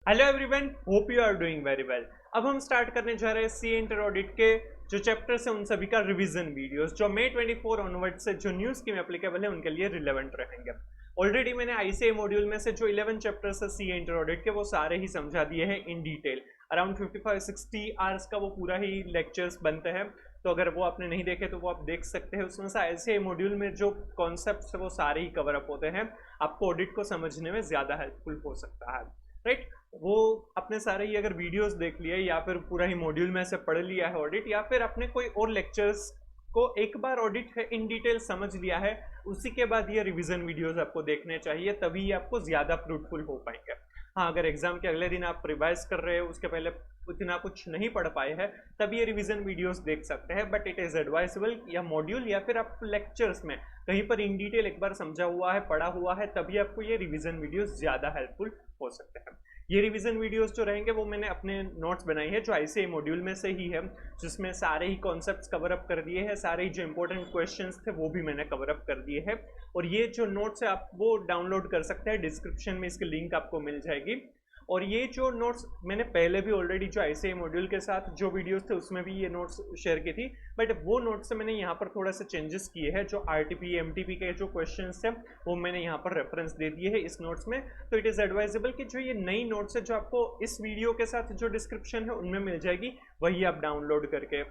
Hello everyone, hope you are doing very well. अब हम start करने जा रहे हैं सी इंटर ऑडिट के जो चैप्टर्स हैं उन सभी का रिवीजन वीडियोस जो मई 24 ऑनवर्ड से जो न्यू स्कीम एप्लीकेबल है उनके लिए रिलेवेंट रहेंगे। ऑलरेडी मैंने आईसीए मॉड्यूल में से जो 11 चैप्टर्स है सी इंटर ऑडिट के वो सारे ही समझा दिए हैं इन डिटेल। अराउंड 55-60 आवर्स का वो पूरा ही लेक्चर्स बनते हैं, तो अगर वो आपने नहीं देखे तो वो आप देख सकते हैं। उसमें से आईसीए मॉड्यूल में जो कॉन्सेप्ट्स है वो सारे ही कवर अप होते हैं। आपको ऑडिट को समझने में ज़्यादा हेल्पफुल हो सकता है, राइट। वो अपने सारे ही अगर वीडियोस देख लिए या फिर पूरा ही मॉड्यूल में से पढ़ लिया है ऑडिट, या फिर अपने कोई और लेक्चर्स को एक बार ऑडिट है इन डिटेल समझ लिया है, उसी के बाद ये रिवीजन वीडियोस आपको देखने चाहिए, तभी ये आपको ज़्यादा फ्रूटफुल हो पाएंगे। हाँ, अगर एग्जाम के अगले दिन आप रिवाइज कर रहे हो, उसके पहले उतना कुछ नहीं पढ़ पाए हैं, तब ये रिवीजन वीडियोस देख सकते हैं। बट इट इज़ एडवाइजेबल या मॉड्यूल या फिर आप लेक्चर्स में कहीं पर इन डिटेल एक बार समझा हुआ है, पढ़ा हुआ है, तभी आपको ये रिवीजन वीडियोस ज़्यादा हेल्पफुल हो सकते हैं। ये रिवीजन वीडियोस जो रहेंगे वो मैंने अपने नोट्स बनाई है जो आईसीए मॉड्यूल में से ही है, जिसमें सारे ही कॉन्सेप्ट्स कवर अप कर दिए हैं, सारे ही जो इंपॉर्टेंट क्वेश्चंस थे वो भी मैंने कवर अप कर दिए हैं। और ये जो नोट्स है आप वो डाउनलोड कर सकते हैं, डिस्क्रिप्शन में इसकी लिंक आपको मिल जाएगी। और ये जो नोट्स मैंने पहले भी ऑलरेडी जो आईसीए मॉड्यूल के साथ जो वीडियोस थे उसमें भी ये नोट्स शेयर की थी, बट वो नोट्स से मैंने यहाँ पर थोड़ा सा चेंजेस किए हैं। जो आरटीपी एमटीपी के जो क्वेश्चंस थे वो मैंने यहाँ पर रेफरेंस दे दिए है इस नोट्स में। तो इट इज़ एडवाइजेबल कि जो ये नई नोट्स है जो आपको इस वीडियो के साथ जो डिस्क्रिप्शन है उनमें मिल जाएगी, वही आप डाउनलोड करके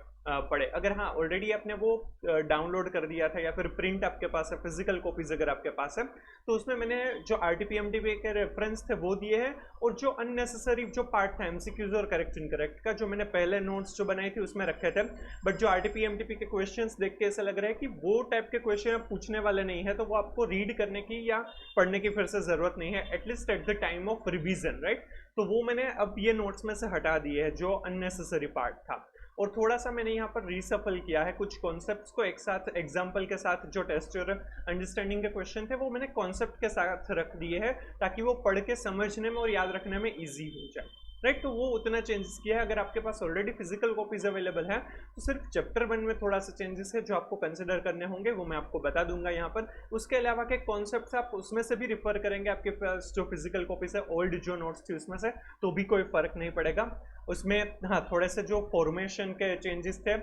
पढ़े। अगर हाँ ऑलरेडी आपने वो डाउनलोड कर दिया था या फिर प्रिंट आपके पास है, फिजिकल कॉपीज अगर आपके पास है, तो उसमें मैंने जो आरटीपी एमटीपी के रेफरेंस थे वो दिए हैं। और जो अननेसेसरी जो पार्ट था एमसीक्यूज और करेक्ट इनकरेक्ट का, जो मैंने पहले नोट्स जो बनाई थी उसमें रखे थे, बट जो आरटीपी एमटीपी के क्वेश्चंस देख के ऐसा लग रहा है कि वो टाइप के क्वेश्चन पूछने वाले नहीं है, तो वो आपको रीड करने की या पढ़ने की फिर से जरूरत नहीं है, at least at the time of revision, right. तो वो मैंने अब ये नोट्स में से हटा दिए है जो अननेसेसरी पार्ट था। और थोड़ा सा मैंने यहाँ पर रीसफल किया है, कुछ कॉन्सेप्ट्स को एक साथ एग्जाम्पल के साथ, जो टेस्ट और अंडरस्टैंडिंग के क्वेश्चन थे वो मैंने कॉन्सेप्ट के साथ रख दिए हैं, ताकि वो पढ़ के समझने में और याद रखने में ईजी हो जाए, राइट। तो वो उतना चेंजेस किया है। अगर आपके पास ऑलरेडी फिजिकल कॉपीज अवेलेबल है तो सिर्फ चैप्टर 1 में थोड़ा सा चेंजेस है जो आपको कंसिडर करने होंगे, वो मैं आपको बता दूंगा यहाँ पर। उसके अलावा के कॉन्सेप्ट्स आप उसमें से भी रिफर करेंगे, आपके पास जो फिजिकल कॉपीज है ओल्ड जो नोट्स थी उसमें से, तो भी कोई फर्क नहीं पड़ेगा उसमें। हाँ, थोड़े से जो फॉर्मेशन के चेंजेस थे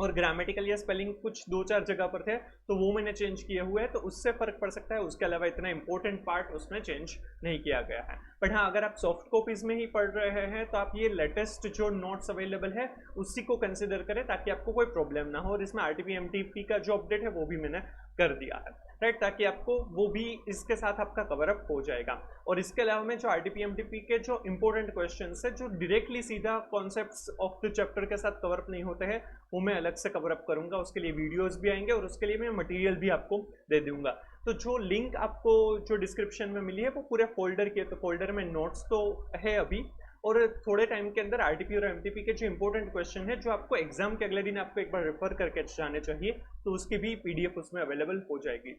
और ग्रामेटिकल या स्पेलिंग कुछ 2-4 जगह पर थे, तो वो मैंने चेंज किए हुए हैं, तो उससे फर्क पड़ सकता है। उसके अलावा इतना इंपॉर्टेंट पार्ट उसमें चेंज नहीं किया गया है। बट हाँ, अगर आप सॉफ्ट कॉपीज में ही पढ़ रहे हैं तो आप ये लेटेस्ट जो नोट्स अवेलेबल है उसी को कंसिडर करें, ताकि आपको कोई प्रॉब्लम ना हो। और इसमें आरटीपी एमटीपी का जो अपडेट है वो भी मैंने कर दिया है, राइट, ताकि आपको वो भी इसके साथ आपका कवर अप हो जाएगा। और इसके अलावा में जो आरटीपी एमटीपी के जो इंपॉर्टेंट क्वेश्चंस है जो डायरेक्टली सीधा कॉन्सेप्ट्स ऑफ द चैप्टर के साथ कवर अप नहीं होते हैं, वो मैं अलग से कवर अप करूंगा। उसके लिए वीडियोस भी आएंगे और उसके लिए मैं मटेरियल भी आपको दे दूंगा। तो जो लिंक आपको जो डिस्क्रिप्शन में मिली है वो पूरे फोल्डर की है, तो फोल्डर में नोट्स तो है अभी, और थोड़े टाइम के अंदर आरटीपी और एमटीपी के जो इंपॉर्टेंट क्वेश्चन है जो आपको एग्जाम के अगले दिन आपको एक बार रेफर करके जाने चाहिए, तो उसकी भी पीडीएफ उसमें अवेलेबल हो जाएगी,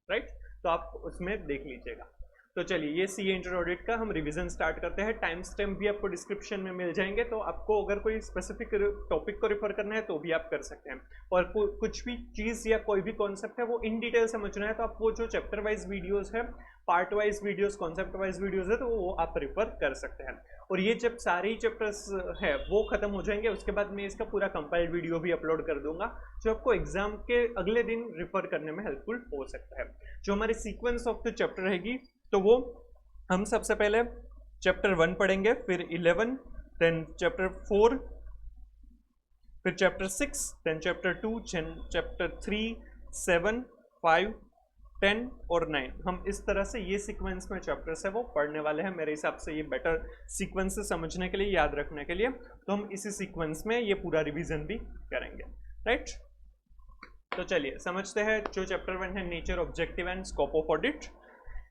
राइट। तो आप उसमें देख लीजिएगा। तो चलिए, ये सी इंटर ऑडिट का हम रिवीजन स्टार्ट करते हैं। टाइम स्टैम्प भी आपको डिस्क्रिप्शन में मिल जाएंगे, तो आपको अगर कोई स्पेसिफिक टॉपिक को रिफर करना है तो भी आप कर सकते हैं। और कुछ भी चीज़ या कोई भी कॉन्सेप्ट है वो इन डिटेल समझना है तो आप वो जो चैप्टर वाइज वीडियोस है, part wise videos, concept wise videos है, तो वो आप रिफर कर सकते हैं। और ये जब सारे ही चैप्टर्स है वो खत्म हो जाएंगे, उसके बाद मैं इसका पूरा कंपाइल्ड वीडियो भी अपलोड कर दूंगा, जो आपको एग्जाम के अगले दिन रिफर करने में हेल्पफुल हो सकता है। जो हमारी सीक्वेंस ऑफ द चैप्टर रहेगी, तो वो हम सबसे पहले चैप्टर 1 पढ़ेंगे, फिर 11, देन चैप्टर 4, फिर चैप्टर 6, देन चैप्टर 2, चैप्टर 3, 7, 5, 10 और 9। हम इस तरह से ये सीक्वेंस में चैप्टर्स है वो पढ़ने वाले हैं। मेरे हिसाब से ये बेटर सीक्वेंस से समझने के लिए, याद रखने के लिए, तो हम इसी सीक्वेंस में ये पूरा रिवीजन भी करेंगे, राइट। तो चलिए समझते हैं। जो चैप्टर 1 है nature, objective and scope of audit,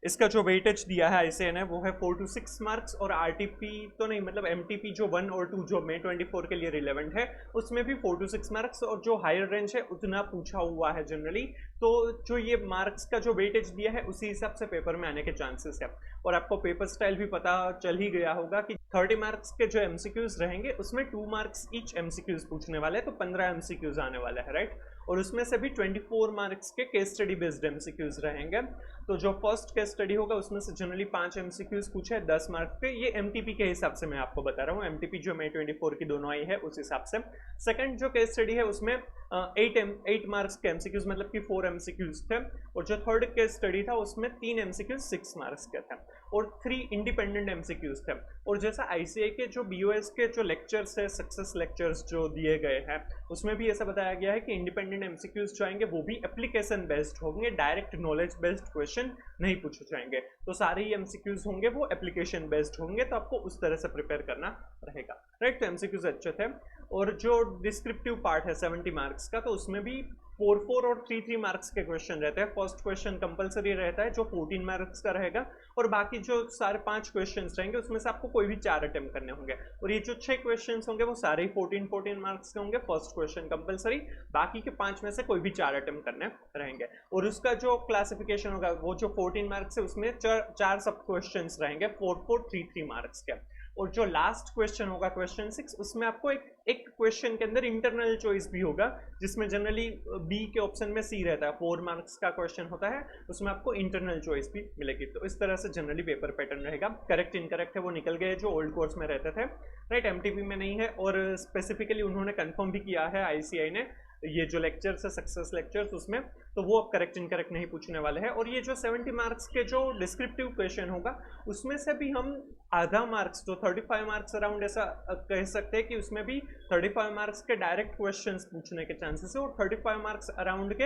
इसका जो वेटेज दिया है आईसीए ने वो है 4 to 6 मार्क्स। और आरटीपी तो नहीं, मतलब एमटीपी जो 1 और 2 जो मई 24 के लिए रिलेवेंट है उसमें भी 4 to 6 मार्क्स, और जो हायर रेंज है उतना पूछा हुआ है जनरली। तो जो ये मार्क्स का जो वेटेज दिया है उसी हिसाब से पेपर में आने के चांसेस है। और आपको पेपर स्टाइल भी पता चल ही गया होगा कि 30 मार्क्स के जो एमसीक्यूज रहेंगे उसमें 2 मार्क्स ईच एमसीक्यूज पूछने वाले हैं, तो 15 एमसीक्यूज आने वाले हैं, राइट। और उसमें से भी 24 मार्क्स के केस स्टडी बेस्ड एमसीक्यूज रहेंगे। तो जो फर्स्ट केस स्टडी होगा उसमें से जनरली 5 एमसीक्यूज पूछे 10 मार्क्स के, ये एमटीपी के हिसाब से मैं आपको बता रहा हूँ, एमटीपी जो May 24 की दोनों आई है उस हिसाब से। सेकंड जो केस स्टडी है उसमें 8 मार्क्स के एमसीक्यूज मतलब कि 4 एमसीक्यूज थे, और जो थर्ड केस स्टडी था उसमें 3 एमसीक्यूज 6 मार्क्स के थे और 3 इंडिपेंडेंट एमसीक्यूज थे। और जैसा आईसीआई के जो बीओएस के जो लेक्चर्स है, सक्सेस लेक्चर्स जो दिए गए हैं, उसमें भी ऐसा बताया गया है कि इंडिपेंडेंट एमसीक्यूज जो आएंगे वो भी एप्लीकेशन बेस्ड होंगे, डायरेक्ट नॉलेज बेस्ड क्वेश्चन नहीं पूछे जाएंगे। तो सारे ही एमसीक्यूज होंगे वो एप्लीकेशन बेस्ड होंगे, तो आपको उस तरह से प्रिपेयर करना रहेगा, राइट। तो एमसीक्यूज अच्छे थे। और जो डिस्क्रिप्टिव पार्ट है 70 मार्क्स का, तो उसमें भी 4 और 3 मार्क्स के क्वेश्चन रहते हैं। फर्स्ट क्वेश्चन कंपलसरी रहता है जो 14 मार्क्स का रहेगा, और बाकी जो सारे 5 क्वेश्चन रहेंगे उसमें से आपको कोई भी 4 अटेम्प्ट करने होंगे। और ये जो 6 क्वेश्चन होंगे वो सारे ही 14 मार्क्स के होंगे। फर्स्ट क्वेश्चन कंपलसरी, बाकी के 5 में से कोई भी 4 अटेम्प्ट करने रहेंगे। और उसका जो क्लासिफिकेशन होगा वो जो 14 मार्क्स है उसमें 4 सब क्वेश्चन रहेंगे 4, 3 मार्क्स के। और जो लास्ट क्वेश्चन होगा क्वेश्चन 6, उसमें आपको एक क्वेश्चन के अंदर इंटरनल चॉइस भी होगा, जिसमें जनरली बी के ऑप्शन में सी रहता है, 4 मार्क्स का क्वेश्चन होता है, उसमें आपको इंटरनल चॉइस भी मिलेगी। तो इस तरह से जनरली पेपर पैटर्न रहेगा। करेक्ट इनकरेक्ट है वो निकल गए जो ओल्ड कोर्स में रहते थे, राइट, एमटीपी में नहीं है। और स्पेसिफिकली उन्होंने कंफर्म भी किया है आईसीआई ने, ये जो लेक्चर्स है सक्सेस लेक्चर्स, उसमें तो वो अब करेक्ट इनकरेक्ट नहीं पूछने वाले हैं। और ये जो 70 मार्क्स के जो डिस्क्रिप्टिव क्वेश्चन होगा उसमें से भी हम आधा मार्क्स, जो 35 मार्क्स अराउंड, ऐसा कह सकते हैं कि उसमें भी 35 मार्क्स के डायरेक्ट क्वेश्चंस पूछने के चांसेस है, और 35 मार्क्स अराउंड के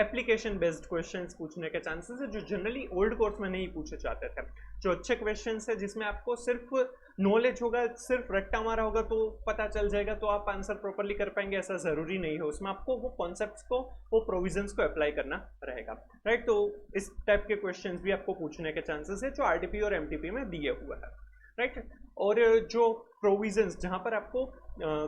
एप्लीकेशन बेस्ड क्वेश्चंस पूछने के चांसेस है, जो जनरली ओल्ड कोर्स में नहीं पूछे जाते थे। जो अच्छे क्वेश्चंस है जिसमें आपको सिर्फ नॉलेज होगा, सिर्फ रट्टा मारा होगा तो पता चल जाएगा, तो आप आंसर प्रॉपरली कर पाएंगे, ऐसा जरूरी नहीं है। उसमें आपको वो कॉन्सेप्ट्स को, वो प्रोविजंस को अप्लाई करना रहेगा, राइट। तो इस टाइप के क्वेश्चंस भी आपको पूछने के चांसेस है जो आरटीपी और एमटीपी में दिए हुए हैं, राइट। और जो प्रोविजंस, जहां पर आपको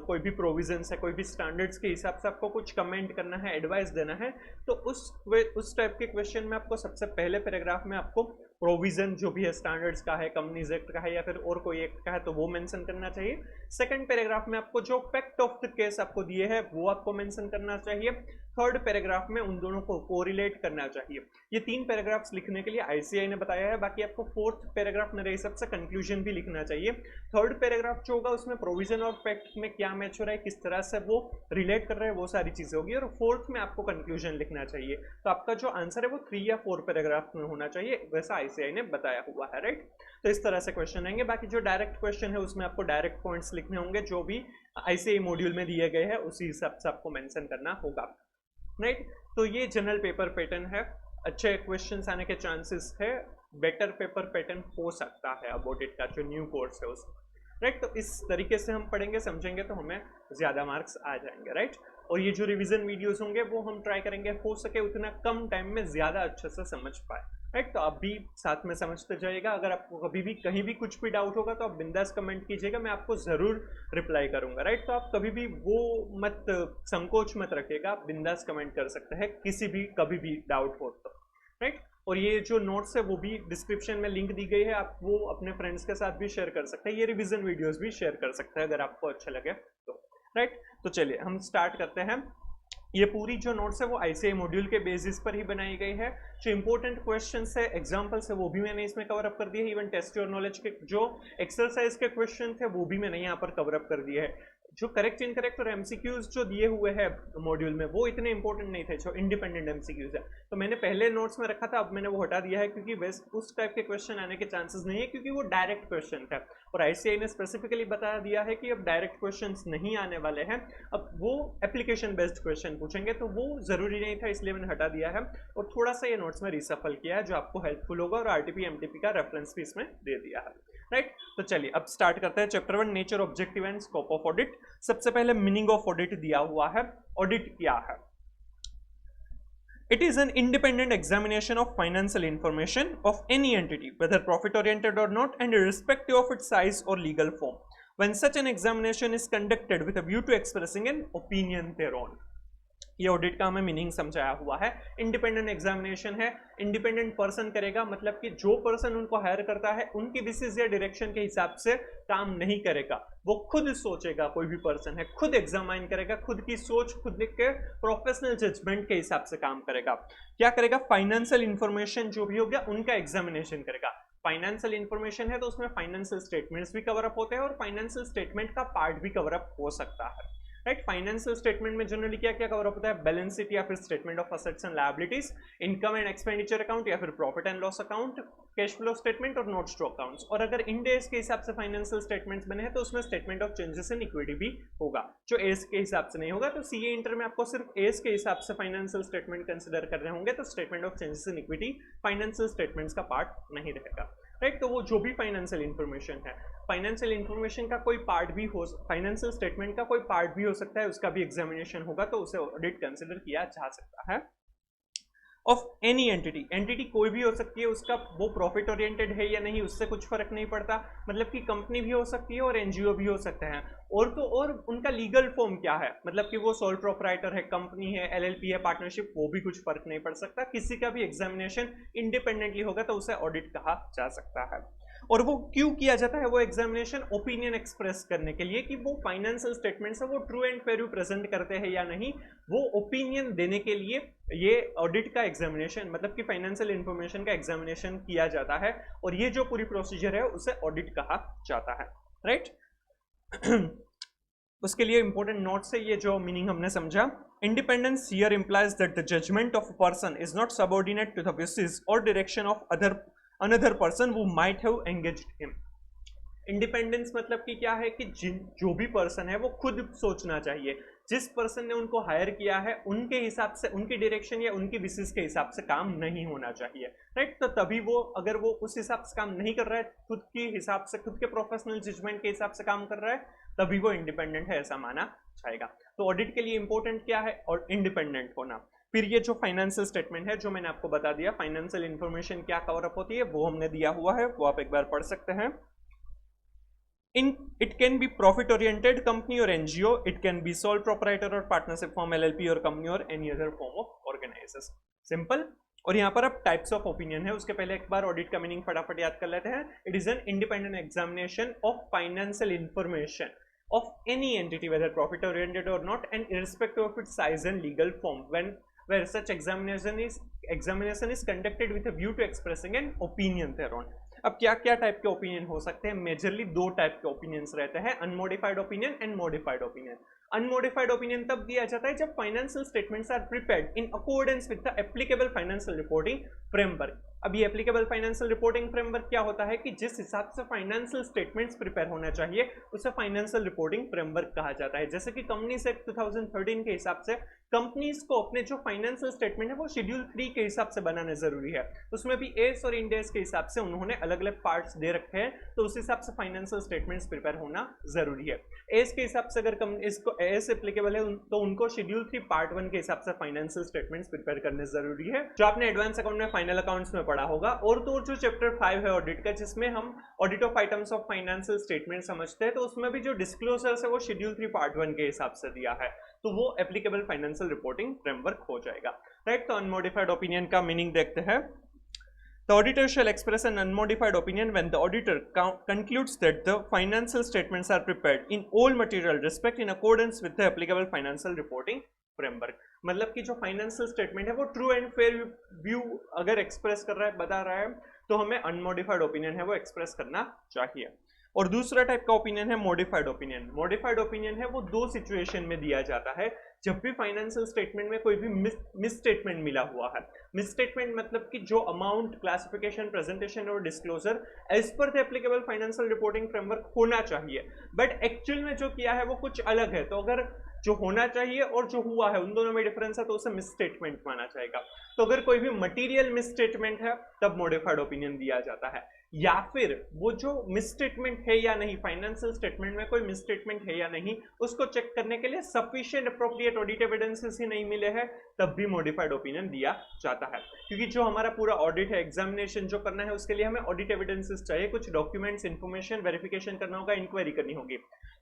कोई भी प्रोविजंस है, कोई भी स्टैंडर्ड्स के हिसाब से आपको कुछ कमेंट करना है, एडवाइस देना है, तो उस टाइप के क्वेश्चन में आपको सबसे पहले पैराग्राफ में आपको प्रोविजन जो भी है स्टैंडर्ड्स का है, कंपनीज एक्ट का है या फिर और कोई एक्ट का है, तो वो मेंशन करना चाहिए। सेकंड पैराग्राफ में आपको जो फैक्ट ऑफ द केस आपको दिए हैं वो आपको मेंशन करना चाहिए। थर्ड पैराग्राफ में उन दोनों को कोरिलेट करना चाहिए। ये 3 पैराग्राफ्स लिखने के लिए आईसीआई ने बताया है। बाकी आपको फोर्थ पैराग्राफ मेरे हिसाब से कंक्लूजन भी लिखना चाहिए। थर्ड पैराग्राफ जो होगा उसमें प्रोविजन और फैक्ट में क्या मैच हो रहा है, किस तरह से वो रिलेट कर रहे हैं, वो सारी चीजें होगी। और फोर्थ में आपको कंक्लूजन लिखना चाहिए। तो आपका जो आंसर है वो 3 या 4 पैराग्राफ में होना चाहिए, वैसा आईसीआई ने बताया हुआ है, राइट। तो इस तरह से क्वेश्चन आएंगे। बाकी जो डायरेक्ट क्वेश्चन है उसमें आपको डायरेक्ट पॉइंट्स लिखने होंगे, जो भी आईसीआई मॉड्यूल में दिए गए हैं उसी हिसाब से आपको मेंशन करना होगा, राइट। तो ये जनरल पेपर पैटर्न है। अच्छे क्वेश्चंस आने के चांसेस है, बेटर पेपर पैटर्न हो सकता है अबाउट इट का जो न्यू कोर्स है उसमें, राइट। तो इस तरीके से हम पढ़ेंगे, समझेंगे तो हमें ज़्यादा मार्क्स आ जाएंगे, राइट। और ये जो रिवीजन वीडियोस होंगे वो हम ट्राई करेंगे हो सके उतना कम टाइम में ज़्यादा अच्छे से समझ पाए, राइट। तो आप भी साथ में समझते जाइएगा। अगर आपको कभी भी कहीं भी कुछ भी डाउट होगा तो आप बिंदास कमेंट कीजिएगा, मैं आपको ज़रूर रिप्लाई करूंगा, राइट। तो आप कभी भी वो मत संकोच मत रखिएगा, आप बिंदास कमेंट कर सकते हैं किसी भी कभी भी डाउट हो तो, राइट। और ये जो नोट्स है वो भी डिस्क्रिप्शन में लिंक दी गई है, आप वो अपने फ्रेंड्स के साथ भी शेयर कर सकते हैं। ये रिवीजन वीडियोस भी शेयर कर सकते हैं अगर आपको अच्छा लगे तो, राइट। तो चलिए हम स्टार्ट करते हैं। ये पूरी जो नोट्स है वो आईसीआई मॉड्यूल के बेसिस पर ही बनाई गई है। जो इंपॉर्टेंट क्वेश्चंस है, एग्जांपल्स है, वो भी मैंने इसमें कवर अप कर दिए हैं। इवन टेस्ट योर नॉलेज के जो एक्सरसाइज के क्वेश्चन थे वो भी मैंने यहाँ पर कवर अप कर दिए हैं। जो करेक्ट इनकरेक्ट और एमसीक्यूज जो दिए हुए हैं मॉड्यूल में वो इतने इंपॉर्टेंट नहीं थे, जो इंडिपेंडेंट एमसीक्यूज है तो मैंने पहले नोट्स में रखा था, अब मैंने वो हटा दिया है क्योंकि वैसे उस टाइप के क्वेश्चन आने के चांसेस नहीं है, क्योंकि वो डायरेक्ट क्वेश्चन था। और आईसीआई ने स्पेसिफिकली बता दिया है कि अब डायरेक्ट क्वेश्चंस नहीं आने वाले हैं, अब वो एप्लीकेशन बेस्ड क्वेश्चन पूछेंगे, तो वो जरूरी नहीं था, इसलिए मैंने हटा दिया है। और थोड़ा सा ये नोट्स में रिसफल किया है जो आपको हेल्पफुल होगा, और आरटीपी एमटीपी का रेफरेंस भी इसमें दे दिया है, राइट। तो चलिए अब स्टार्ट करते हैं chapter 1, nature, objective and scope of audit. सबसे पहले मीनिंग ऑफ ऑडिट दिया हुआ है। ऑडिट क्या है? It is an independent examination of financial information of any entity, whether profit oriented or not, and irrespective of its size or legal form, when such an examination is conducted with a view to expressing an opinion thereon. ये audit का हमें meaning समझाया हुआ है। Independent examination है, independent person करेगा, मतलब कि जो पर्सन उनको हायर करता है उनकी विशेष या डायरेक्शन के हिसाब से काम नहीं करेगा, वो खुद सोचेगा, कोई भी पर्सन है खुद एग्जामाइन करेगा, खुद की सोच, खुद के प्रोफेशनल जजमेंट के हिसाब से काम करेगा। क्या करेगा? फाइनेंशियल इंफॉर्मेशन जो भी हो गया उनका एग्जामिनेशन करेगा। फाइनेंशियल इंफॉर्मेशन है तो उसमें फाइनेंशियल स्टेटमेंट्स भी कवर अप होते हैं और फाइनेंशियल स्टेटमेंट का पार्ट भी कवर अप हो सकता है, राइट। फाइनेंशियल स्टेटमेंट में जनरली क्या क्या कवर अप होता है? बैलेंस शीट या फिर statement of assets and liabilities, income and expenditure account या फिर profit and loss account, cash flow statement और नोट्स टू अकाउंट्स। और अगर इंड एज के हिसाब से फाइनेंशियल स्टेटमेंट्स बने हैं तो उसमें statement of changes in equity भी होगा, जो एज के हिसाब से नहीं होगा। तो सीए इंटर में आपको सिर्फ एज के हिसाब से फाइनेंशियल स्टेटमेंट कंसिडर कर रहे होंगे, तो statement of changes in equity financial statements का पार्ट नहीं रहेगा, राइट। तो वो जो भी फाइनेंशियल इंफॉर्मेशन है, फाइनेंशियल इंफॉर्मेशन का कोई पार्ट भी हो, फाइनेंशियल स्टेटमेंट का कोई पार्ट भी हो सकता है, उसका भी एग्जामिनेशन होगा तो उसे ऑडिट कंसिडर किया जा सकता है। ऑफ एनी एंटिटी, एंटिटी कोई भी हो सकती है, उसका वो प्रॉफिट ओरिएंटेड है या नहीं उससे कुछ फर्क नहीं पड़ता, मतलब कि कंपनी भी हो सकती है और एनजीओ भी हो सकते हैं। और तो और उनका लीगल फॉर्म क्या है, मतलब कि वो सोल प्रोप्राइटर है, कंपनी है, एलएलपी है, पार्टनरशिप, वो भी कुछ फर्क नहीं पड़ सकता। किसी का भी एग्जामिनेशन इंडिपेंडेंटली होगा तो उसे ऑडिट कहा जा सकता है। और वो क्यों किया जाता है? वो एग्जामिनेशन ओपिनियन एक्सप्रेस करने के लिए कि वो फाइनेंशियल स्टेटमेंट्स है वो ट्रू एंड फेयर प्रेजेंट करते हैं या नहीं, वो ओपिनियन देने के लिए ये ऑडिट का एग्जामिनेशन, मतलब कि फाइनेंशियल इंफॉर्मेशन का एग्जामिनेशन किया जाता है। और ये जो पूरी प्रोसीजर है उसे ऑडिट कहा जाता है, राइट। उसके लिए इंपॉर्टेंट नोट से ये जो मीनिंग हमने समझा, independence here implies that the judgment of a person is not subordinate to the wishes और direction of another person who might have engaged him. Independence मतलब कि क्या है कि जो भी पर्सन है वो खुद सोचना चाहिए, जिस पर्सन ने उनको हायर किया है उनके हिसाब से, उनकी डायरेक्शन या उनकी विशेष के हिसाब से काम नहीं होना चाहिए, राइट। तो तभी वो, अगर वो उस हिसाब से काम नहीं कर रहा है, खुद के हिसाब से, खुद के प्रोफेशनल जजमेंट के हिसाब से काम कर रहा है, तभी वो इंडिपेंडेंट है ऐसा माना जाएगा। तो ऑडिट के लिए इंपॉर्टेंट क्या है? और इंडिपेंडेंट होना। फिर ये जो फाइनेंशियल स्टेटमेंट है जो मैंने आपको बता दिया, फाइनेंशियल इंफॉर्मेशन क्या कवर अप होती है वो हमने दिया हुआ है, वो आप एक बार पढ़ सकते हैं। It can be profit oriented company or NGO, it can be sole proprietor or partnership firm, LLP or company or any other form of organization. Simple. और यहाँ पर अब टाइप्स ऑफ ओपिनियन है, उसके पहले एक बार ऑडिट का मीनिंग फटाफट याद कर लेते हैं। It is an independent examination of financial information of any entity whether profit oriented or not and irrespective of its size and legal form when where such examination is conducted with a view to expressing an opinion thereon। अब क्या क्या type के opinion हो सकते हैं? Majorly दो type के opinions रहते हैं, unmodified opinion and modified opinion. Unmodified opinion तब दिया जाता है जब financial statements are prepared in accordance with the applicable financial reporting framework. अब ये एप्लीकेबल फाइनेंशियल रिपोर्टिंग फ्रेमवर्क क्या होता है कि जिस हिसाब से फाइनेंशियल स्टेटमेंट्स प्रिपेयर होना चाहिए उसे फाइनेंशियल रिपोर्टिंग फ्रेमवर्क कहा जाता है। जैसे कि कंपनीज एक्ट 2013 के हिसाब से कंपनीज को अपने जो फाइनेंशियल स्टेटमेंट है वो शेड्यूल 3 के हिसाब से बनाना जरूरी है। उसमें भी एस और इंड एस के हिसाब से उन्होंने अलग अलग पार्ट्स दे रखे हैं, तो उस हिसाब से फाइनेंशियल स्टेटमेंट्स प्रिपेयर होना जरूरी है। एस के हिसाब से अगर इसको एस एप्लीकेबल है तो उनको शेड्यूल 3 पार्ट 1 के हिसाब से फाइनेंशियल स्टेटमेंट्स प्रिपेयर करने जरूरी है, जो आपने एडवांस अकाउंट में फाइनल अकाउंट्स में पढ़ा होगा। और तो जो चैप्टर 5 है ऑडिट का, जिसमें हम audit of items of financial statement समझते हैं, तो उसमें भी जो डिस्क्लोजर्स है वो शेड्यूल 3 पार्ट 1 के हिसाब से दिया है, तो वो एप्लीकेबल फाइनेंशियल रिपोर्टिंग फ्रेमवर्क हो जाएगा, राइट। तो अनमोडिफाइड ओपिनियन का मीनिंग देखते हैं। The auditor shall express an unmodified opinion when the auditor concludes that the financial statements are prepared in all material respect in accordance with the applicable financial reporting framework। मतलब कि जो financial statement है वो true and fair view अगर express कर रहा है, बता रहा है, तो हमें अनमोडिफाइड ओपिनियन है वो एक्सप्रेस करना चाहिए। और दूसरा टाइप का ओपिनियन है मॉडिफाइड ओपिनियन। मॉडिफाइड ओपिनियन है वो दो सिचुएशन में दिया जाता है, जब भी फाइनेंशियल स्टेटमेंट में कोई भी मिस स्टेटमेंट मिला हुआ है। मिस स्टेटमेंट मतलब कि जो अमाउंट, क्लासिफिकेशन, प्रेजेंटेशन और disclosure as per the applicable financial reporting framework होना चाहिए, बट एक्चुअल में जो किया है वो कुछ अलग है, तो अगर जो होना चाहिए और जो हुआ है उन दोनों में डिफरेंस है तो उसे मिस स्टेटमेंट माना जाएगा। तो अगर कोई भी मटीरियल मिस स्टेटमेंट है तब मॉडिफाइड ओपिनियन दिया जाता है। या फिर वो जो मिसस्टेटमेंट है या नहीं, फाइनेंशियल स्टेटमेंट में कोई मिसस्टेटमेंट है या नहीं, उसको चेक करने के लिए सफिशिएंट अप्रोप्रिएट ऑडिट एविडेंसेस ही नहीं मिले हैं, तब भी मॉडिफाइड ओपिनियन दिया जाता है। क्योंकि जो हमारा पूरा ऑडिट है, एग्जामिनेशन जो करना है, उसके लिए हमें ऑडिट एविडेंसेस चाहिए, कुछ डॉक्यूमेंट्स, इंफॉर्मेशन वेरिफिकेशन करना होगा, इंक्वायरी करनी होगी।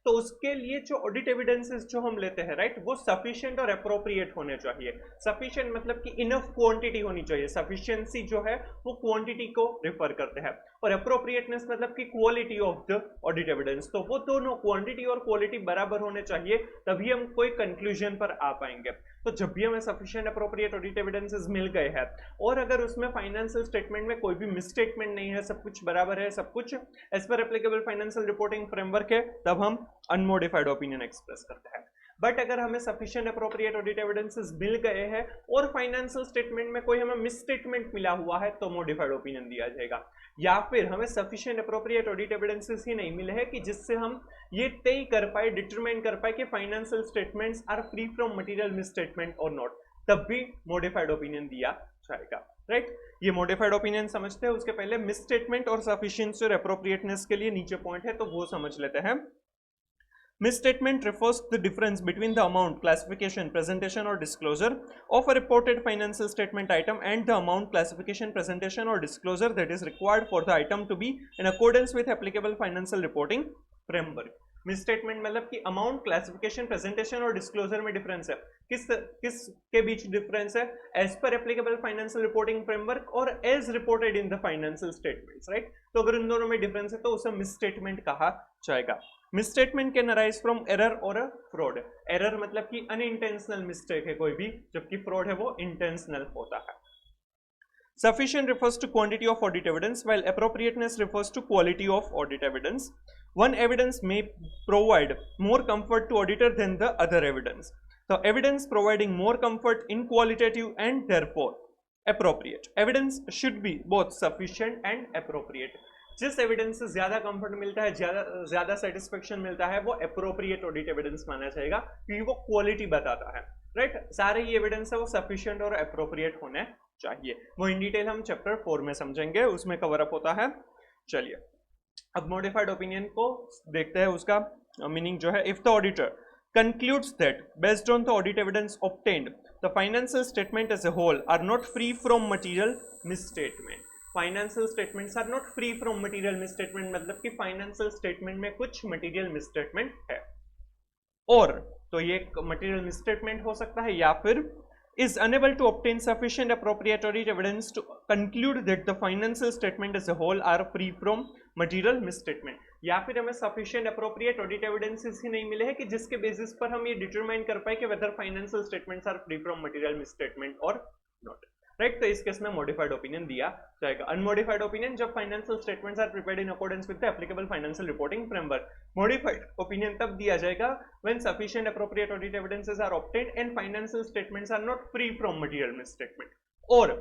तो उसके लिए जो ऑडिट एविडेंसेस जो हम लेते हैं, राइट, वो सफिशिएंट और अप्रोप्रिएट होने चाहिए। सफिशिएंट मतलब कि इनफ क्वांटिटी होनी चाहिए, सफिशिएंसी जो है वो क्वांटिटी को रिफर करते हैं, और अप्रोप्रिएटनेस मतलब कि quality of the audit evidence. तो वो दोनों क्वांटिटी और क्वालिटी बराबर होने चाहिए, तभी हम कोई कंक्लूजन पर आ पाएंगे। तो जब भी हमें सफिशिएंट अप्रोप्रिएट ऑडिट एविडेंसेस मिल गए हैं और अगर उसमें फाइनेंशियल स्टेटमेंट में कोई भी मिसस्टेटमेंट नहीं है, सब कुछ बराबर है, सब कुछ as per applicable financial reporting framework है, तब हम अनमोडिफाइड ओपिनियन एक्सप्रेस करते हैं। बट अगर हमें सफिशिएंट अप्रोप्रिएट ऑडिट एविडेंसेस मिल गए हैं और फाइनेंशियल स्टेटमेंट में कोई हमें मिसस्टेटमेंट मिला हुआ है, तो मॉडिफाइड ओपिनियन दिया जाएगा। या फिर हमें सफिशिएंट अप्रोप्रिएट ऑडिट एविडेंसेस ही नहीं मिले हैं कि जिससे हम ये तय कर पाए, डिटरमाइन कर पाए कि financial statements are free from material misstatement और नॉट, तब भी मॉडिफाइड ओपिनियन दिया जाएगा, राइट। ये मॉडिफाइड ओपिनियन समझते हैं, उसके पहले मिसस्टेटमेंट और सफिशिएंसी और अप्रोप्रिएटनेस के लिए नीचे पॉइंट है, तो वो समझ लेते हैं। Misstatement refers to the difference between the amount, classification, presentation or disclosure of a reported financial statement item and the amount, classification, presentation or disclosure that is required for the item to be in accordance with applicable financial reporting framework. Misstatement मतलब कि amount, classification, presentation और disclosure में difference है। किस के बीच difference है? As per applicable financial reporting framework और as reported in the financial statements, right. तो अगर इन दोनों में डिफरेंस है तो उसे मिसस्टेटमेंट कहा जाएगा। Misstatement can arise from error और अ फ्रॉड। एरर मतलब कि अनइंटेंशनल मिस्टेक है कोई भी, जबकि फ्रॉड है वो इंटेंशनल होता है। Sufficient refers to quantity of audit evidence, while appropriateness refers to quality of audit evidence. One evidence may provide more comfort to auditor than the other evidence. The evidence providing more comfort in qualitative and therefore appropriate. Evidence should be both sufficient and appropriate. जिस evidence से ज्यादा comfort मिलता है, ज्यादा satisfaction मिलता है, वो appropriate audit evidence माना जाएगा, क्योंकि वो क्वालिटी बताता है, राइट। सारे ही एविडेंस है वो सफिशिएंट और अप्रोप्रिएट होने चाहिए। वो इन डिटेल हम चैप्टर 4 में समझेंगे, उसमें कवर अप होता है। चलिए अब मॉडिफाइड ओपिनियन को देखते हैं, उसका मीनिंग जो है। If the auditor concludes that based on the audit evidence obtained the financial statement as a whole are not free from material misstatement. Financial statements are not free from material misstatement मतलब कि financial statement में कुछ material misstatement है, और तो ये material misstatement हो सकता है, या फिर is unable to obtain sufficient appropriate audit evidence to conclude that the financial statement as a whole are free from material misstatement. या फिर हमें sufficient appropriate audit evidences ही नहीं मिले हैं कि जिसके बेसिस पर हम ये डिटरमाइन कर पाए कि whether financial statements are free from material misstatement or not, right. तो इस केस में मॉडिफाइड ओपिनियन दिया जाएगा। अनमॉडिफाइड ओपिनियन जब financial statements are prepared in accordance with the applicable financial reporting framework. Modified opinion तब दिया जाएगा when sufficient appropriate audit evidences are obtained and financial statements are not free from material misstatement, और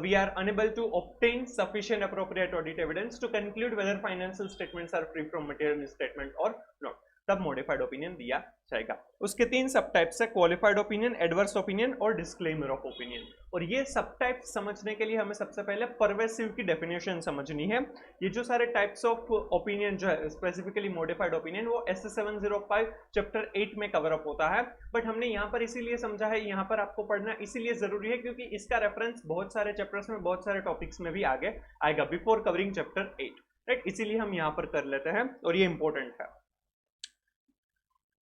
we are unable to obtain sufficient appropriate audit evidence to conclude whether financial statements are free from material misstatement or not, तब modified opinion दिया जाएगा। उसके 3 सब types है, qualified opinion, adverse opinion और disclaimer of opinion. और ये सब टाइप्स समझने के लिए हमें सबसे पहले परवेसिव की डेफिनेशन समझनी है। ये जो सारे टाइप्स ऑफ ओपिनियन जो है, स्पेसिफिकली मॉडिफाइड ओपिनियन, वो SS 705 चैप्टर 8 में कवर अप होता है। बट हमने यहाँ पर इसीलिए समझा है, यहाँ पर आपको पढ़ना इसीलिए जरूरी है क्योंकि इसका रेफरेंस बहुत सारे चैप्टर्स में, बहुत सारे टॉपिक्स में भी आगे आएगा बिफोर कवरिंग चैप्टर 8, राइट। इसीलिए हम यहाँ पर कर लेते हैं और ये इंपॉर्टेंट है।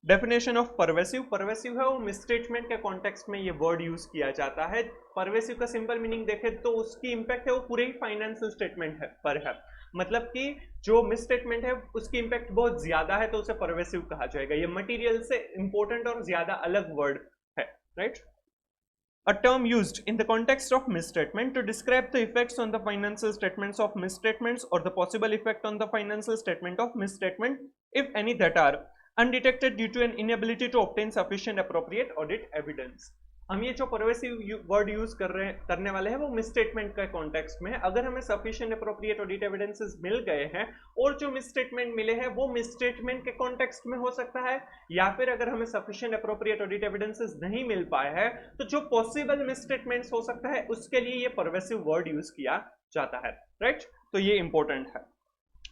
डेफिनेशन ऑफ परवेसिव, परवेसिव है वो मिसस्टेटमेंट के कॉन्टेक्स्ट में ये वर्ड यूज किया जाता है। परवेसिव का सिंपल मीनिंग देखें तो उसकी इंपैक्ट है वो पूरे ही फाइनेंशियल स्टेटमेंट पर है, मतलब कि जो मिसस्टेटमेंट है उसकी इंपैक्ट बहुत ज्यादा है, तो उसे परवेसिव कहा जाएगा। ये मटेरियल से इंपॉर्टेंट और ज्यादा अलग वर्ड है, right. A term used in the context of misstatement to describe the effects on the financial statements of misstatements or the possible effect on the financial statement of misstatement, if any, that are undetected due to an inability to obtain sufficient appropriate audit evidence. हम ये जो pervasive word use करने वाले हैं वो misstatement का context में है। अगर हमें सफिशिएंट एप्रोप्रिएट ऑडिट एविडेंसेस मिल गए हैं और जो मिसस्टेटमेंट मिले हैं वो मिसस्टेटमेंट के कॉन्टेक्स्ट में हो सकता है, या फिर अगर हमें सफिशिएंट एप्रोप्रिएट ऑडिट एविडेंसेस नहीं मिल पाए हैं तो जो पॉसिबल मिसस्टेटमेंट्स हो सकता है उसके लिए ये परवेसिव वर्ड यूज किया जाता है, राइट। तो ये इंपॉर्टेंट है।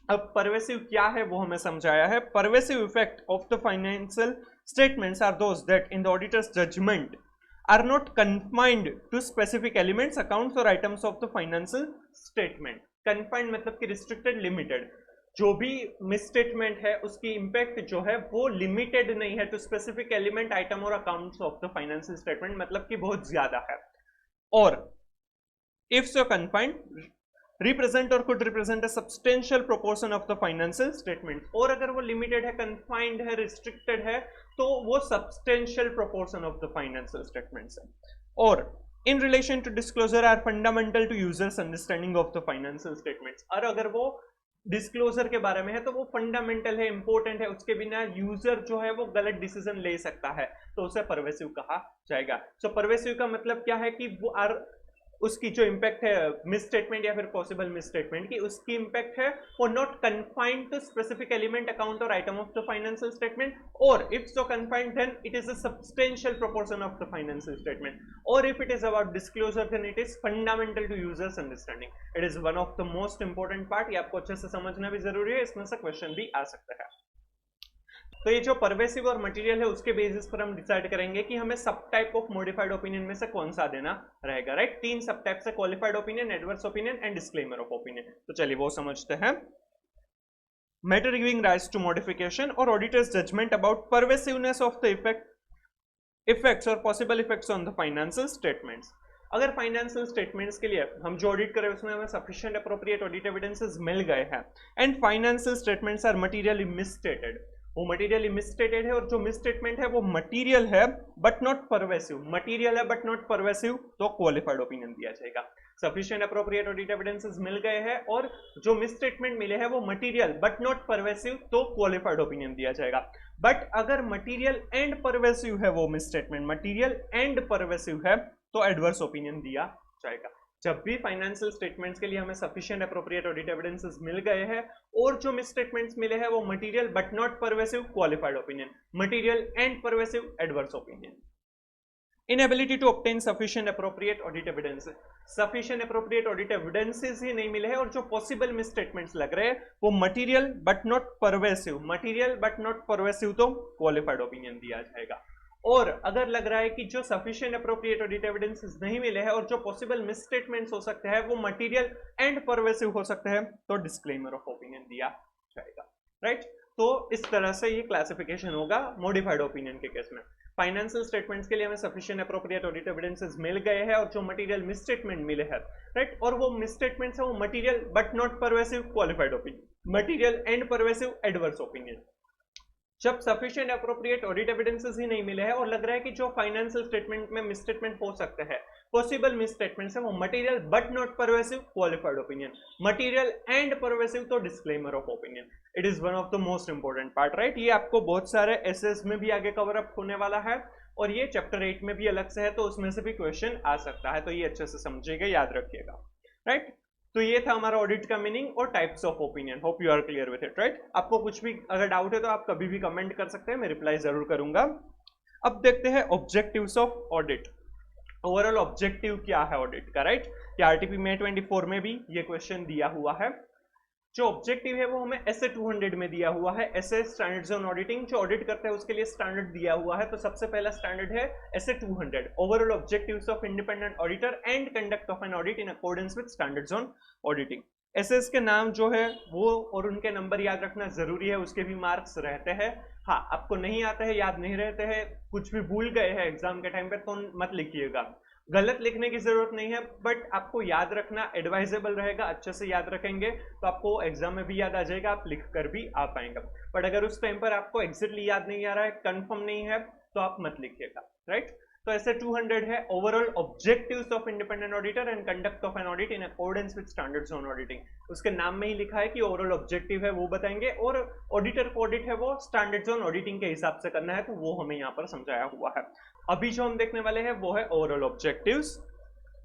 अब परवेसिव क्या है वो हमें समझाया है। Pervasive effect of the financial statements are those that in the auditor's judgement are not confined to specific elements, accounts or items of the financial statement. Confined मतलब कि restricted, limited. जो भी misstatement है उसकी impact जो है वो limited नहीं है to specific element, item और accounts of the financial statement, मतलब कि बहुत ज्यादा है। और if so confined represent or could represent a substantial proportion of the financial statement, और अगर वो limited है, confined है, restricted है तो वो substantial proportion of the financial statements है। और in relation to disclosure are fundamental to users understanding of the financial statements, और अगर वो डिस्क्लोजर के बारे में है तो वो फंडामेंटल है, इंपॉर्टेंट है, उसके बिना यूजर जो है वो गलत डिसीजन ले सकता है, तो उसे परवेसिव कहा जाएगा। सो परवेसिव का मतलब क्या है कि वो उसकी जो इम्पैक्ट है मिसस्टेटमेंट या फिर पॉसिबल मिसस्टेटमेंट की, उसकी इम्पैक्ट है वो not confined to specific element, account और item of the financial statement, और if so confined then it is a substantial proportion of the financial statement, और if it is about disclosure then it is fundamental to users understanding. It is one of the most important part, ये आपको अच्छे से समझना भी जरूरी है, इसमें से क्वेश्चन भी आ सकता है। तो ये जो परवेसिव और मटेरियल है उसके बेसिस पर हम डिसाइड करेंगे कि हमें सब टाइप ऑफ मॉडिफाइड ओपिनियन में से कौन सा देना रहेगा, राइट। 3 सब टाइप से, qualified opinion, adverse opinion and disclaimer of opinion. तो चलिए वो समझते हैं। Matter giving rise to modification और auditor's judgment about pervasiveness of the effects और possible effects on the financial statements. अगर फाइनेंशियल स्टेटमेंट्स के लिए हम जो ऑडिट करें उसमें हमें सफिशिएंट एप्रोप्रिएट ऑडिट एविडेंसेस मिल गए हैं and financial statements are materially misstated, वो मटेरियली मिसस्टेटेड है और जो मिसस्टेटमेंट है वो मटेरियल है बट नॉट परवेसिव, मटेरियल है बट नॉट परवेसिव, तो क्वालिफाइड ओपिनियन दिया जाएगा। सफिशिएंट एप्रोप्रिएट ऑडिट एविडेंसेस मिल गए हैं और जो मिसस्टेटमेंट मिले हैं वो मटेरियल बट नॉट परवेसिव, तो क्वालिफाइड ओपिनियन दिया जाएगा। बट अगर मटेरियल एंड परवेसिव है वो मिसस्टेटमेंट, मटेरियल एंड परवेसिव है, तो एडवर्स ओपिनियन दिया जाएगा। जब भी फाइनेंशियल स्टेटमेंट्स के लिए हमें सफिशिएंट एप्रोप्रिएट ऑडिट एविडेंसेस मिल गए हैं और जो मिसस्टेटमेंट्स मिले हैं वो material but not pervasive, qualified opinion, material and pervasive, adverse opinion. Inability to obtain sufficient appropriate audit evidences, sufficient appropriate audit evidences ही नहीं मिले हैं और जो पॉसिबल मिसस्टेटमेंट्स लग रहे हैं वो material but not pervasive, material but not pervasive, तो क्वालिफाइड ओपिनियन दिया जाएगा। और अगर लग रहा है कि जो सफिशिएंट एप्रोप्रिएट ऑडिट एविडेंसेस नहीं मिले हैं और जो पॉसिबल मिसस्टेटमेंट्स हो सकते हैं वो मटेरियल एंड परवेसिव हो सकते हैं, तो डिस्क्लेमर ऑफ ओपिनियन दिया जाएगा, राइट। तो इस तरह से ये क्लासिफिकेशन होगा मॉडिफाइड ओपिनियन के केस में। फाइनेंशियल स्टेटमेंट्स के लिए हमें सफिशिएंट एप्रोप्रिएट ऑडिट एविडेंसेस मिल गए हैं और जो मटेरियल मिसस्टेटमेंट मिले हैं, राइट, और वो मिसस्टेटमेंट्स है वो material but not pervasive, qualified opinion, material and pervasive, adverse opinion. जब सफिशिएंट एप्रोप्रिएट ऑडिट एविडेंसेस ही नहीं मिले हैं और लग रहा है कि जो फाइनेंशियल स्टेटमेंट में मिसस्टेटमेंट हो सकते हैं, पॉसिबल मिसस्टेटमेंट्स है वो material but not pervasive, qualified opinion, material and pervasive, तो disclaimer of opinion. It is one of the most important part, right. ये आपको बहुत सारे एसेस में भी आगे कवर अप होने वाला है और ये चैप्टर 8 में भी अलग से है, तो उसमें से भी क्वेश्चन आ सकता है, तो ये अच्छे से समझिएगा, याद रखिएगा, राइट। तो ये था हमारा ऑडिट का मीनिंग और types of opinion. Hope you are clear with it, right. आपको कुछ भी अगर डाउट है तो आप कभी भी कमेंट कर सकते हैं, मैं रिप्लाई जरूर करूंगा। अब देखते हैं objectives of audit. Overall objective क्या है ऑडिट का, राइट। कि आरटीपी में 24 में भी ये क्वेश्चन दिया हुआ है। जो ऑब्जेक्टिव है वो हमें एसए 200 में दिया हुआ है। एसए स्टैंडर्ड्स ऑन ऑडिटिंग, जो ऑडिट करते हैं उसके लिए स्टैंडर्ड दिया हुआ है, तो सबसे पहला स्टैंडर्ड है SA 200, overall objectives of independent auditor and conduct of an audit in accordance with standards on auditing. SAs के नाम जो है वो और उनके नंबर याद रखना जरूरी है, उसके भी मार्क्स रहते हैं। हाँ, आपको नहीं आता है, याद नहीं रहते हैं, कुछ भी भूल गए हैं एग्जाम के टाइम पे, तो मत लिखिएगा, गलत लिखने की जरूरत नहीं है, बट आपको याद रखना एडवाइजेबल रहेगा। अच्छे से याद रखेंगे तो आपको एग्जाम में भी याद आ जाएगा, आप लिख कर भी आ पाएंगे। बट अगर उस टाइम पर आपको एग्जैक्टली याद नहीं आ रहा है, कंफर्म नहीं है, तो आप मत लिखिएगा, राइट। तो ऐसे 200 है overall objectives of independent auditor and conduct of an audit in accordance with standards on auditing. उसके नाम में ही लिखा है कि ओवरऑल ऑब्जेक्टिव है वो बताएंगे और ऑडिटर को ऑडिट है वो स्टैंडर्ड्स ऑन ऑडिटिंग के हिसाब से करना है, तो वो हमें यहाँ पर समझाया हुआ है। अभी जो हम देखने वाले हैं वो है ओवरऑल ऑब्जेक्टिव्स।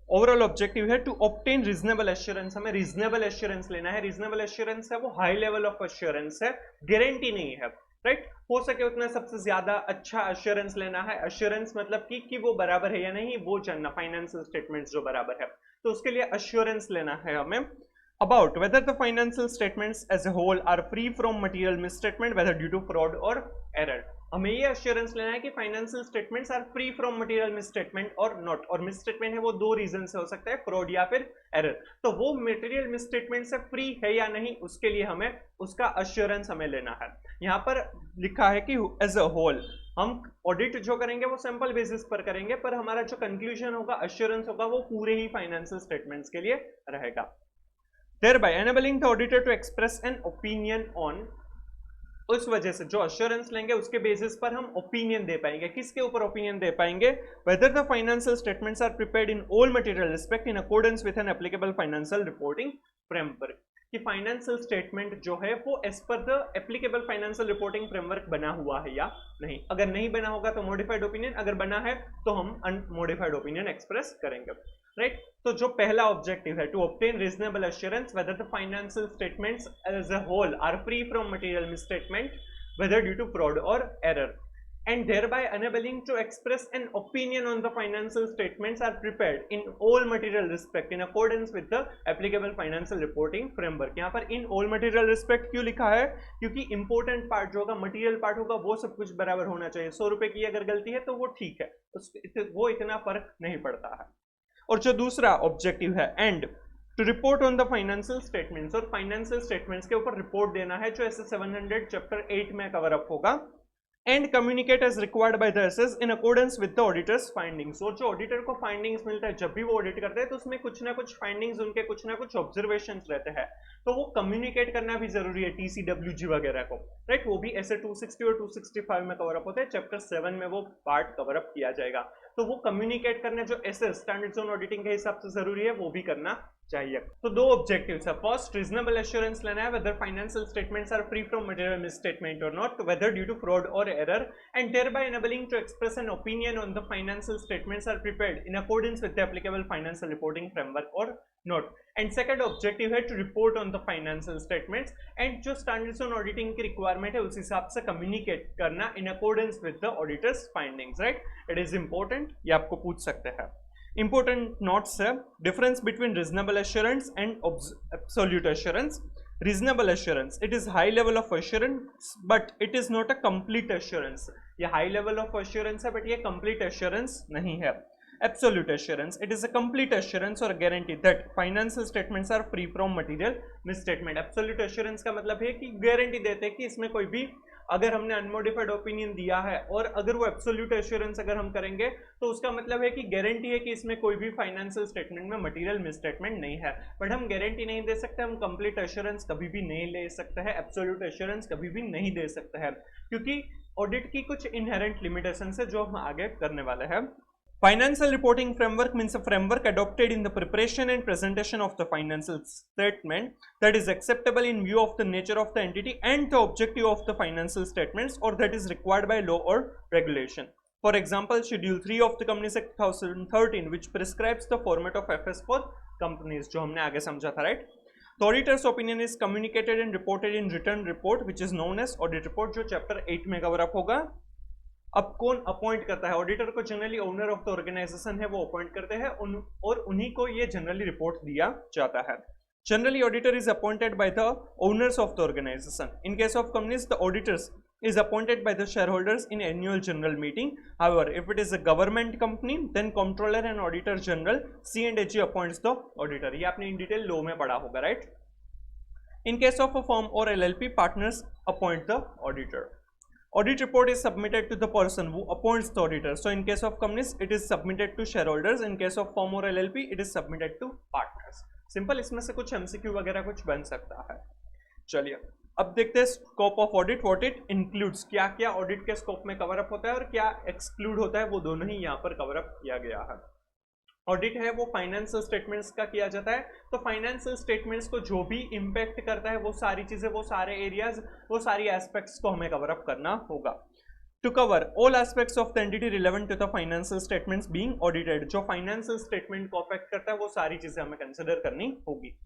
ओवरऑल ऑब्जेक्टिव है टू ऑब्टेन रीजनेबल एश्योरेंस, हमें रीजनेबल एश्योरेंस लेना है। रीजनेबल एश्योरेंस है वो हाई लेवल ऑफ एश्योरेंस है, गारंटी नहीं है, राइट। हो सके उतना सबसे ज्यादा अच्छा एश्योरेंस लेना है। एश्योरेंस मतलब कि वो बराबर है या नहीं वो जानना, फाइनेंशियल स्टेटमेंट्स जो बराबर है, तो उसके लिए एश्योरेंस लेना है हमें about whether the financial statements as a whole are free from material misstatement whether due to fraud or error। हमें ये एश्योरेंस लेना है कि financial statements are free from material misstatement और नॉट, और मिसस्टेटमेंट है वो दो रीजन से हो सकता है, फ्रॉड या फिर एरर। तो वो मटेरियल मिसस्टेटमेंट से फ्री है या नहीं उसके लिए हमें उसका एश्योरेंस हमें लेना है। यहाँ पर लिखा है कि एज अ होल हम ऑडिट जो करेंगे वो सैंपल बेसिस पर करेंगे, पर हमारा जो कंक्लूजन होगा, एश्योरेंस होगा, वो पूरे ही फाइनेंशियल स्टेटमेंट्स के लिए रहेगा। thereby enabling the auditor to express an opinion on, उस वजह से जो अश्योरेंस लेंगे उसके बेसिस पर हम ओपिनियन दे पाएंगे। किसके ऊपर ओपिनियन दे पाएंगे? whether the financial statements are prepared in all material respect in accordance with an applicable financial reporting framework, कि फाइनेंशियल स्टेटमेंट जो है वो as per the applicable financial reporting framework बना हुआ है या नहीं। अगर नहीं बना होगा तो मॉडिफाइड ओपिनियन, अगर बना है तो हम अनमॉडिफाइड ओपिनियन एक्सप्रेस करेंगे, राइट। तो जो पहला ऑब्जेक्टिव है to obtain reasonable assurance whether the financial statements as a whole are free from material misstatement whether due to fraud और error and thereby enabling to express an opinion on the financial statements are prepared in all material respect in accordance with the applicable financial reporting framework। यहाँ पर in all material respect क्यों लिखा है? क्योंकि important part जो होगा, material part होगा, वो सब कुछ बराबर होना चाहिए। 100 रुपए की अगर गलती है तो वो ठीक है, वो इतना फर्क नहीं पड़ता है। और जो दूसरा ऑब्जेक्टिव है and to report on the financial statements, और फाइनेंशियल स्टेटमेंट्स के ऊपर रिपोर्ट देना है जो ऐसे 700 चैप्टर 8 में कवर अप होगा। And communicate as required by the SAs in accordance with the auditor's findings. और जो ऑडिटर को फाइंडिंग्स मिलता है जब भी वो ऑडिट करते हैं तो उसमें कुछ ना कुछ फाइंडिंग्स, उनके कुछ ना कुछ ऑब्जर्वेशंस रहते हैं, तो वो कम्युनिकेट करना भी जरूरी है TCWG वगैरह को, राइट। वो भी ऐसे 260 और 265 में कवर अप होते हैं, चैप्टर 7 में वो पार्ट कवर अप किया जाएगा। तो वो कम्युनिकेट करना जो एसएस स्टैंडर्ड्स ऑन ऑडिटिंग के हिसाब से जरूरी है वो भी करना चाहिए। तो दो ऑब्जेक्टिव्स है, फर्स्ट रीजनेबल एश्योरेंस लेना है whether financial statements are free from material misstatement और not, whether due to fraud और error, and thereby enabling to express an opinion on the financial statements are prepared in accordance with the applicable financial reporting framework or not। and second objective है to report on the financial statements and जो standards on auditing की requirement है उस हिसाब से communicate करना in accordance with the auditor's findings, right। it is important, ये आपको पूछ सकते हैं। Important notes है, difference between reasonable assurance and absolute assurance। Reasonable assurance, it is high level of assurance but it is not a complete assurance। ये high level of assurance है but ये complete assurance नहीं है। Absolute assurance, it is a complete assurance or a guarantee that financial statements are free from material misstatement। Absolute assurance का मतलब है कि guarantee देते हैं कि इसमें कोई भी, अगर हमने अनमोडिफाइड ओपिनियन दिया है और अगर वो एब्सोल्यूट एश्योरेंस अगर हम करेंगे तो उसका मतलब है कि गारंटी है कि इसमें कोई भी फाइनेंशियल स्टेटमेंट में मटेरियल मिसस्टेटमेंट नहीं है। बट हम गारंटी नहीं दे सकते, हम कंप्लीट एश्योरेंस कभी भी नहीं ले सकते हैं, एब्सोल्यूट एश्योरेंस कभी भी नहीं दे सकते हैं, क्योंकि ऑडिट की कुछ इनहेरेंट लिमिटेशंस है जो हम आगे करने वाले हैं। Financial reporting framework means a framework adopted in the preparation and presentation of the financial statement that is acceptable in view of the nature of the entity and the objective of the financial statements, or that is required by law or regulation। For example, Schedule 3 of the Companies Act 2013 which prescribes the format of FS for companies, जो हमने आगे समझा था, right। The auditor's opinion is communicated and reported in written report which is known as audit report, जो chapter 8 में cover up होगा। अब कौन अपॉइंट करता है ऑडिटर को? Generally owner of the organisation है वो अपॉइंट करते हैं और उन्हीं को ये जनरली रिपोर्ट दिया जाता है। Generally auditor is appointed by the owners of the organisation. In case of companies the auditors is appointed by the shareholders in annual general meeting। However, if it is a government company, then comptroller and auditor general C&AG appoints the auditor। ये आपने in detail law में पढ़ा होगा, right। In case of a firm or LLP, partners appoint the auditor। Audit report is submitted to the person who appoints the auditor। So in case of companies, it is submitted to shareholders। In case of firm or LLP, it is submitted to partners। Simple, इसमें से कुछ MCQ वगैरह कुछ बन सकता है। चलिए अब देखते हैं scope of audit, what it includes, क्या क्या ऑडिट के स्कोप में कवर अप होता है और क्या एक्सक्लूड होता है, वो दोनों ही यहाँ पर कवर अप किया गया है। ऑडिट है वो फाइनेंशियल स्टेटमेंट्स का किया जाता है, तो फाइनेंशियल स्टेटमेंट्स को जो भी इंपैक्ट करता है वो सारी चीजें, वो सारे एरियाज, वो सारी एस्पेक्ट्स को हमें कवर अप करना होगा। To cover all aspects of the entity relevant to the financial statements being audited, जो फाइनेंशियल स्टेटमेंट को अफेक्ट करता है वो सारी चीजें हमें कंसिडर करनी होगी।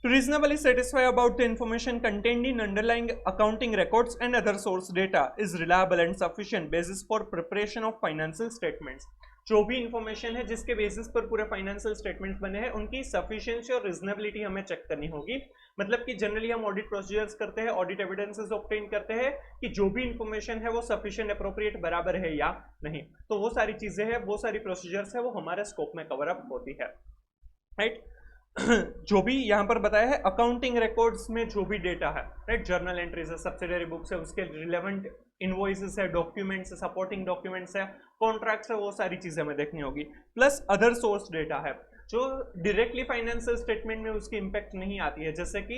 To reasonably satisfy about the information contained in underlying accounting records and other source data is reliable and sufficient basis for preparation of financial statements. जो भी इंफॉर्मेशन है जिसके बेसिस पर पूरे फाइनेंशियल स्टेटमेंट्स बने हैं उनकी सफिशिएंसी और रीजनेबिलिटी हमें चेक करनी होगी। मतलब कि जनरली हम ऑडिट प्रोसीजर्स करते हैं, ऑडिट एविडेंसेस ऑब्टेन करते हैं कि जो भी इंफॉर्मेशन है वो सफिशिएंट, अप्रोप्रिएट, बराबर है या नहीं। तो वो सारी चीजें हैं, वो सारी प्रोसीजर्स है, वो हमारे स्कोप में कवर अप होती है, राइट। जो भी यहाँ पर बताया है अकाउंटिंग रिकॉर्ड्स में जो भी डेटा है, राइट, जर्नल एंट्रीज है, सब्सिडरी बुक्स है, उसके रिलेवेंट इनवॉइसेस है, डॉक्यूमेंट्स है, सपोर्टिंग डॉक्यूमेंट्स है, कॉन्ट्रैक्ट्स है, वो सारी चीजें हमें देखनी होगी। प्लस अदर सोर्स डेटा है जो डायरेक्टली फाइनेंशियल स्टेटमेंट में उसकी इंपैक्ट नहीं आती है, जैसे कि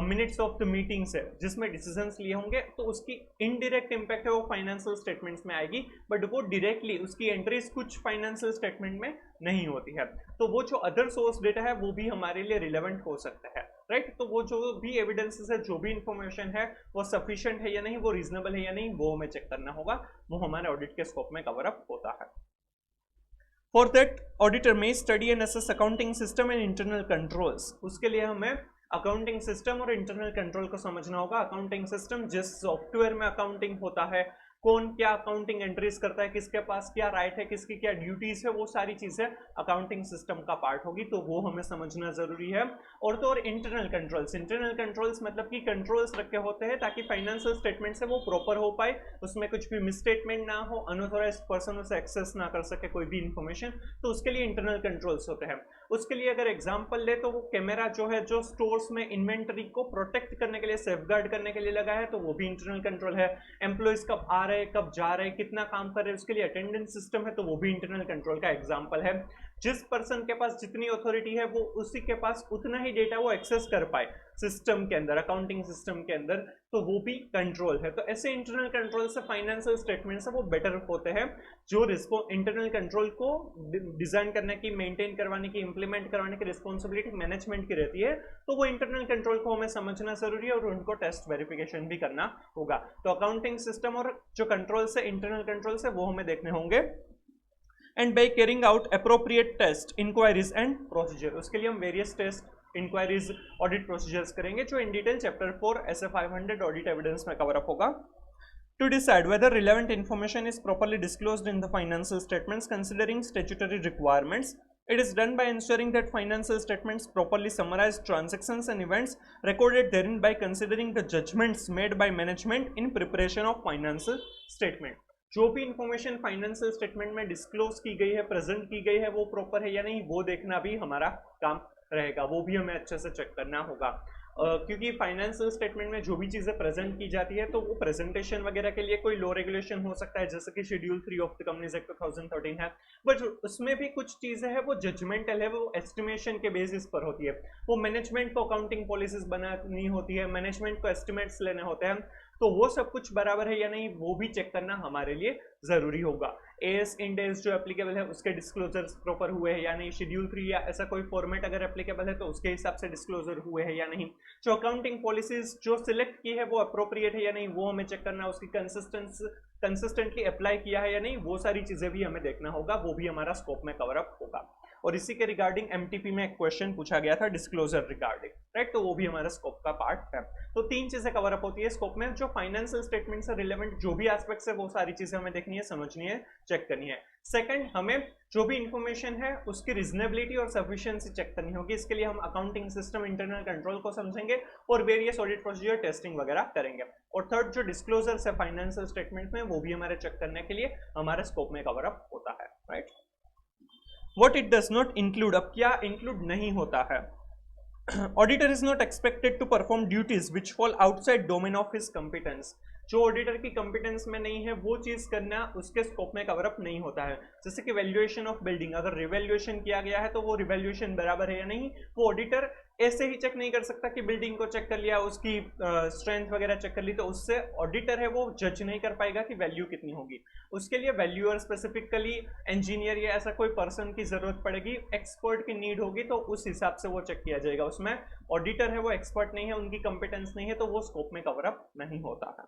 मिनट्स ऑफ द मीटिंग्स है जिसमें डिसीजंस लिए होंगे, तो उसकी इनडायरेक्ट इंपैक्ट है वो फाइनेंशियल स्टेटमेंट्स में आएगी, बट वो डायरेक्टली उसकी एंट्रीज कुछ फाइनेंशियल स्टेटमेंट में नहीं होती है। तो वो जो अदर सोर्स डेटा है वो भी हमारे लिए रिलेवेंट हो सकता है, राइट। तो वो जो भी एविडेंसेस है, जो भी इंफॉर्मेशन है, वो सफिशिएंट है या नहीं, वो रीजनेबल है या नहीं, वो हमें चेक करना होगा, वो हमारे ऑडिट के स्कोप में कवर अप होता है। For that, auditor may study and assess accounting system and internal controls. उसके लिए हमें अकाउंटिंग सिस्टम और इंटरनल कंट्रोल को समझना होगा। अकाउंटिंग सिस्टम जिस सॉफ्टवेयर में अकाउंटिंग होता है, कौन क्या अकाउंटिंग एंट्रीज करता है, किसके पास क्या राइट है, किसकी क्या ड्यूटीज है, वो सारी चीजें अकाउंटिंग सिस्टम का पार्ट होगी, तो वो हमें समझना जरूरी है। और तो और इंटरनल कंट्रोल्स, इंटरनल कंट्रोल्स मतलब कि कंट्रोल्स रखे होते हैं ताकि फाइनेंशियल स्टेटमेंट से वो प्रॉपर हो पाए, उसमें कुछ भी मिसस्टेटमेंट ना हो, अनऑथराइज्ड पर्सन उसे एक्सेस ना कर सके कोई भी इंफॉर्मेशन, तो उसके लिए इंटरनल कंट्रोल्स होते हैं। उसके लिए अगर एग्जांपल ले तो वो कैमरा जो है, जो स्टोर्स में इन्वेंटरी को प्रोटेक्ट करने के लिए, सेफगार्ड करने के लिए लगा है, तो वो भी इंटरनल कंट्रोल है। एम्प्लॉइज कब आ रहे, कब जा रहे, कितना काम कर रहे हैं, उसके लिए अटेंडेंस सिस्टम है, तो वो भी इंटरनल कंट्रोल का एग्जांपल है। जिस पर्सन के पास जितनी अथॉरिटी है वो उसी के पास उतना ही डेटा वो एक्सेस कर पाए सिस्टम के अंदर, अकाउंटिंग सिस्टम के अंदर, तो वो भी कंट्रोल है। तो ऐसे इंटरनल कंट्रोल से फाइनेंशियल स्टेटमेंट से वो बेटर होते हैं। जो इंटरनल कंट्रोल को डिजाइन करने की, मेंटेन करवाने की, इंप्लीमेंट करवाने की रिस्पॉन्सिबिलिटी मैनेजमेंट की रहती है, तो वो इंटरनल कंट्रोल को हमें समझना जरूरी है और उनको टेस्ट वेरिफिकेशन भी करना होगा। तो अकाउंटिंग सिस्टम और जो कंट्रोल्स है, इंटरनल कंट्रोल्स है, वो हमें देखने होंगे। And by carrying out appropriate test, inquiries and procedure, उसके लिए हम various test, inquiries, audit procedures करेंगे, जो in detail chapter 4 SF 500 audit evidence में कवर अप होगा। To decide whether relevant information is properly disclosed in the financial statements considering statutory requirements, it is done by ensuring that financial statements properly summarize transactions and events recorded therein by considering the judgments made by management in preparation of financial statement. जो भी information financial statement में disclose की गई है, present की गई है, वो प्रॉपर है या नहीं, वो देखना भी हमारा काम रहेगा, वो भी हमें अच्छे से चेक करना होगा। क्योंकि फाइनेंशियल स्टेटमेंट में जो भी चीज़ें प्रेजेंट की जाती है, तो वो प्रेजेंटेशन वगैरह के लिए कोई लॉ रेगुलेशन हो सकता है, जैसे कि schedule 3 of the companies act 2013 है, बट उसमें भी कुछ चीज़ें हैं वो जजमेंटल है, वो एस्टिमेशन के बेसिस पर होती है। वो मैनेजमेंट को अकाउंटिंग पॉलिसीज बनानी होती है, मैनेजमेंट को एस्टिमेट्स लेने होते हैं, तो वो सब कुछ बराबर है या नहीं, वो भी चेक करना हमारे लिए जरूरी होगा। एएस इंड एस जो एप्लीकेबल है उसके डिस्क्लोजर्स प्रॉपर हुए हैं या नहीं, शेड्यूल 3 या ऐसा कोई फॉर्मेट अगर एप्लीकेबल है तो उसके हिसाब से डिस्क्लोजर हुए हैं या नहीं, जो अकाउंटिंग पॉलिसीज जो सिलेक्ट की है वो अप्रोप्रिएट है या नहीं, वो हमें चेक करना, उसकी कंसिस्टेंटली अप्लाई किया है या नहीं, वो सारी चीजें भी हमें देखना होगा, वो भी हमारा स्कोप में कवर अप होगा। और इसी के रिगार्डिंग एमटीपी में एक क्वेश्चन पूछा गया था डिस्क्लोजर रिगार्डिंग, राइट, तो वो भी हमारा स्कोप का पार्ट है। तो 3 चीजें कवर अप होती है स्कोप में, जो फाइनेंशियल स्टेटमेंट से रिलेवेंट जो भी एस्पेक्ट्स है वो सारी चीजें हमें देखनी है, समझनी है, चेक करनी है। सेकंड, हमें जो भी इंफॉर्मेशन है उसकी रीजनेबिलिटी और सफिशिएंसी चेक करनी होगी, इसके लिए हम अकाउंटिंग सिस्टम, इंटरनल कंट्रोल को समझेंगे और वेरियस ऑडिट प्रोसीजर, टेस्टिंग वगैरह करेंगे। और थर्ड, जो डिस्क्लोजर्स है फाइनेंशियल स्टेटमेंट में, वो भी हमारे चेक करने के लिए हमारे स्कोप में कवर अप होता है, right. What it does not include, अब क्या इंक्लूड नहीं होता है। Auditor is not expected to perform duties which fall outside domain of his competence. जो ऑडिटर की कंपिटेंस में नहीं है वो चीज करना उसके स्कोप में कवर अप नहीं होता है। जैसे कि वैल्यूएशन ऑफ बिल्डिंग, अगर रिवैल्यूएशन किया गया है तो वो रिवैल्यूएशन बराबर है या नहीं, वो ऑडिटर ऐसे ही चेक नहीं कर सकता कि बिल्डिंग को चेक कर लिया, उसकी स्ट्रेंथ वगैरह चेक कर ली, तो उससे ऑडिटर है वो जज नहीं कर पाएगा कि वैल्यू कितनी होगी। उसके लिए वैल्यूअर स्पेसिफिकली इंजीनियर या ऐसा कोई पर्सन की जरूरत पड़ेगी, एक्सपर्ट की नीड होगी, तो उस हिसाब से वो चेक किया जाएगा। उसमें ऑडिटर है वो एक्सपर्ट नहीं है, उनकी कंपिटेंस नहीं है, तो वो स्कोप में कवर अप नहीं होता है।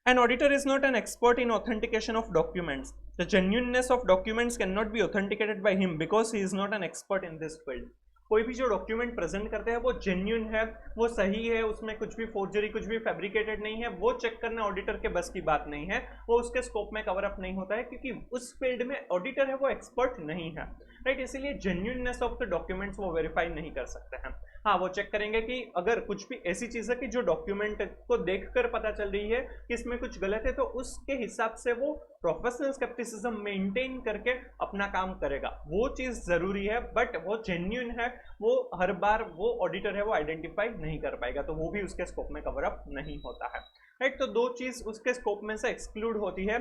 An auditor is not an expert in authentication of documents. The genuineness of documents cannot be authenticated by him because he is not an expert in this field. कोई भी जो document present करते हैं वो genuine है, वो सही है, उसमें कुछ भी फोर्जरी, कुछ भी फैब्रिकेटेड नहीं है, वो चेक करना ऑडिटर के बस की बात नहीं है, वो उसके स्कोप में कवर अप नहीं होता है, क्योंकि उस फील्ड में ऑडिटर है वो एक्सपर्ट नहीं है, राइट। इसीलिए जेन्युइननेस ऑफ द डॉक्यूमेंट्स वो वेरीफाई नहीं कर सकते हैं। हाँ, वो चेक करेंगे कि अगर कुछ भी ऐसी चीज है कि जो डॉक्यूमेंट को देखकर पता चल रही है कि इसमें कुछ गलत है, तो उसके हिसाब से वो प्रोफेशनल स्केप्टिसिज्म मेंटेन करके अपना काम करेगा, वो चीज जरूरी है। बट वो जेन्युइन है, वो हर बार वो ऑडिटर है वो आइडेंटिफाई नहीं कर पाएगा, तो वो भी उसके स्कोप में कवर अप नहीं होता है, राइट। तो दो चीज उसके स्कोप में से एक्सक्लूड होती है।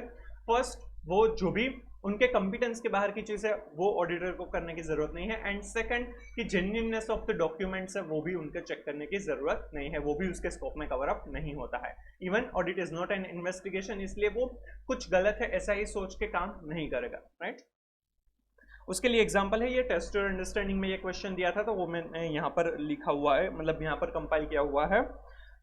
फर्स्ट, वो जो भी उनके कंपिटेंस के बाहर की चीज है वो ऑडिटर को करने की जरूरत नहीं है, एंड सेकंड कि जेन्युइननेस ऑफ द डॉक्यूमेंट्स है वो भी उनके चेक करने की जरूरत नहीं है, वो भी उसके स्कोप में कवर अप नहीं होता है। Even audit is not an investigation, इसलिए वो कुछ गलत है ऐसा ही सोच के काम नहीं करेगा, राइट। उसके लिए एग्जांपल है ये टेस्ट और अंडरस्टैंडिंग में ये क्वेश्चन दिया था, तो वो मैंने यहाँ पर लिखा हुआ है, मतलब यहाँ पर कंपाइल किया हुआ है।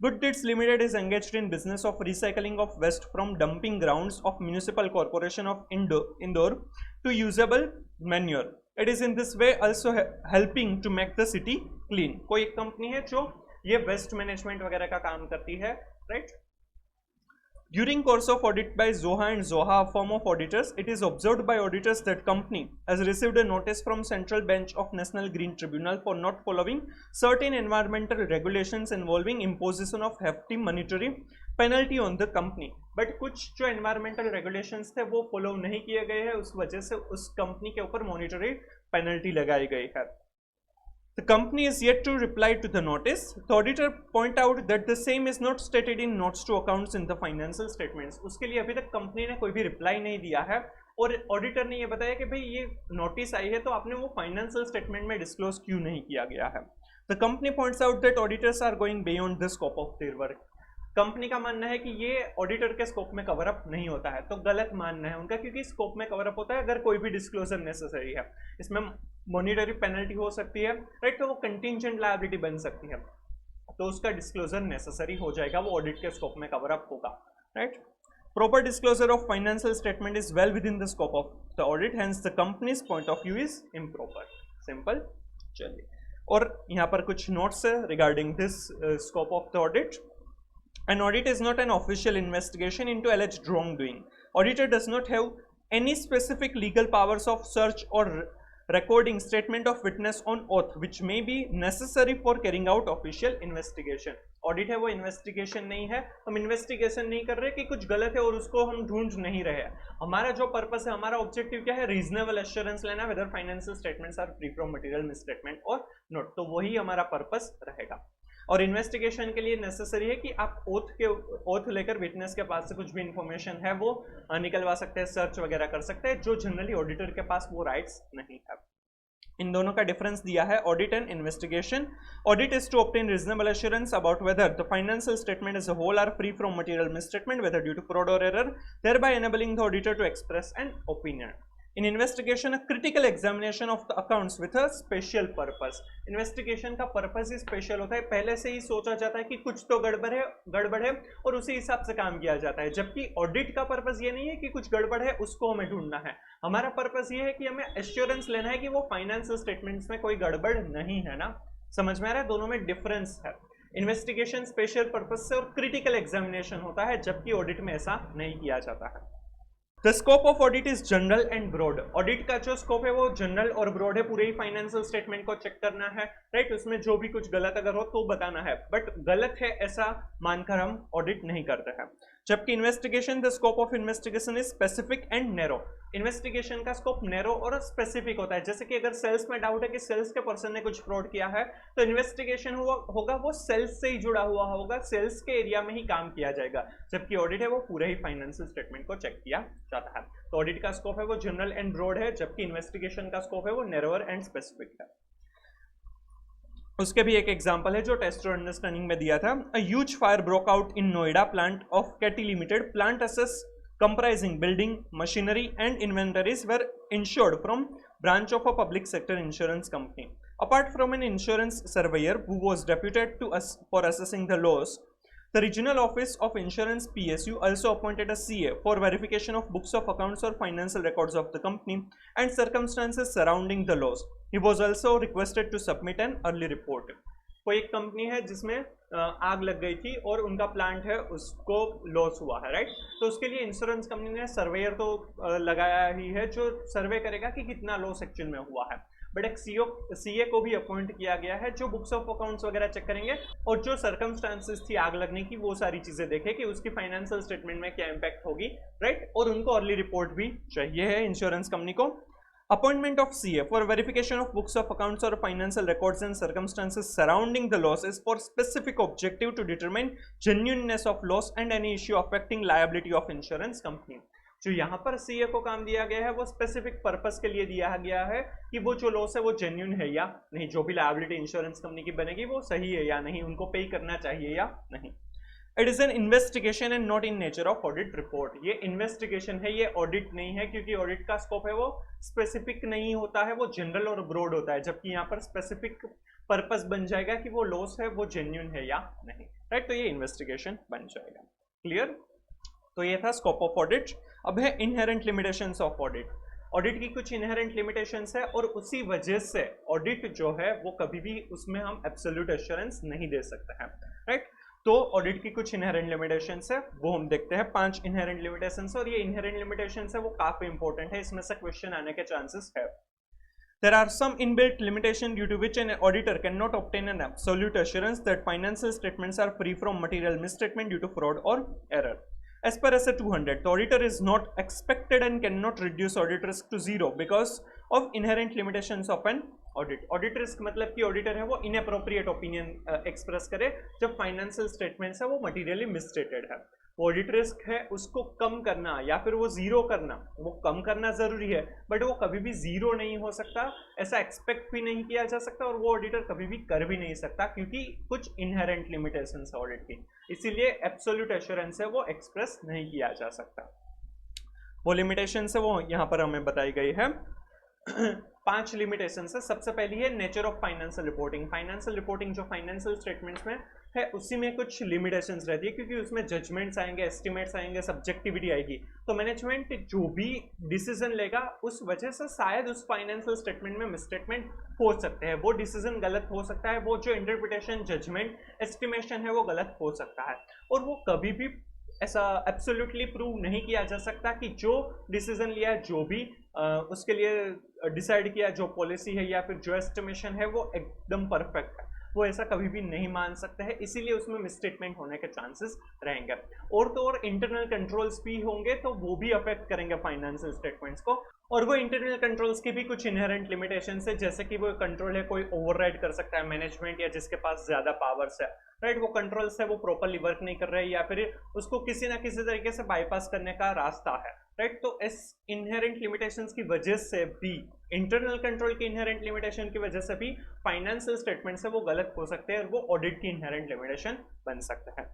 Good Deeds Limited is engaged in business of recycling of waste from dumping grounds of Municipal Corporation of Indore to usable manure. It is in this way also helping to make the city clean. कोई एक company है जो ये waste management वगैरह का काम करती है, right. During course of audit by Zoha and Zoha, a firm of auditors, it is observed by auditors that company has received a notice from Central Bench of National Green Tribunal for not following certain environmental regulations involving imposition of hefty monetary penalty on the company. But कुछ जो environmental regulations थे वो follow नहीं किए गए हैं, उस वजह से उस कंपनी के ऊपर monetary penalty लगाई गई है। The company is yet to reply to the notice. The auditor point out that the same is not stated in notes to accounts in the financial statements. उसके लिए अभी तक कंपनी ने कोई भी रिप्लाई नहीं दिया है, और ऑडिटर ने ये बताया कि भाई ये नोटिस आई है तो आपने वो फाइनेंशियल स्टेटमेंट में डिस्क्लोज क्यों नहीं किया गया है। The company points out that auditors are going beyond the scope of their work. Company का मानना है कि ये ऑडिटर के स्कोप में कवर अप नहीं होता है, तो गलत मानना है उनका, क्योंकि स्कोप में कवर अप होता है अगर कोई भी डिस्क्लोजर नेसेसरी है, इसमें मॉनिटरी पेनल्टी हो सकती है, राइट, तो वो कंटिंजेंट लायबिलिटी बन सकती है, तो उसका डिस्क्लोजर नेसेसरी हो जाएगा, वो ऑडिट के स्कोप में कवर अप होगा, right. Proper disclosure of financial statement is well within the scope of the audit, hence the company's point of view is improper. Simple. चलिए, और यहाँ पर कुछ नोट्स है regarding this scope of the audit. An audit is not an official investigation into alleged wrongdoing. Auditor does not have any specific legal powers of search or recording statement of witness on oath which may be necessary for carrying out official investigation. Audit है वो investigation नहीं है, हम investigation नहीं कर रहे कि कुछ गलत है और उसको हम ढूंढ नहीं रहे हैं। हमारा जो पर्पस है, हमारा ऑब्जेक्टिव क्या है, रीजनेबल एश्योरेंस लेना whether financial statements are free from material misstatement or not, तो वही हमारा पर्पस रहेगा। और इन्वेस्टिगेशन के लिए नेसेसरी है कि आप ओथ लेकर विटनेस के पास से कुछ भी इंफॉर्मेशन है वो निकलवा सकते हैं, सर्च वगैरह कर सकते हैं, जो जनरली ऑडिटर के पास वो राइट्स नहीं है। इन दोनों का डिफरेंस दिया है audit and investigation. Audit is to obtain reasonable assurance about whether the financial statement as a whole are free from material misstatement whether due to fraud और error, thereby enabling the auditor to express an opinion. In investigation, a critical examination of the accounts with a special purpose. Investigation का purpose ही special होता है, पहले से ही सोचा जाता है कि कुछ तो गड़बड़ है और उसी हिसाब से काम किया जाता है, जबकि ऑडिट का पर्पस ये नहीं है कि कुछ गड़बड़ है उसको हमें ढूंढना है। हमारा पर्पस ये है कि हमें एश्योरेंस लेना है कि वो फाइनेंशियल स्टेटमेंट्स में कोई गड़बड़ नहीं है ना। समझ में आ रहा है, दोनों में डिफरेंस है। इन्वेस्टिगेशन स्पेशल पर्पस से और क्रिटिकल एग्जामिनेशन होता है, जबकि ऑडिट में ऐसा नहीं किया जाता है। The scope of audit is general and broad. Audit का जो स्कोप है वो जनरल और ब्रॉड है, पूरे ही फाइनेंशियल स्टेटमेंट को चेक करना है, राइट, उसमें जो भी कुछ गलत अगर हो तो बताना है, बट गलत है ऐसा मानकर हम ऑडिट नहीं करते हैं। जबकि investigation, the scope of investigation is specific and narrow. Investigation का स्कोप नैरो और स्पेसिफिक होता है, जैसे कि अगर सेल्स में डाउट है कि सेल्स के पर्सन ने कुछ फ्रॉड किया है, तो इन्वेस्टिगेशन होगा वो सेल्स से ही जुड़ा हुआ होगा, सेल्स के एरिया में ही काम किया जाएगा, जबकि ऑडिट है वो पूरे ही फाइनेंशियल स्टेटमेंट को चेक किया जाता है। तो ऑडिट का स्कोप है वो जनरल एंड ब्रॉड है, जबकि इन्वेस्टिगेशन का स्कोप है वो नैरोअर एंड स्पेसिफिक है। उसके भी एक एग्जांपल है जो टेस्ट और अंडरस्टैंडिंग में दिया था। A huge fire broke out in Noida plant of Katy limited. Plant असेस comprising building, machinery and inventories were insured from branch of a public sector insurance company. Apart from an insurance surveyor who was deputed to us for assessing the loss, the regional office of insurance PSU also appointed a CA for verification of books of accounts or financial records of the company and circumstances surrounding the loss. He was also requested to submit an early report. कोई एक company है जिसमें आग लग गई थी और उनका प्लांट है उसको लॉस हुआ है, राइट। तो उसके लिए इंश्योरेंस कंपनी ने सर्वेयर तो लगाया ही है जो सर्वे करेगा कि कितना लॉस एक्चुअल में हुआ है, बट एक सीए को भी अपॉइंट किया गया है जो बुक्स ऑफ अकाउंट्स वगैरह चेक करेंगे और जो सर्कमस्टांसेस थी आग लगने की वो सारी चीजें देखे कि उसकी फाइनेंशियल स्टेटमेंट में क्या इंपैक्ट होगी, राइट। और उनको अर्ली रिपोर्ट भी चाहिए है इंश्योरेंस कंपनी को। Appointment of CA for verification of books of accounts or financial records and circumstances surrounding the loss is for specific objective to determine genuineness of loss and any issue affecting liability of insurance company. जो यहाँ पर CA को काम दिया गया है वो specific purpose के लिए दिया गया है कि वो जो लॉस है वो जेन्युइन है या नहीं, जो भी लायबिलिटी इंश्योरेंस कंपनी की बनेगी वो सही है या नहीं, उनको पे करना चाहिए या नहीं। It is an investigation and not in nature of audit report. ये इन्वेस्टिगेशन है, ये ऑडिट नहीं है, क्योंकि ऑडिट का स्कोप है वो स्पेसिफिक नहीं होता है, वो जनरल और ब्रॉड होता है, जबकि यहाँ पर स्पेसिफिक पर्पस बन जाएगा कि वो लॉस है वो जेन्युइन है या नहीं, राइट। तो ये इन्वेस्टिगेशन बन जाएगा। क्लियर। तो ये था स्कोप ऑफ ऑडिट। अब है inherent limitations of audit. Audit की कुछ इनहेरेंट लिमिटेशंस है और उसी वजह से ऑडिट जो है वो कभी भी उसमें हम एब्सोल्यूट एश्योरेंस नहीं दे सकते हैं, राइट। तो ऑडिट की कुछ इनहेरेंट लिमिटेशंस है वो हम देखते हैं, 5 इनहेरेंट लिमिटेशंस, और ये इनहेरेंट लिमिटेशंस है वो काफी इंपॉर्टेंट है, इसमें से क्वेश्चन आने के चांसेस है। There are some inbuilt limitations due to which an auditor cannot obtain an absolute assurance that financial statements are free from material misstatement due to fraud or error. As per SA 200, the auditor is not expected and cannot reduce audit risk to zero because of inherent limitations of an audit. Audit risk मतलब कि auditor है वो inappropriate opinion express करे जब financial statements है वो materially मिसस्टेटेड है। Audit risk है उसको कम करना या फिर वो जीरो करना, वो कम करना जरूरी है बट वो कभी भी जीरो नहीं हो सकता, ऐसा एक्सपेक्ट भी नहीं किया जा सकता और वो ऑडिटर कभी भी कर भी नहीं सकता क्योंकि कुछ इनहेरेंट लिमिटेशंस है ऑडिट की, इसीलिए एब्सोल्यूट एश्योरेंस है वो एक्सप्रेस नहीं किया जा सकता। वो लिमिटेशंस है वो यहाँ पर हमें बताई गई है। 5 लिमिटेशंस है। सबसे पहली है nature of financial reporting. Financial reporting जो फाइनेंशियल स्टेटमेंट्स में है उसी में कुछ लिमिटेशंस रहती है क्योंकि उसमें जजमेंट्स आएंगे, एस्टिमेट्स आएंगे, सब्जेक्टिविटी आएगी, तो मैनेजमेंट जो भी डिसीजन लेगा उस वजह से शायद उस फाइनेंशियल स्टेटमेंट में मिसस्टेटमेंट हो सकते हैं, वो डिसीजन गलत हो सकता है, वो जो इंटरप्रिटेशन, जजमेंट, एस्टिमेशन है वो गलत हो सकता है और वो कभी भी ऐसा एब्सोल्युटली प्रूव नहीं किया जा सकता कि जो डिसीजन लिया है, जो भी उसके लिए डिसाइड किया, जो पॉलिसी है या फिर जो एस्टिमेशन है वो एकदम परफेक्ट है, वो ऐसा कभी भी नहीं मान सकते हैं, इसीलिए उसमें मिसस्टेटमेंट होने के चांसेस रहेंगे। और तो और इंटरनल कंट्रोल्स भी होंगे तो वो भी अफेक्ट करेंगे फाइनेंशियल स्टेटमेंट्स को, और वो इंटरनल कंट्रोल्स की भी कुछ इनहेरेंट लिमिटेशंस है, जैसे कि वो कंट्रोल है कोई ओवरराइड कर सकता है मैनेजमेंट या जिसके पास ज्यादा पावर्स है, राइट। वो कंट्रोल्स है वो प्रॉपरली वर्क नहीं कर रहे या फिर उसको किसी ना किसी तरीके से बाईपास करने का रास्ता है, राइट। तो इस इनहेरेंट लिमिटेशंस की वजह से भी, इंटरनल कंट्रोल की इनहेरेंट लिमिटेशन की वजह से भी फाइनेंशियल स्टेटमेंट्स है वो गलत हो सकते हैं और वो ऑडिट की इनहेरेंट लिमिटेशन बन सकता है।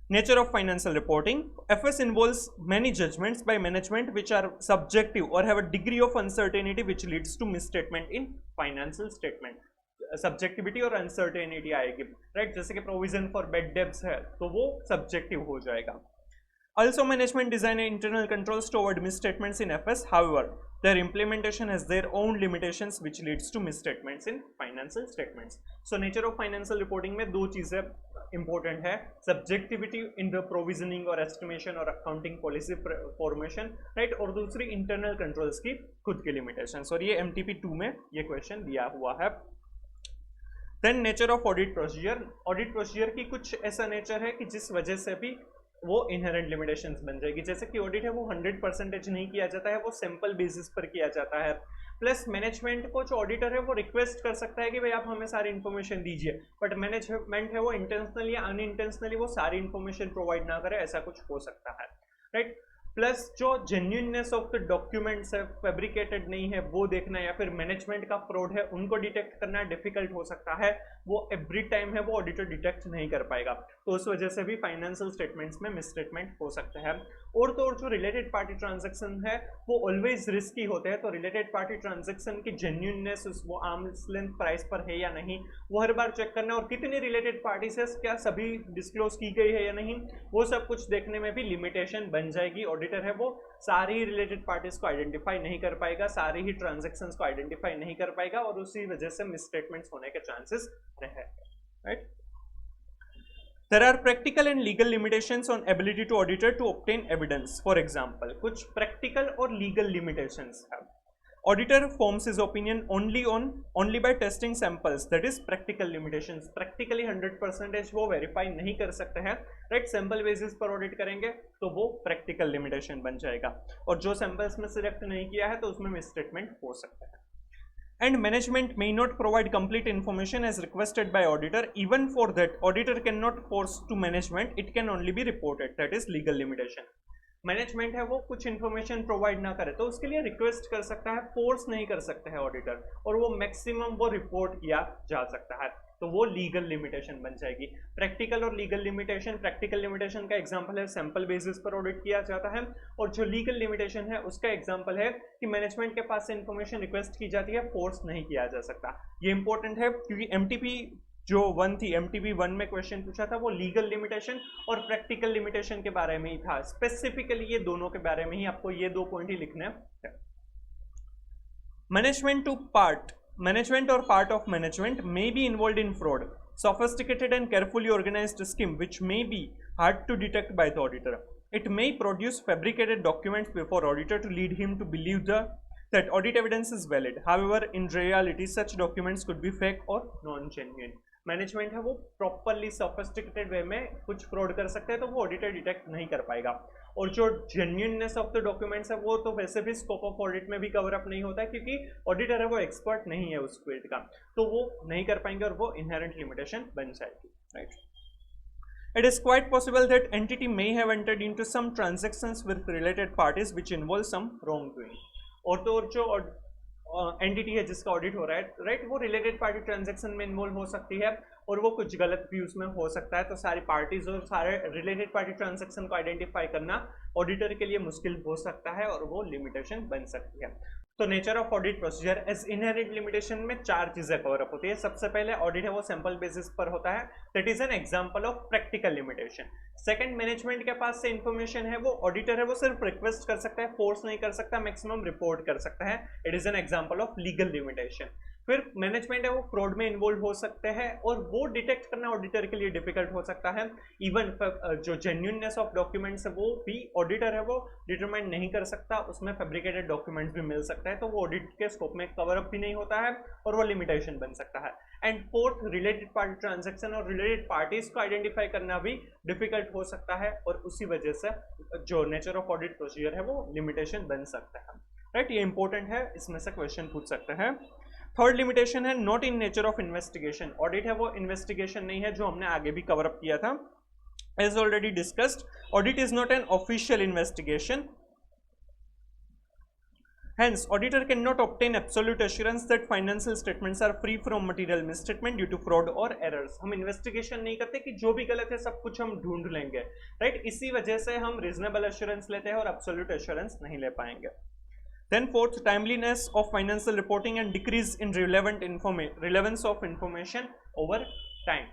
Nature of financial reporting. FS involves many judgments by management which are subjective or have a degree of uncertainty which leads to misstatement in financial statement. Subjectivity और अनसर्टेनिटी आएगी, right. जैसे कि provision for bed debts है तो वो subjective हो जाएगा। Also, management design internal controls to avoid misstatements in FS. However, their implementation has their own limitations, which leads to misstatements in financial statements. So, nature of financial reporting में दो चीजें important है, subjectivity in the provisioning और estimation और accounting policy formation, right, और दूसरी internal controls की खुद की limitations, और ये MTP 2 में ये question दिया हुआ है। Then nature of audit procedure. Audit procedure की कुछ ऐसा nature है कि जिस वजह से भी वो इनहेरेंट लिमिटेशंस बन जाएगी, जैसे कि ऑडिट है वो 100% नहीं किया जाता है, वो सैंपल बेसिस पर किया जाता है। प्लस मैनेजमेंट को जो ऑडिटर है वो रिक्वेस्ट कर सकता है कि भाई आप हमें सारी इन्फॉर्मेशन दीजिए, बट मैनेजमेंट है वो इंटेंशनली या अनइंटेंशनली वो सारी इन्फॉर्मेशन प्रोवाइड ना करे, ऐसा कुछ हो सकता है, राइट। प्लस जो जेन्युइननेस ऑफ द डॉक्यूमेंट्स है, फैब्रिकेटेड नहीं है वो देखना, या फिर मैनेजमेंट का फ्रॉड है उनको डिटेक्ट करना डिफिकल्ट हो सकता है, वो एवरी टाइम है वो ऑडिटर डिटेक्ट नहीं कर पाएगा, तो उस वजह से भी फाइनेंशियल स्टेटमेंट्स में मिसस्टेटमेंट हो सकता है। और तो और जो रिलेटेड पार्टी ट्रांजेक्शन है वो ऑलवेज रिस्की होते हैं, तो रिलेटेड पार्टी ट्रांजेक्शन की जेन्युइननेस वो आर्म्स लेंथ प्राइस पर है या नहीं वो हर बार चेक करना, और कितनी रिलेटेड पार्टीज है, क्या सभी डिस्क्लोज की गई है या नहीं, वो सब कुछ देखने में भी लिमिटेशन बन जाएगी। ऑडिटर है वो सारी रिलेटेड पार्टीज को आइडेंटिफाई नहीं कर पाएगा, सारी ही ट्रांजेक्शंस को आइडेंटिफाई नहीं कर पाएगा, और उसी वजह से मिसस्टेटमेंट्स होने के चांसेस रहेंगे, right. There are practical and legal limitations on ability to auditor to obtain evidence. For example, कुछ practical और legal limitations है। Auditor forms his opinion only by testing samples. That is practical limitations. Practically 100% वो verify नहीं कर सकते हैं, right? Sample basis पर audit करेंगे तो वो practical limitation बन जाएगा, और जो samples में select नहीं किया है तो उसमें misstatement हो सकता है। And management may not provide complete information as requested by auditor. Even for that, auditor cannot force to management, it can only be reported. That is legal limitation. Management है वो कुछ इन्फॉर्मेशन प्रोवाइड ना करे तो उसके लिए request कर सकता है, फोर्स नहीं कर सकता है ऑडिटर, और वो मैक्सिमम वो रिपोर्ट किया जा सकता है, तो वो लीगल लिमिटेशन बन जाएगी। प्रैक्टिकल और लीगल लिमिटेशन, प्रैक्टिकल लिमिटेशन का एग्जांपल है सैंपल बेसिस पर ऑडिट किया जाता है, और जो लीगल लिमिटेशन है उसका एग्जांपल है कि मैनेजमेंट के पास से इन्फॉर्मेशन रिक्वेस्ट की जाती है, फोर्स नहीं किया जा सकता। ये इंपॉर्टेंट है क्योंकि एमटीपी जो 1 थी, एमटीपी 1 में क्वेश्चन पूछा था वो लीगल लिमिटेशन और प्रैक्टिकल लिमिटेशन के बारे में ही था, स्पेसिफिकली ये दोनों के बारे में ही आपको ये 2 पॉइंट ही लिखने हैं। Management or part of management may be involved in fraud, sophisticated and carefully organized scheme which may be hard to detect by the auditor. It may produce fabricated documents before auditor to lead him to believe that audit evidence is valid. However, in reality, such documents could be fake or non-genuine. Management है वो properly sophisticated वे में कुछ fraud कर सकते हैं तो वो auditor detect नहीं कर पाएगा, और जो जेन्युइननेस ऑफ द डॉक्यूमेंट्स है वो तो वैसे भी स्कोप ऑफ ऑडिट में भी कवर अप नहीं होता है क्योंकि ऑडिटर है वो एक्सपर्ट नहीं है उस फील्ड का, तो वो नहीं कर पाएंगे और वो इनहेरेंट लिमिटेशन बन जाएगी, right. It is quite possible that entity may have entered into some transactions with related parties which involve some wrongdoing. और तो और जो एंटिटी है जिसका ऑडिट हो रहा है, राइट, वो रिलेटेड पार्टी ट्रांजैक्शन में इन्वॉल्व हो सकती है और वो कुछ गलत भी उसमें हो सकता है, तो सारी पार्टीज और सारे रिलेटेड पार्टी ट्रांजैक्शन को आइडेंटिफाई करना ऑडिटर के लिए मुश्किल हो सकता है और वो लिमिटेशन बन सकती है। तो nature of audit procedure as inherent limitation में 4 चीजें कवर अप होती है। सबसे पहले ऑडिट है वो सैंपल बेसिस पर होता है, that is an example of practical limitation. Second, management के पास से इंफॉर्मेशन है वो ऑडिटर है वो सिर्फ रिक्वेस्ट कर सकता है, फोर्स नहीं कर सकता, मैक्सिमम रिपोर्ट कर सकता है, it is an example of legal limitation. फिर मैनेजमेंट है वो फ्रॉड में इन्वॉल्व हो सकते हैं और वो डिटेक्ट करना ऑडिटर के लिए डिफिकल्ट हो सकता है। इवन जो जेन्युइननेस ऑफ डॉक्यूमेंट्स है वो भी ऑडिटर है वो डिटरमाइन नहीं कर सकता, उसमें फैब्रिकेटेड डॉक्यूमेंट्स भी मिल सकता है, तो वो ऑडिट के स्कोप में कवर अप भी नहीं होता है और वो लिमिटेशन बन सकता है। And fourth, related party transaction और रिलेटेड पार्टीज को आइडेंटिफाई करना भी डिफिकल्ट हो सकता है और उसी वजह से जो नेचर ऑफ ऑडिट प्रोसीजर है वो लिमिटेशन बन सकता है, राइट। ये इंपॉर्टेंट है, इसमें से क्वेश्चन पूछ सकते हैं। थर्ड लिमिटेशन है not in nature of investigation. Audit है वो इन्वेस्टिगेशन नहीं है, जो हमने आगे भी कवर अप किया था। As already discussed, audit is not an official investigation, hence auditor cannot obtain absolute assurance that financial statements are free from material misstatement due to fraud or errors। हम investigation नहीं करते कि जो भी गलत है सब कुछ हम ढूंढ लेंगे, राइट, इसी वजह से हम रीजनेबल एश्योरेंस लेते हैं और एब्सोल्यूट एश्योरेंस नहीं ले पाएंगे। Then fourth, timeliness of financial reporting and decrease in relevance of information over time।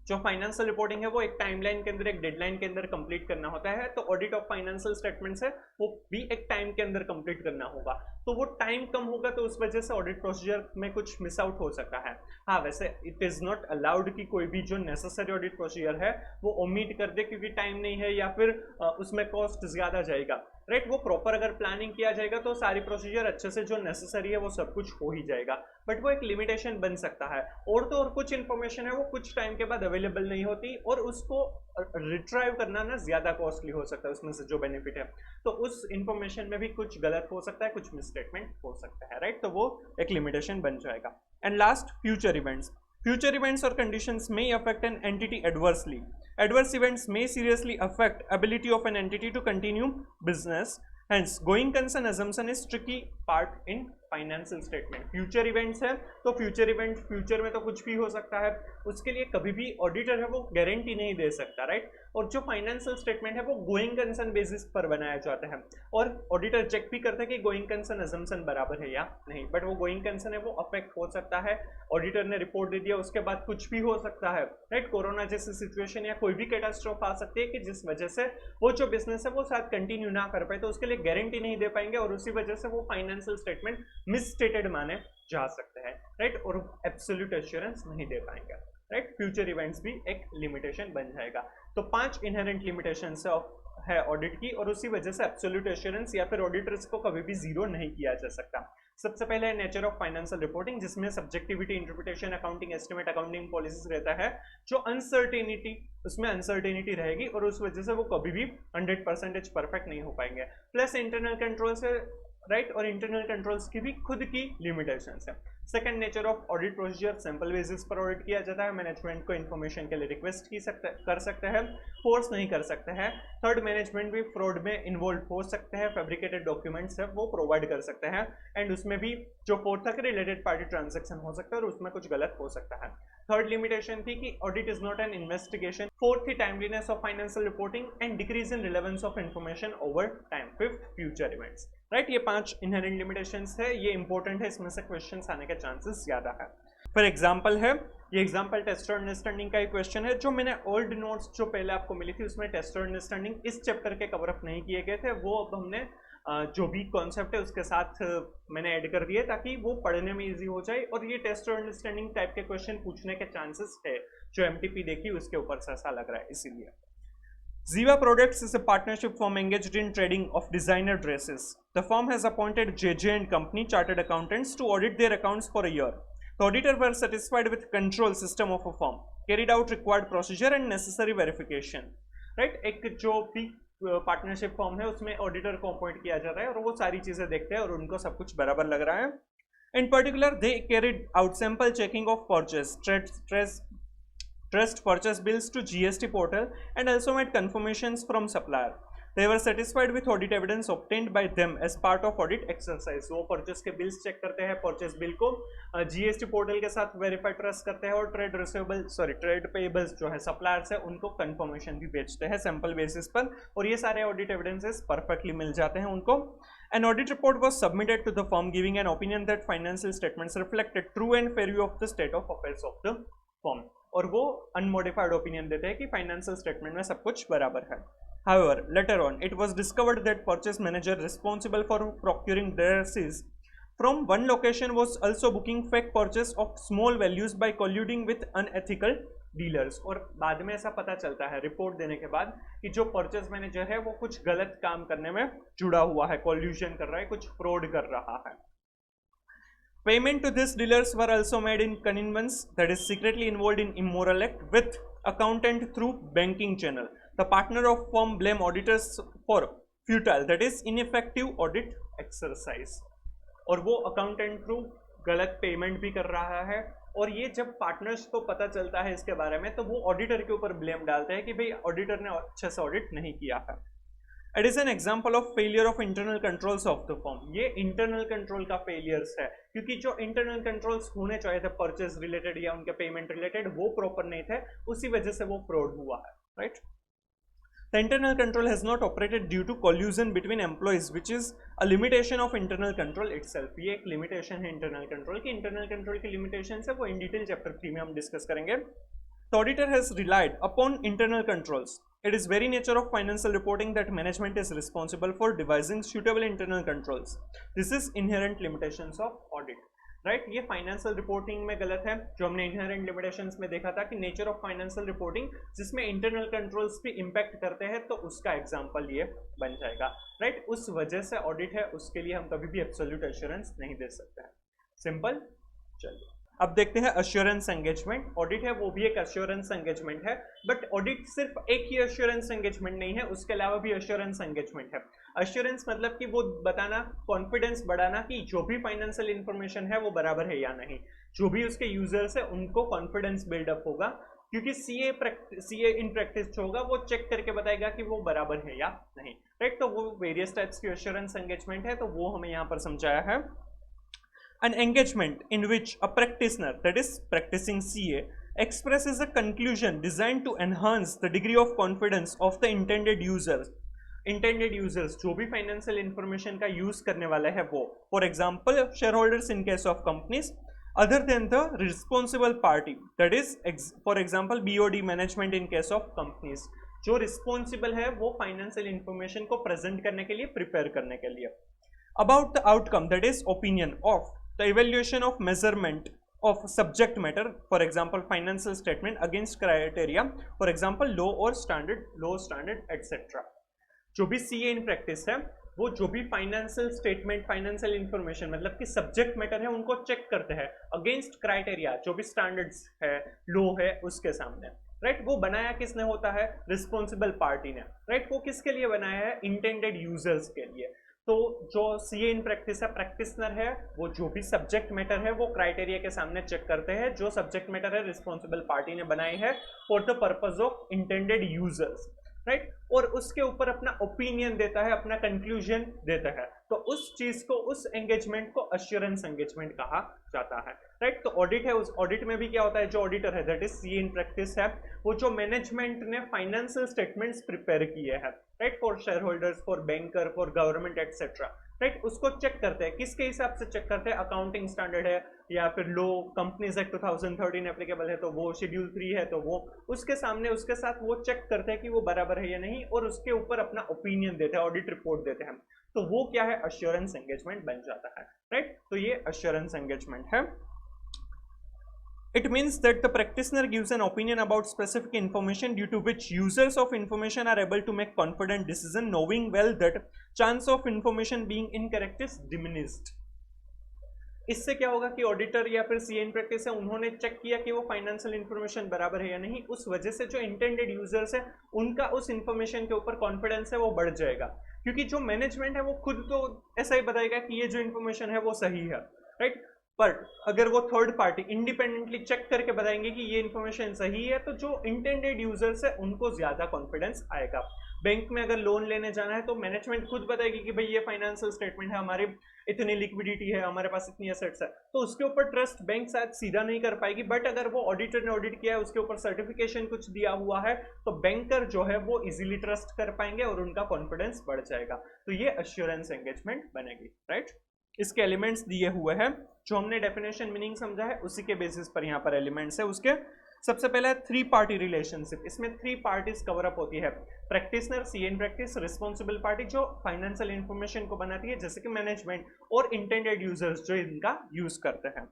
जो फाइनेंशियल रिपोर्टिंग है वो एक टाइमलाइन के अंदर, एक डेडलाइन के अंदर कंप्लीट करना होता है, तो ऑडिट ऑफ फाइनेंशियल स्टेटमेंट्स है वो भी एक टाइम के अंदर कंप्लीट करना होगा, तो वो टाइम कम होगा तो उस वजह से ऑडिट प्रोसीजर में कुछ मिस आउट हो सकता है। हाँ, वैसे इट इज़ नॉट अलाउड कि कोई भी जो नेसेसरी ऑडिट प्रोसीजर है वो ओमिट कर दे क्योंकि टाइम नहीं है या फिर उसमें कॉस्ट ज़्यादा जाएगा, राइट। वो प्रॉपर अगर प्लानिंग किया जाएगा तो सारी प्रोसीजर अच्छे से जो नेसेसरी है वो सब कुछ हो ही जाएगा, बट वो एक लिमिटेशन बन सकता है। और तो और कुछ इन्फॉर्मेशन है वो कुछ टाइम के बाद अवेलेबल नहीं होती और उसको रिट्राइव करना ना ज़्यादा कॉस्टली हो सकता है, उसमें से जो बेनिफिट है, तो उस इन्फॉर्मेशन में भी कुछ गलत हो सकता है, कुछ मिसस्टेटमेंट हो सकता है, राइट, तो वो एक लिमिटेशन बन जाएगा। And last, future events. Future events or conditions may affect an entity adversely. Adverse events may seriously affect ability of an entity to continue business. Hence, going concern assumption is tricky part in financial statement. Future events है तो future event future में तो कुछ भी हो सकता है, उसके लिए कभी भी ऑडिटर है वो गारंटी नहीं दे सकता, राइट. और जो फाइनेंशियल स्टेटमेंट है वो गोइंग कंसर्न बेसिस पर बनाया जाता है और ऑडिटर चेक भी करता है कि गोइंग कंसर्न अजम्पशन बराबर है या नहीं. बट वो गोइंग कंसर्न है वो अफेक्ट हो सकता है. ऑडिटर ने रिपोर्ट दे दिया, उसके बाद कुछ भी हो सकता है, राइट. कोरोना जैसी सिचुएशन या कोई भी कैटास्ट्रोफ आ सकती है कि जिस वजह से वो जो बिजनेस है वो शायद कंटिन्यू ना कर पाए, तो उसके लिए गारंटी नहीं दे पाएंगे और उसी वजह से वो फाइनेंशियल स्टेटमेंट मिसस्टेटेड माने जा सकते हैं, राइट. और एब्सोल्यूट एश्योरेंस नहीं दे पाएंगे, राइट. फ्यूचर इवेंट्स भी एक लिमिटेशन बन जाएगा. तो 5 इनहेरेंट लिमिटेशंस है ऑडिट की और उसी वजह से एब्सोल्यूट एश्योरेंस या फिर ऑडिटर्स को कभी भी जीरो नहीं किया जा सकता. सबसे पहले है नेचर ऑफ फाइनेंशियल रिपोर्टिंग, जिसमें subjectivity, interpretation, accounting estimate, accounting policies रहता है. जो अनसर्टेनिटी, उसमें अनसर्टेनिटी रहेगी और उस वजह से वो कभी भी 100% परफेक्ट नहीं हो पाएंगे. प्लस इंटरनल कंट्रोल से, राइट. और इंटरनल कंट्रोल्स की भी खुद की लिमिटेशंस है. Second, nature of audit procedure, sample basis पर ऑडिट किया जाता है. मैनेजमेंट को इन्फॉर्मेशन के लिए रिक्वेस्ट कर सकते हैं, फोर्स नहीं कर सकते हैं. थर्ड, मैनेजमेंट भी फ्रॉड में इन्वॉल्व हो सकते हैं. फैब्रिकेटेड डॉक्यूमेंट्स है वो प्रोवाइड कर सकते हैं एंड उसमें भी जो फोर्थ तक रिलेटेड पार्टी ट्रांजेक्शन हो सकता है और उसमें कुछ गलत हो सकता है. थर्ड लिमिटेशन थी कि audit is not an investigation. Fourth थी timeliness of financial reporting and decrease in relevance of information over time. Fifth, future events, right. ये 5 इनहेरेंट लिमिटेशंस है, ये इंपॉर्टेंट है, इसमें से क्वेश्चंस आने के चांसेस ज्यादा है. फॉर एग्जांपल है, ये एग्जांपल टेस्ट और अंडरस्टैंडिंग का एक क्वेश्चन है. जो मैंने ओल्ड नोट्स जो पहले आपको मिली थी उसमें टेस्ट और अंडरस्टैंडिंग इस चैप्टर के कवर अप नहीं किए गए थे, वो अब हमने जो भी कॉन्सेप्ट है उसके साथ मैंने ऐड कर दिए ताकि वो पढ़ने में इजी हो जाए. और ये टेस्ट और अंडरस्टैंडिंग टाइप के क्वेश्चन पूछने के चांसेस है, जो एमटीपी देखी उसके ऊपर से ऐसा लग रहा है, इसीलिए. Ziva Products is a partnership firm engaged in trading of designer dresses. The firm has appointed JJ and Company chartered accountants to audit their accounts for a year. The auditors were satisfied with control system of a firm, carried out required procedure and necessary verification. Right? एक जो भी partnership form है उसमें auditor को appoint किया जाता है और वो सारी चीजें देखते हैं और उनको सब कुछ बराबर लग रहा है. In particular, they carried out sample checking of purchase, trust purchase bills to GST portal and also made confirmations from supplier. They were satisfied with audit evidence obtained by them as part of audit exercise. वो purchase के bills check करते हैं, purchase bill को GST portal के साथ verify trust करते हैं और ट्रेड पेबल्स जो है सप्लायर्स है उनको कंफर्मेशन भी भेजते हैं सैंपल बेसिस पर और ये सारे ऑडिट एविडेंसेस परफेक्टली मिल जाते हैं उनको. An audit report was submitted to the firm giving an opinion that financial statements reflected true and fair view of the state of affairs of the firm. और वो unmodified opinion देते हैं कि financial statement में सब कुछ बराबर है. However, later on, it was discovered that purchase manager responsible for procuring dresses from one location was also booking fake purchase of small values by colluding with unethical dealers. और बाद में ऐसा पता चलता है रिपोर्ट देने के बाद कि जो परचेस मैनेजर है वो कुछ गलत काम करने में जुड़ा हुआ है, कॉल्यूशन कर रहा है, कुछ फ्रॉड कर रहा है. Payment to these dealers were also made in connivance, that is secretly involved in immoral act with accountant through banking channel. The partner of firm blame auditors for futile, that is ineffective audit exercise. और वो accountant through गलत payment भी कर रहा है और ये जब पार्टनर्स को पता चलता है इसके बारे में तो वो ऑडिटर के ऊपर ब्लेम डालते हैं कि भाई ऑडिटर ने अच्छे से ऑडिट नहीं किया है. It is an example of failure of internal controls of the firm. ये इंटरनल कंट्रोल का फेलियर्स है क्योंकि जो इंटरनल कंट्रोल्स होने चाहिए थे परचेज रिलेटेड या उनके पेमेंट रिलेटेड वो प्रॉपर नहीं थे, उसी वजह से वो फ्रॉड हुआ है, right. The internal control has not operated due to collusion between employees, which is a limitation of internal control itself. ये एक लिमिटेशन है इंटरनल कंट्रोल की. इंटरनल कंट्रोल की लिमिटेशन है वो इन डिटेल चैप्टर 3 में हम डिस्कस करेंगे. The auditor has relied upon internal controls. It is very nature of financial reporting that management is responsible for devising suitable internal controls. This is inherent limitations of audit. Right. ये financial reporting में गलत है जो हमने inherent limitations में देखा था कि नेचर ऑफ फाइनेंशियल रिपोर्टिंग जिसमें इंटरनल कंट्रोल्स भी इंपैक्ट करते हैं तो उसका एग्जांपल ये बन जाएगा, राइट. उस वजह से ऑडिट है उसके लिए हम कभी भी एब्सोल्यूट एश्योरेंस नहीं दे सकते हैं. सिंपल. चलिए अब देखते हैं एश्योरेंस एंगेजमेंट. ऑडिट है वो भी एक एश्योरेंस एंगेजमेंट है बट ऑडिट सिर्फ एक ही एश्योरेंस एंगेजमेंट नहीं है, उसके अलावा भी एश्योरेंस एंगेजमेंट है. एश्योरेंस मतलब कि वो बताना, कॉन्फिडेंस बढ़ाना कि जो भी फाइनेंशियल इंफॉर्मेशन है वो बराबर है या नहीं. जो भी उसके यूजर्स है उनको कॉन्फिडेंस बिल्डअप होगा, क्योंकि सीए इन प्रैक्टिस जो होगा वो चेक करके बताएगा कि वो बराबर है या नहीं, राइट। तो वो वेरियस टाइप्स की एश्योरेंस एंगेजमेंट है, तो वो हमें यहाँ पर समझाया है। An engagement in which a practitioner, that is practicing CA, expresses a conclusion designed to enhance the degree of confidence of the intended users. Intended users जो भी फाइनेंशियल इंफॉर्मेशन का यूज करने वाला है वो, for example share holders in case of companies other than the responsible party, that is for example BOD management in case of companies, जो responsible है वो फाइनेंशियल इंफॉर्मेशन को प्रेजेंट करने के लिए, प्रिपेयर करने के लिए। About the outcome, that is opinion of the evaluation of measurement of subject matter, for example financial statement against criteria, for example law standard etc. जो भी सीए इन प्रैक्टिस है वो जो भी फाइनेंशियल स्टेटमेंट, फाइनेंशियल इंफॉर्मेशन मतलब कि subject matter है उनको चेक करते हैं अगेंस्ट क्राइटेरिया, जो भी स्टैंडर्ड्स है, लॉ है उसके सामने, राइट। वो बनाया किसने होता है? रिस्पॉन्सिबल पार्टी ने, राइट। वो किसके लिए बनाया है? इंटेंडेड यूजर्स के लिए। तो जो सीए इन प्रैक्टिस है, प्रैक्टिशनर है, वो जो भी सब्जेक्ट मैटर है वो क्राइटेरिया के सामने चेक करते हैं, जो सब्जेक्ट मैटर है रिस्पॉन्सिबल पार्टी ने बनाए हैं for the purpose of intended users, right. और उसके ऊपर अपना ओपिनियन देता है, अपना कंक्लूजन देता है। तो उस चीज को, उस एंगेजमेंट को एश्योरेंस एंगेजमेंट कहा जाता है, राइट। तो ऑडिट है, उस ऑडिट में भी क्या होता है? जो ऑडिटर है that is CA in practice है, वो जो मैनेजमेंट ने फाइनेंशियल स्टेटमेंट्स प्रिपेयर किए हैं, right, for share holders, for banker, for government etcetera, right, उसको चेक करते हैं। किसके हिसाब से चेक करते हैं? अकाउंटिंग स्टैंडर्ड है या फिर लो कंपनीज एक्ट 2013 एप्लीकेबल है तो वो, शेड्यूल 3 है तो वो, उसके सामने उसके साथ वो चेक करते हैं कि वो बराबर है या नहीं, और उसके ऊपर अपना ओपिनियन देते हैं, ऑडिट रिपोर्ट देते हैं। तो वो क्या है? एश्योरेंस एंगेजमेंट बन जाता है, राइट। तो ये एश्योरेंस एंगेजमेंट है। It means that the practitioner gives an opinion about specific information due to which users of information are able to make confident decision, knowing well that chance of information being incorrect is diminished. इससे क्या होगा कि auditor या फिर CA in practice है, उन्होंने check किया कि वो फाइनेंशियल इंफॉर्मेशन बराबर है या नहीं, उस वजह से जो इंटेंडेड यूजर्स है उनका उस इंफॉर्मेशन के ऊपर कॉन्फिडेंस है वो बढ़ जाएगा, क्योंकि जो मैनेजमेंट है वो खुद तो ऐसा ही बताएगा कि ये जो इंफॉर्मेशन है वो सही है, राइट। पर अगर वो थर्ड पार्टी इंडिपेंडेंटली चेक करके बताएंगे कि ये इंफॉर्मेशन सही है, तो जो इंटेंडेड यूजर्स है उनको ज्यादा कॉन्फिडेंस आएगा। बैंक में अगर लोन लेने जाना है तो मैनेजमेंट खुद बताएगी कि भाई ये फाइनेंशियल स्टेटमेंट है, हमारी इतनी लिक्विडिटी है, हमारे पास इतनी एसेट्स है, तो उसके ऊपर ट्रस्ट बैंक शायद सीधा नहीं कर पाएगी। बट अगर वो ऑडिटर ने ऑडिट किया है, उसके ऊपर सर्टिफिकेशन कुछ दिया हुआ है, तो बैंकर जो है वो इजीली ट्रस्ट कर पाएंगे और उनका कॉन्फिडेंस बढ़ जाएगा। तो ये एश्योरेंस एंगेजमेंट बनेगी, राइट। इसके एलिमेंट्स दिए हुए हैं, जो हमने डेफिनेशन मीनिंग समझा है उसी के बेसिस पर यहाँ पर एलिमेंट्स है उसके। सबसे पहले 3 पार्टी रिलेशनशिप, इसमें 3 पार्टीज कवर अप होती है। Practitioner, CA in practice, responsible party जो फाइनेंशियल इंफॉर्मेशन को बनाती है जैसे कि मैनेजमेंट, और इंटेंडेड यूजर्स जो इनका यूज करते हैं।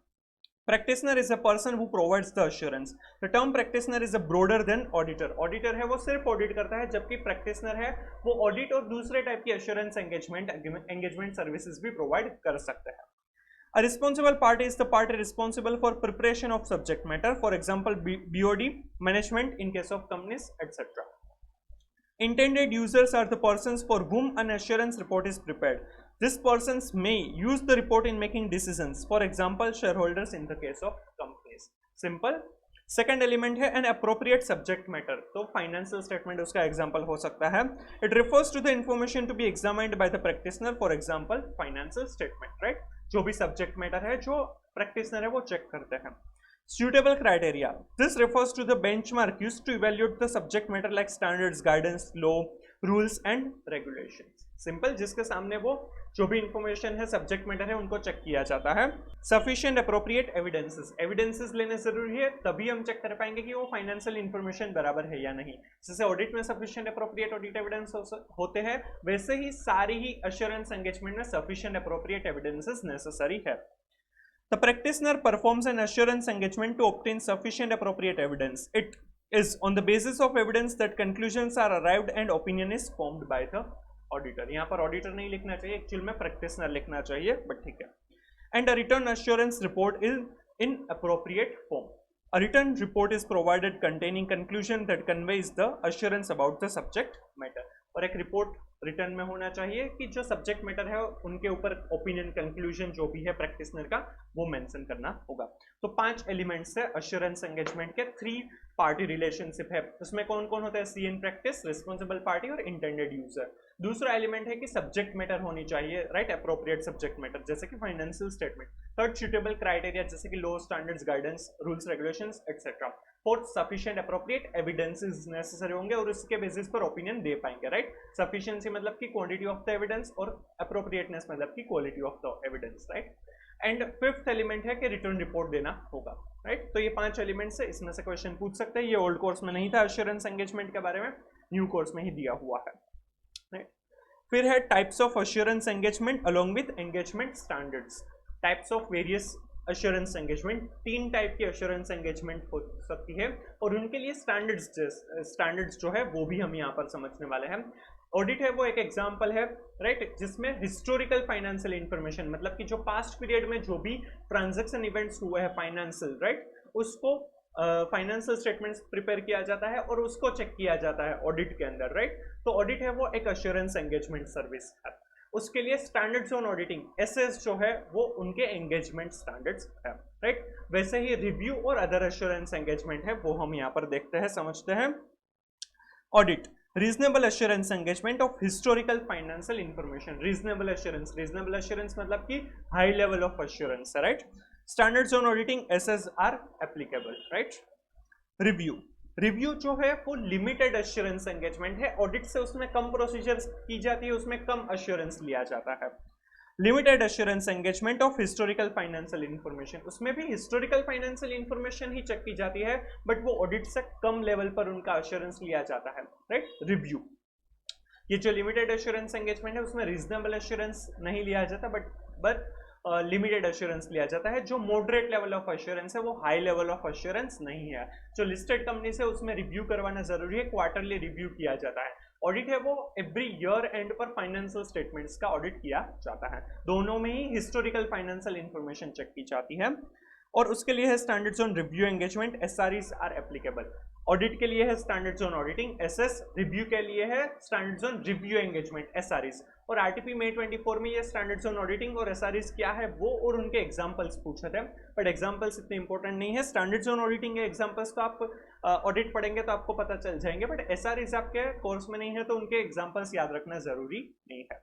Practitioner is a person who provides the assurance. The term practitioner is a broader than auditor. Auditor है वो सिर्फ ऑडिट करता है, जबकि practitioner है वो ऑडिट और दूसरे टाइप की assurance engagement सर्विसेज भी प्रोवाइड कर सकते हैं। A responsible party is the party responsible for preparation of subject matter, for example BOD, management in case of companies, etc. Intended users are the persons for whom an assurance report is prepared. These persons may use the report in making decisions, for example shareholders in the case of companies. Simple. Second element है an appropriate subject matter, तो financial statement उसका example हो सकता है। It refers to the information to be examined by the practitioner, for example financial statement, right? जो भी subject matter है जो practitioner है वो check करते हैं। Suitable criteria, this refers to the benchmark used to evaluate the subject matter like standards, guidance, law, rules and regulations. Simple, जिसके सामने वो जो भी इंफॉर्मेशन है, सब्जेक्ट मैटर है, उनको चेक किया जाता है। सफिशिएंट एप्रोप्रिएट एविडेंसेस, एविडेंसेस लेने जरूरी है, तभी हम चेक कर पाएंगे कि वो फाइनेंशियल इंफॉर्मेशन बराबर है या नहीं। जैसे ऑडिट में सफिशिएंट एप्रोप्रिएट ऑडिट एविडेंस होते हैं, वैसे ही सारी ही एश्योरेंस एंगेजमेंट में सफिशिएंट एप्रोप्रिएट एविडेंसेस नेसेसरी है। The practitioner performs an assurance engagement to obtain sufficient appropriate evidence. It is on the basis of evidence that conclusions are arrived and opinion is formed by the auditor. यहाँ पर auditor नहीं लिखना चाहिए, actual में practitioner लिखना चाहिए, but ठीक है। And a written assurance report is in appropriate form. A written report is provided containing conclusion that conveys the assurance about the subject matter. और एक रिपोर्ट रिटर्न में होना चाहिए कि जो सब्जेक्ट मैटर है उनके ऊपर ओपिनियन कंक्लूजन जो भी है प्रैक्टिशनर का वो मेंशन करना होगा। तो 5 एलिमेंट्स है अश्योरेंस एंगेजमेंट के। 3 पार्टी रिलेशनशिप है, उसमें कौन कौन होता है, सी इन प्रैक्टिस, रिस्पॉन्सिबल पार्टी और इंटेंडेड यूजर। दूसरा एलिमेंट है कि सब्जेक्ट मैटर होनी चाहिए, राइट, अप्रोप्रिएट सब्जेक्ट मैटर जैसे कि financial statement. Third, suitable criteria जैसे कि law, standards, guidance, rules, regulations etcetera. Fourth, sufficient appropriate evidences necessary होंगे और उसके बेसिस पर ओपिनियन दे पाएंगे, राइट। सफिशिएंसी मतलब कि क्वांटिटी ऑफ द एविडेंस और अप्रोप्रिएटनेस मतलब कि quality of the evidence, right. And fifth element है कि रिटर्न रिपोर्ट देना होगा, राइट। तो ये 5 एलिमेंट्स है, इसमें से क्वेश्चन पूछ सकते हैं। ये ओल्ड कोर्स में नहीं था अश्योरेंस एंगेजमेंट के बारे में, न्यू कोर्स में ही दिया हुआ है, राइट। फिर है types of assurance engagement along with engagement standards. Types of various assurance engagement, 3 type की अश्योरेंस एंगेजमेंट हो सकती है और उनके लिए स्टैंडर्ड्स जो है वो भी हम यहाँ पर समझने वाले हैं। ऑडिट है वो एक एग्जांपल है, राइट, जिसमें हिस्टोरिकल फाइनेंशियल इंफॉर्मेशन मतलब कि जो पास्ट पीरियड में जो भी ट्रांजैक्शन इवेंट्स हुए हैं फाइनेंशियल, राइट, उसको फाइनेंशियल स्टेटमेंट्स प्रिपेयर किया जाता है और उसको चेक किया जाता है ऑडिट के अंदर, राइट। तो ऑडिट है वो एक अश्योरेंस एंगेजमेंट सर्विस है। उसके लिए स्टैंडर्ड्स ऑन ऑडिटिंग, एसएस जो है वो उनके एंगेजमेंट स्टैंडर्ड्स है, राइट। वैसे ही रिव्यू और अदर अश्योरेंस एंगेजमेंट है वो हम यहाँ पर देखते हैं, समझते हैं। Audit, reasonable assurance engagement of historical financial information. Reasonable assurance मतलब कि हाई लेवल ऑफ एश्योरेंस है, right. Standards on auditing SAs are applicable, right. Review जो है वो लिमिटेड एश्योरेंस एंगेजमेंट है, ऑडिट से उसमें कम प्रोसीजर्स की जाती है, उसमें कम एश्योरेंस लिया जाता है। Limited assurance engagement of historical financial information, उसमें भी हिस्टोरिकल फाइनेंशियल इंफॉर्मेशन ही चेक की जाती है बट वो ऑडिट से कम लेवल पर उनका एश्योरेंस लिया जाता है, राइट। रिव्यू, ये जो लिमिटेड एश्योरेंस एंगेजमेंट है उसमें रीजनेबल एश्योरेंस नहीं लिया जाता बट लिमिटेड एश्योरेंस लिया जाता है। जो मॉडरेट लेवल ऑफ एश्योरेंस है वो हाई लेवल ऑफ एश्योरेंस नहीं है। जो लिस्टेड कंपनी से उसमें रिव्यू करवाना जरूरी है, क्वार्टरली रिव्यू किया जाता है। ऑडिट है वो एवरी ईयर एंड पर फाइनेंशियल स्टेटमेंट्स का ऑडिट किया जाता है। दोनों में ही हिस्टोरिकल फाइनेंशियल इंफॉर्मेशन चेक की जाती है और उसके लिए है standards on review engagement, SREs are applicable. Audit के लिए है standards on auditing SAs, review के लिए है standards on review engagement SREs. और आरटीपी May 24 में ये स्टैंडर्ड्स ऑन ऑडिटिंग और एसआरईज क्या है वो और उनके एग्जांपल्स पूछे थे बट एग्जांपल्स इतने इंपॉर्टेंट नहीं है। स्टैंडर्ड्स ऑन ऑडिटिंग के एग्जांपल्स तो आप ऑडिट पढ़ेंगे तो आपको पता चल जाएंगे बट एसआरईज आपके कोर्स में नहीं है तो उनके एग्जांपल्स याद रखना जरूरी नहीं है।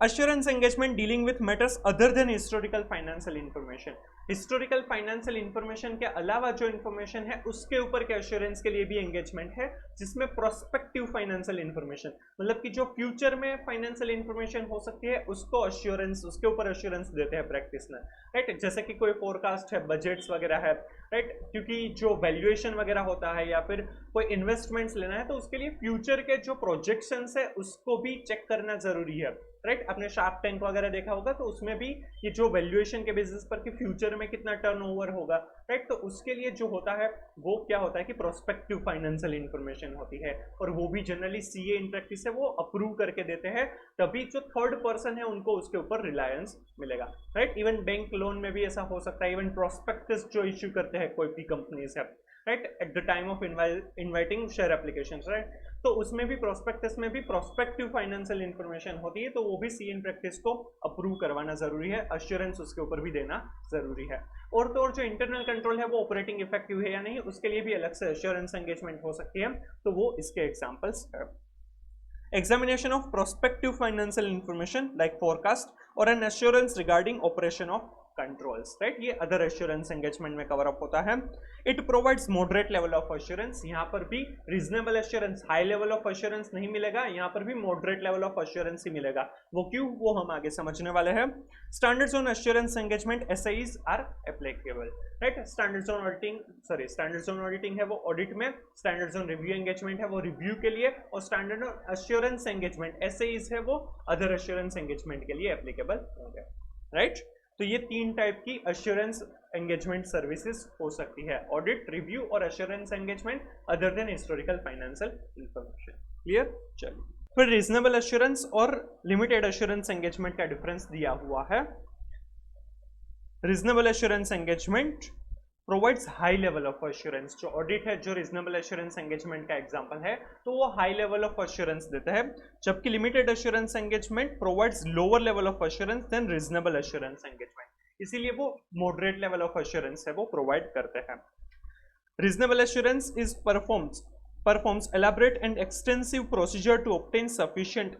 Assurance engagement dealing with matters other than historical financial information. Historical financial information के अलावा जो इंफॉर्मेशन है उसके ऊपर के एश्योरेंस के लिए भी एंगेजमेंट है, जिसमें प्रोस्पेक्टिव फाइनेंशियल इंफॉर्मेशन मतलब कि जो फ्यूचर में फाइनेंशियल इंफॉर्मेशन हो सकती है उसको एश्योरेंस, उसके ऊपर एश्योरेंस देते हैं प्रैक्टिशनर, राइट। जैसे कि कोई फोरकास्ट है, बजट्स वगैरह है, राइट, क्योंकि जो वैल्यूएशन वगैरह होता है या फिर कोई इन्वेस्टमेंट्स लेना है तो उसके लिए फ्यूचर के जो प्रोजेक्शंस है उसको भी चेक करना जरूरी है, राइट। आपने शार्क टैंक वगैरह देखा होगा तो उसमें भी ये जो वैल्यूएशन के बेसिस पर कि फ्यूचर में कितना टर्नओवर होगा, राइट, तो उसके लिए जो होता है वो क्या होता है कि प्रोस्पेक्टिव फाइनेंशियल इंफॉर्मेशन होती है और वो भी जनरली सीए इन प्रैक्टिस है वो अप्रूव करके देते हैं, तभी जो थर्ड पर्सन है उनको उसके ऊपर रिलायंस मिलेगा, राइट। इवन बैंक लोन में भी ऐसा हो सकता है, इवन प्रोस्पेक्टस जो इश्यू करते हैं कोई भी कंपनीज है, right, at the time of inviting share application, right, तो उसमें भी प्रोस्पेक्टस में भी प्रोस्पेक्टिव फाइनेंशियल इंफॉर्मेशन होती है तो वो भी सी इन प्रैक्टिस को अप्रूव करवाना जरूरी है, एश्योरेंस उसके ऊपर भी देना जरूरी है। और तो और जो इंटरनल कंट्रोल है वो ऑपरेटिंग इफेक्टिव है या नहीं उसके लिए भी अलग से एश्योरेंस एंगेजमेंट हो सकती है, तो वो इसके एग्जांपल्स है। Examination of prospective financial information like forecast और an assurance regarding operation of controls, right, ये अदर एश्योरेंस एंगेजमेंट में कवर अप होता है। It provides moderate level of assurance, यहाँ पर भी reasonable assurance, high level of assurance नहीं मिलेगा, यहाँ पर भी मॉडरेट लेवल ऑफ एश्योरेंस ही मिलेगा। वो क्यों, वो हम आगे समझने वाले हैं। Standards on assurance engagement SAEs are applicable, right. Standards on auditing है वो ऑडिट में, स्टैंडर्ड्स ऑन रिव्यू एंगेजमेंट है वो रिव्यू के लिए और standard on assurance engagement SIs है वो अदर एश्योरेंस एंगेजमेंट के लिए एप्लीकेबल होंगे, राइट। तो ये 3 टाइप की एश्योरेंस एंगेजमेंट सर्विसेज हो सकती है, ऑडिट, रिव्यू और assurance engagement other than historical financial information. Clear, चलिए फिर रीजनेबल एश्योरेंस और लिमिटेड एश्योरेंस एंगेजमेंट का डिफरेंस दिया हुआ है। Reasonable assurance engagement provides high level of assurance. जो ऑडिट है, जो रीजनेबल एश्योरेंस एंगेजमेंट का एग्जांपल है, तो वो हाई लेवल ऑफ अश्योरेंस देता है, जबकि limited assurance engagement provides lower level of assurance than reasonable assurance engagement, इसीलिए वो मॉडरेट लेवल ऑफ अश्योरेंस है वो प्रोवाइड करते हैं। Reasonable assurance is performs elaborate and extensive procedure to obtain sufficient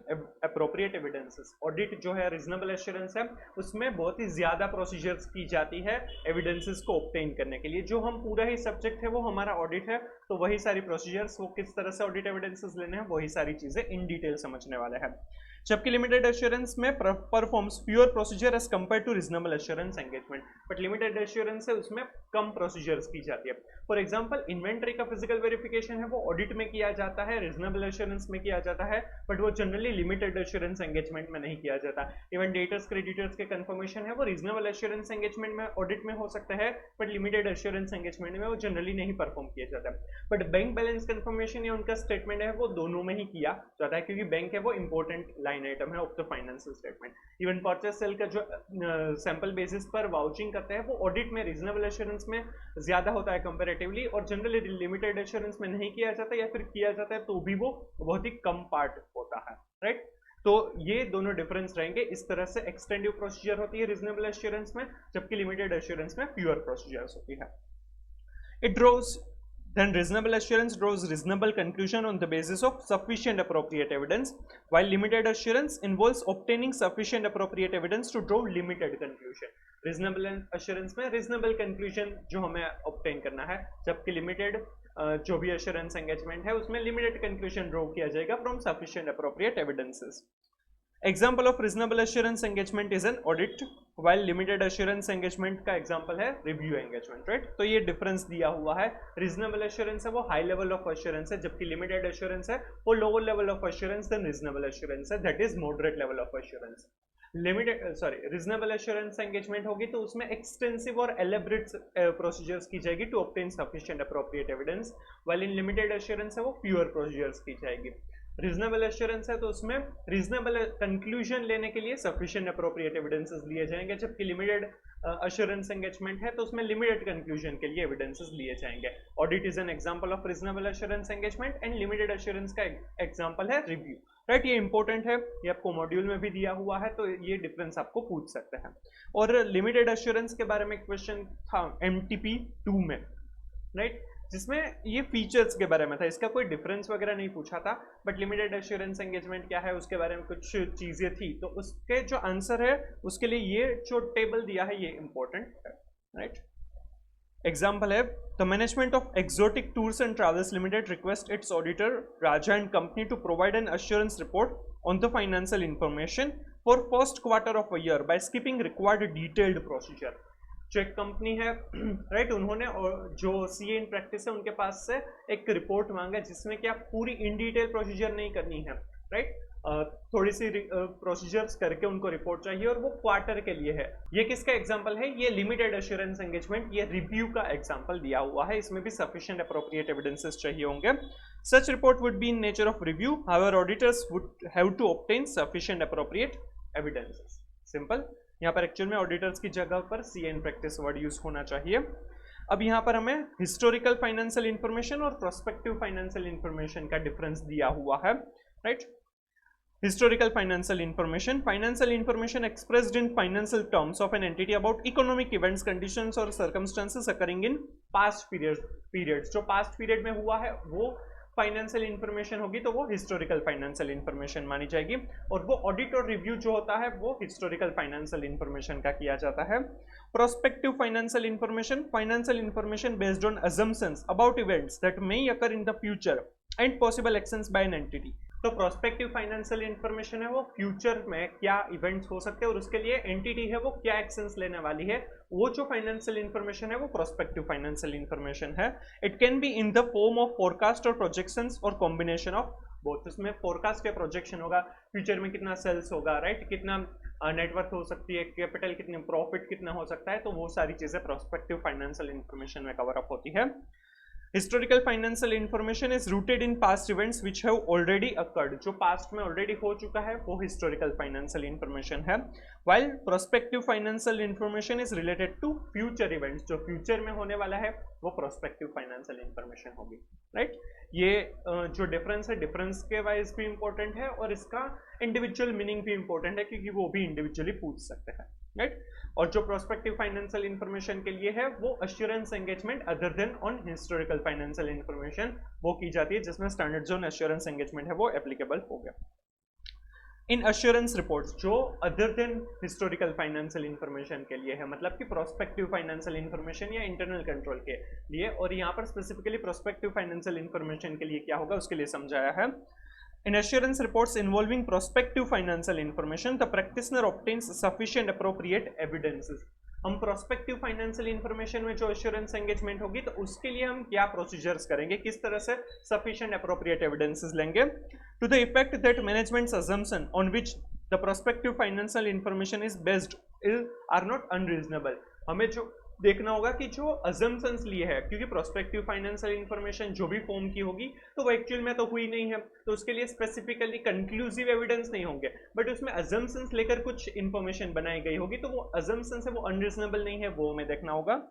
appropriate evidences। Audit जो है reasonable assurance है, उसमें बहुत ही ज्यादा प्रोसीजर्स की जाती है एविडेंसेस को ऑब्टेन करने के लिए। जो हम पूरा ही सब्जेक्ट है वो हमारा ऑडिट है, तो वही सारी प्रोसीजर्स, वो किस तरह से ऑडिट एविडेंसेस लेने हैं, वही सारी चीजें इन डिटेल समझने वाले हैं। जबकि लिमिटेड एश्योरेंस में performs fewer procedure as compare to reasonable assurance engagement, but limited assurance है उसमें कम प्रोसीजर्स की जाती है। फॉर एग्जांपल, इन्वेंटरी का फिजिकल वेरिफिकेशन है वो ऑडिट में किया जाता है, रीजनेबल एश्योरेंस में किया जाता है, बट वो जनरली लिमिटेड एश्योरेंस एंगेजमेंट में नहीं किया जाता। इवन डेटर्स क्रेडिटर्स के कंफर्मेशन है वो रीजनेबल एश्योरेंस एंगेजमेंट में ऑडिट में हो सकता है, बट लिमिटेड एश्योरेंस एंगेजमेंट में वो जनरली नहीं परफॉर्म किया जाता। बट बैंक बैलेंस कंफर्मेशन या उनका स्टेटमेंट है वो दोनों में ही किया जाता है, क्योंकि बैंक है वो इंपॉर्टेंट लाइन आइटम है of the financial statement. Even purchase cell का जो सैंपल बेसिस पर वाउचिंग करते हैं वो ऑडिट में रीजनेबल एश्योरेंस में ज्यादा होता है कंपैरेटिवली, और जनरली लिमिटेड एश्योरेंस में नहीं किया जाता, या फिर किया जाता है तो भी वो बहुत ही कम पार्ट होता है, राइट। तो ये दोनों डिफरेंस रहेंगे। इस तरह से एक्सटेंडिव प्रोसीजर होती है रीजनेबल एश्योरेंस में, जबकि लिमिटेड एश्योरेंस में प्योर प्रोसीजर्स होती है। It draws Then reasonable assurance draws reasonable conclusion on the basis of sufficient appropriate evidence, while limited assurance involves obtaining sufficient appropriate evidence to draw limited conclusion। reasonable assurance में reasonable conclusion जो हमें obtain करना है, जबकि limited जो भी assurance engagement है उसमें limited conclusion draw किया जाएगा from sufficient appropriate evidences। Example of reasonable assurance engagement is an audit, while limited assurance engagement का example है review engagement, right? तो ये difference दिया हुआ है। reasonable assurance है वो high level of assurance है, जबकि limited assurance है वो lower level of assurance than reasonable assurance है, that is moderate level of assurance। Reasonable assurance engagement होगी तो उसमें एक्सटेंसिव और एलेबरेट प्रोसीजर्स की जाएगी to obtain sufficient appropriate evidence, while in limited assurance है वो प्योर प्रोसीजर्स की जाएगी। रीजनेबल एश्योरेंस है तो उसमें रीजनेबल कंक्लूजन लेने के लिए सफिशिएंट एप्रोप्रिएट एविडेंसेस लिए जाएंगे, जबकि लिमिटेड अश्योरेंस एंगेजमेंट है तो उसमें लिमिटेड कंक्लूजन के लिए एविडेंसेस लिए जाएंगे। Audit is an example of reasonable assurance engagement and limited assurance का एग्जांपल है रिव्यू, राइट। ये इंपॉर्टेंट है, ये आपको मॉड्यूल में भी दिया हुआ है, तो ये डिफरेंस आपको पूछ सकते हैं। और लिमिटेड एश्योरेंस के बारे में क्वेश्चन था MTP 2 में, राइट, जिसमें ये फीचर्स के बारे में था, इसका कोई डिफरेंस वगैरह नहीं पूछा था, बट लिमिटेड एश्योरेंस एंगेजमेंट क्या है उसके बारे में कुछ चीजें थी, तो उसके जो आंसर है उसके लिए ये जो टेबल दिया है ये इंपॉर्टेंट है, राइट। एग्जाम्पल है, the management of exotic tours and travels limited request its auditor Raja and company to provide an assurance report on the financial information for first quarter of a year by skipping required detailed procedure. जो एक company है, right, उन्होंने जो CA in practice है उनके पास से एक report मांगा जिसमें कि आप पूरी इन डिटेल प्रोसीजर नहीं करनी है, राइट, थोड़ी सी प्रोसीजर्स करके उनको रिपोर्ट चाहिए, और वो क्वार्टर के लिए है। ये किसका एग्जांपल है? ये लिमिटेड एश्योरेंस एंगेजमेंट, ये रिव्यू का एग्जांपल दिया हुआ है, इसमें भी सफिशिएंट एप्रोप्रिएट एविडेंसेस चाहिए होंगे। Such report would be in nature of review, however auditors would have to obtain sufficient appropriate evidences. Simple, यहाँ पर एक्चुअल में ऑडिटर्स की जगह पर CA in practice word use होना चाहिए। अब यहाँ पर हमें हिस्टोरिकल फाइनेंशियल इंफॉर्मेशन और प्रोस्पेक्टिव फाइनेंशियल इंफॉर्मेशन का डिफरेंस दिया हुआ है, right. Historical financial information expressed in financial terms of an entity about economic events, conditions or circumstances occurring in past periods। जो past period में हुआ है वो फाइनेंशियल इंफॉर्मेशन होगी, तो वो हिस्टोरिकल फाइनेंशियल इंफॉर्मेशन मानी जाएगी। और वो ऑडिट और रिव्यू जो होता है वो हिस्टोरिकल फाइनेंशियल इंफॉर्मेशन का किया जाता है। Prospective financial information based on assumptions about events that may occur in the future and possible actions by an entity। तो प्रोस्पेक्टिव फाइनेंशियल इंफॉर्मेशन है वो फ्यूचर में क्या इवेंट्स हो सकते हैं और उसके लिए एंटिटी है वो क्या एक्शंस लेने वाली है, वो जो फाइनेंशियल इंफॉर्मेशन है वो प्रोस्पेक्टिव फाइनेंशियल इंफॉर्मेशन है। It can be in the form of forecast और प्रोजेक्शंस और कॉम्बिनेशन ऑफ बोथ। इसमें फोरकास्ट या प्रोजेक्शन होगा, फ्यूचर में कितना सेल्स होगा, राइट, कितना नेटवर्थ हो सकती है, कैपिटल कितने, प्रॉफिट कितना हो सकता है, तो वो सारी चीजें प्रोस्पेक्टिव फाइनेंशियल इंफॉर्मेशन में कवर अप होती है। Historical financial information is rooted in past events which have already occurred, जो पास्ट में ऑलरेडी हो चुका है वो हिस्टोरिकल फाइनेंशियल इंफॉर्मेशन है। While prospective financial information is related to future events, जो फ्यूचर में होने वाला है वो प्रोस्पेक्टिव फाइनेंशियल इंफॉर्मेशन होगी, राइट। ये जो डिफरेंस है, डिफरेंस के वाइज भी इंपॉर्टेंट है और इसका इंडिविजुअल मीनिंग भी इंपॉर्टेंट है क्योंकि वो भी इंडिविजुअली पूछ सकते हैं, राइट। और जो प्रोस्पेक्टिव फाइनेंशियल इंफॉर्मेशन के लिए है वो assurance engagement other than on historical financial information वो की जाती है, जिसमें स्टैंडर्ड जोन अश्योरेंस एंगेजमेंट है वो एप्लीकेबल हो गया। इन अश्योरेंस रिपोर्ट्स जो other than historical financial information के लिए है, मतलब कि प्रोस्पेक्टिव फाइनेंशियल इंफॉर्मेशन या इंटरनल कंट्रोल के लिए, और यहाँ पर स्पेसिफिकली प्रोस्पेक्टिव फाइनेंशियल इंफॉर्मेशन के लिए क्या होगा उसके लिए समझाया है। In assurance reports involving prospective financial information, the practitioner obtains sufficient appropriate evidences. हम प्रोस्पेक्टिव फाइनेंशियल इंफॉर्मेशन में जो एश्योरेंस एंगेजमेंट होगी तो उसके लिए हम क्या प्रोसीजर्स करेंगे, किस तरह से सफिशिएंट अप्रोप्रिएट एविडेंसेस लेंगे। To the effect that management's assumption on which the prospective financial information is based are not unreasonable. हमें जो देखना होगा कि जो अजम्पशंस लिए है, क्योंकि प्रोस्पेक्टिव फाइनेंशियल इंफॉर्मेशन जो भी फॉर्म की होगी तो वो एक्चुअल में तो हुई नहीं है, तो उसके लिए स्पेसिफिकली कंक्लूसिव एविडेंस नहीं होंगे, बट उसमें अजम्पशंस लेकर कुछ इंफॉर्मेशन बनाई गई होगी तो वो अजम्पशंस है वो अनरीजनेबल नहीं है, वो हमें देखना होगा।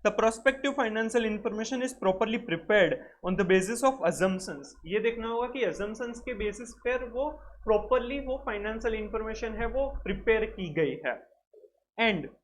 The prospective financial information is properly prepared on the basis of assumptions. ये देखना होगा कि assumptions के बेसिस पर वो properly वो financial information है वो prepare की गई है, and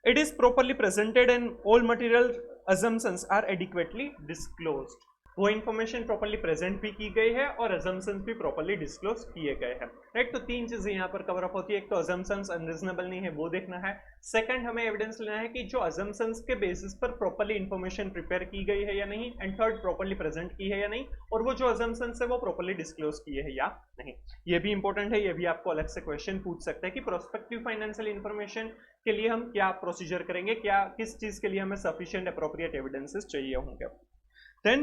it is properly presented and all material assumptions are adequately disclosed. वो इन्फॉर्मेशन प्रॉपर्ली प्रेजेंट भी की गई है और assumptions भी प्रॉपर्ली डिस्क्लोज किए गए हैं, राइट। तो तीन चीजें यहाँ पर कवर अप होती है, एक तो assumptions अनरीजनेबल नहीं है वो देखना है, सेकंड हमें एविडेंस लेना है कि जो assumptions के बेसिस पर प्रॉपर्ली इन्फॉर्मेशन प्रिपेयर की गई है या नहीं, एंड थर्ड प्रॉपर्ली प्रेजेंट की है या नहीं, और वो जो assumptions है वो प्रॉपर्ली डिस्क्लोज किए हैं या नहीं। ये भी इंपॉर्टेंट है, ये भी आपको अलग से क्वेश्चन पूछ सकते हैं कि प्रोस्पेक्टिव फाइनेंशियल इंफॉर्मेशन के लिए हम क्या प्रोसीजर करेंगे, क्या किस चीज के लिए हमें सफिशिएंट अप्रोप्रिएट एविडेंसेस चाहिए होंगे। Then,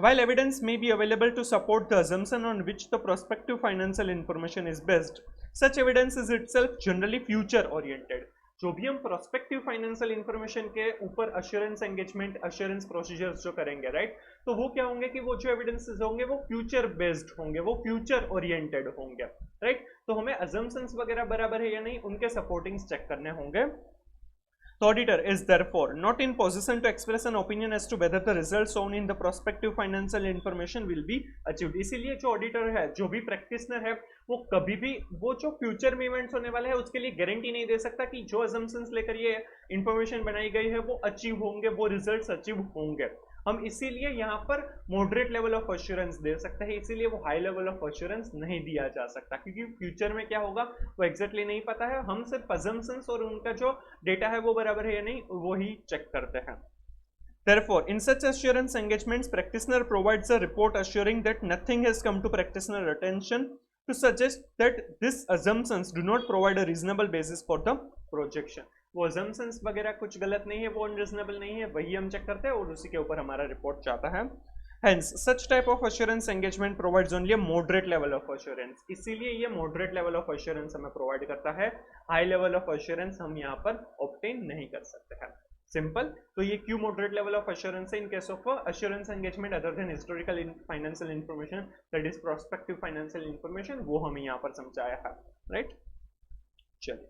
while evidence may be available to support the assumption on which the prospective financial information is based, such evidence is itself generally future oriented. जो भी हम प्रोस्पेक्टिव फाइनेंशियल इंफॉर्मेशन के ऊपर assurance engagement, assurance procedures जो करेंगे, right, तो वो क्या होंगे कि वो जो एविडेंसेस होंगे वो फ्यूचर बेस्ड होंगे, वो फ्यूचर ओरिएंटेड होंगे, राइट। तो हमें अजम्पशंस वगैरह बराबर है या नहीं उनके सपोर्टिंग्स चेक करने होंगे। The auditor is therefore not in position to express an opinion as to whether the results shown in the prospective financial information will be achieved. इसीलिए जो ऑडिटर है, जो भी प्रैक्टिशनर है, वो कभी भी वो जो फ्यूचर में इवेंट्स होने वाले हैं उसके लिए गारंटी नहीं दे सकता कि जो assumptions लेकर ये इंफॉर्मेशन बनाई गई है वो अचीव होंगे, वो रिजल्ट्स अचीव होंगे। हम इसीलिए यहाँ पर मॉडरेट लेवल ऑफ एश्योरेंस दे सकते हैं, इसीलिए वो हाई लेवल ऑफ एश्योरेंस नहीं दिया जा सकता क्योंकि फ्यूचर में क्या होगा वो एग्जैक्टली नहीं पता है। हम सिर्फ अजम्पशंस और उनका जो डेटा है वो बराबर है या नहीं वो ही चेक करते हैं। Therefore, in such assurance engagements, practitioner provides a report assuring that nothing has come to practitioner attention to suggest that these assumptions do not provide a reasonable basis for the projection. वो assumptions वगैरह कुछ गलत नहीं है, वो unreasonable नहीं है, वही हम चेक करते हैं और उसी के ऊपर हमारा रिपोर्ट जाता है। Hence, such type of assurance engagement provides only a moderate level of assurance. इसीलिए ये moderate level of assurance हमें provide करता है, high level of assurance हम यहाँ पर obtain नहीं कर सकते हैं। सिंपल। तो ये क्यों मॉडरेट लेवल ऑफ एश्योरेंस है इन case of assurance engagement other than historical financial information that is prospective financial information, वो हमें यहाँ पर समझाया है, राइट। चलिए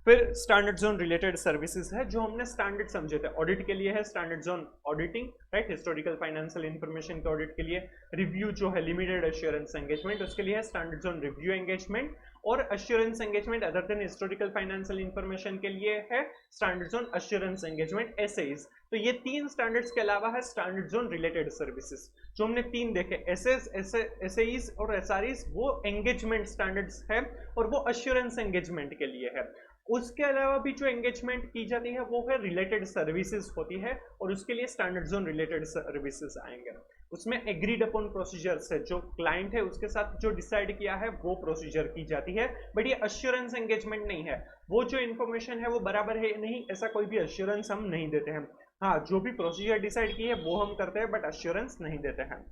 फिर स्टैंडर्ड जोन रिलेटेड सर्विसेज है जो हमने स्टैंडर्ड समझे थे। ऑडिट के लिए है standard zone auditing, right, historical financial information के ऑडिट के लिए। रिव्यू जो है लिमिटेड एश्योरेंस एंगेजमेंट उसके लिए है स्टैंडर्ड जोन रिव्यू एंगेजमेंट, और assurance engagement other than historical financial information के लिए है standard zone assurance engagement SS. तो ये तीन स्टैंडर्ड्स के अलावा है स्टैंडर्ड जोन रिलेटेड सर्विसेज जो हमने तीन देखे, एसएस, एसएस और एसआरईस, वो एंगेजमेंट स्टैंडर्ड्स है और वो अश्योरेंस एंगेजमेंट के लिए है। उसके अलावा भी जो एंगेजमेंट की जाती है वो है रिलेटेड सर्विसेज होती है और उसके लिए स्टैंडर्ड जोन रिलेटेड सर्विसेज आएंगे। उसमें एग्रीड अपॉन प्रोसीजर्स है, जो क्लाइंट है उसके साथ जो डिसाइड किया है वो प्रोसीजर की जाती है, बट ये अश्योरेंस एंगेजमेंट नहीं है। वो जो इन्फॉर्मेशन है वो बराबर है नहीं ऐसा कोई भी अश्योरेंस हम नहीं देते हैं। हाँ, जो भी प्रोसीजर डिसाइड की है वो हम करते हैं बट अश्योरेंस नहीं देते हैं।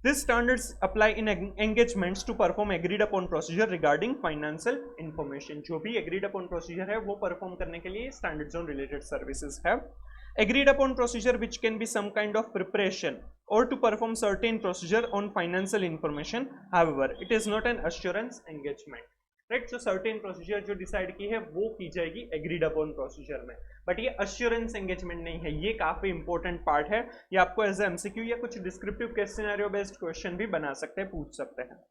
These standards apply in engagements to perform agreed upon procedure regarding financial information. जो भी agreed upon procedure है वो perform करने के लिए standard zone related services है। agreed upon procedure which can be some kind of preparation or to perform certain procedure on financial information, however it is not an assurance engagement, right. जो certain procedure जो decide की है वो की जाएगी agreed upon procedure में, but ये assurance engagement नहीं है। ये काफी इंपॉर्टेंट पार्ट है, ये आपको एज एमसीक्यू या कुछ descriptive case scenario based question भी बना सकते हैं, पूछ सकते हैं।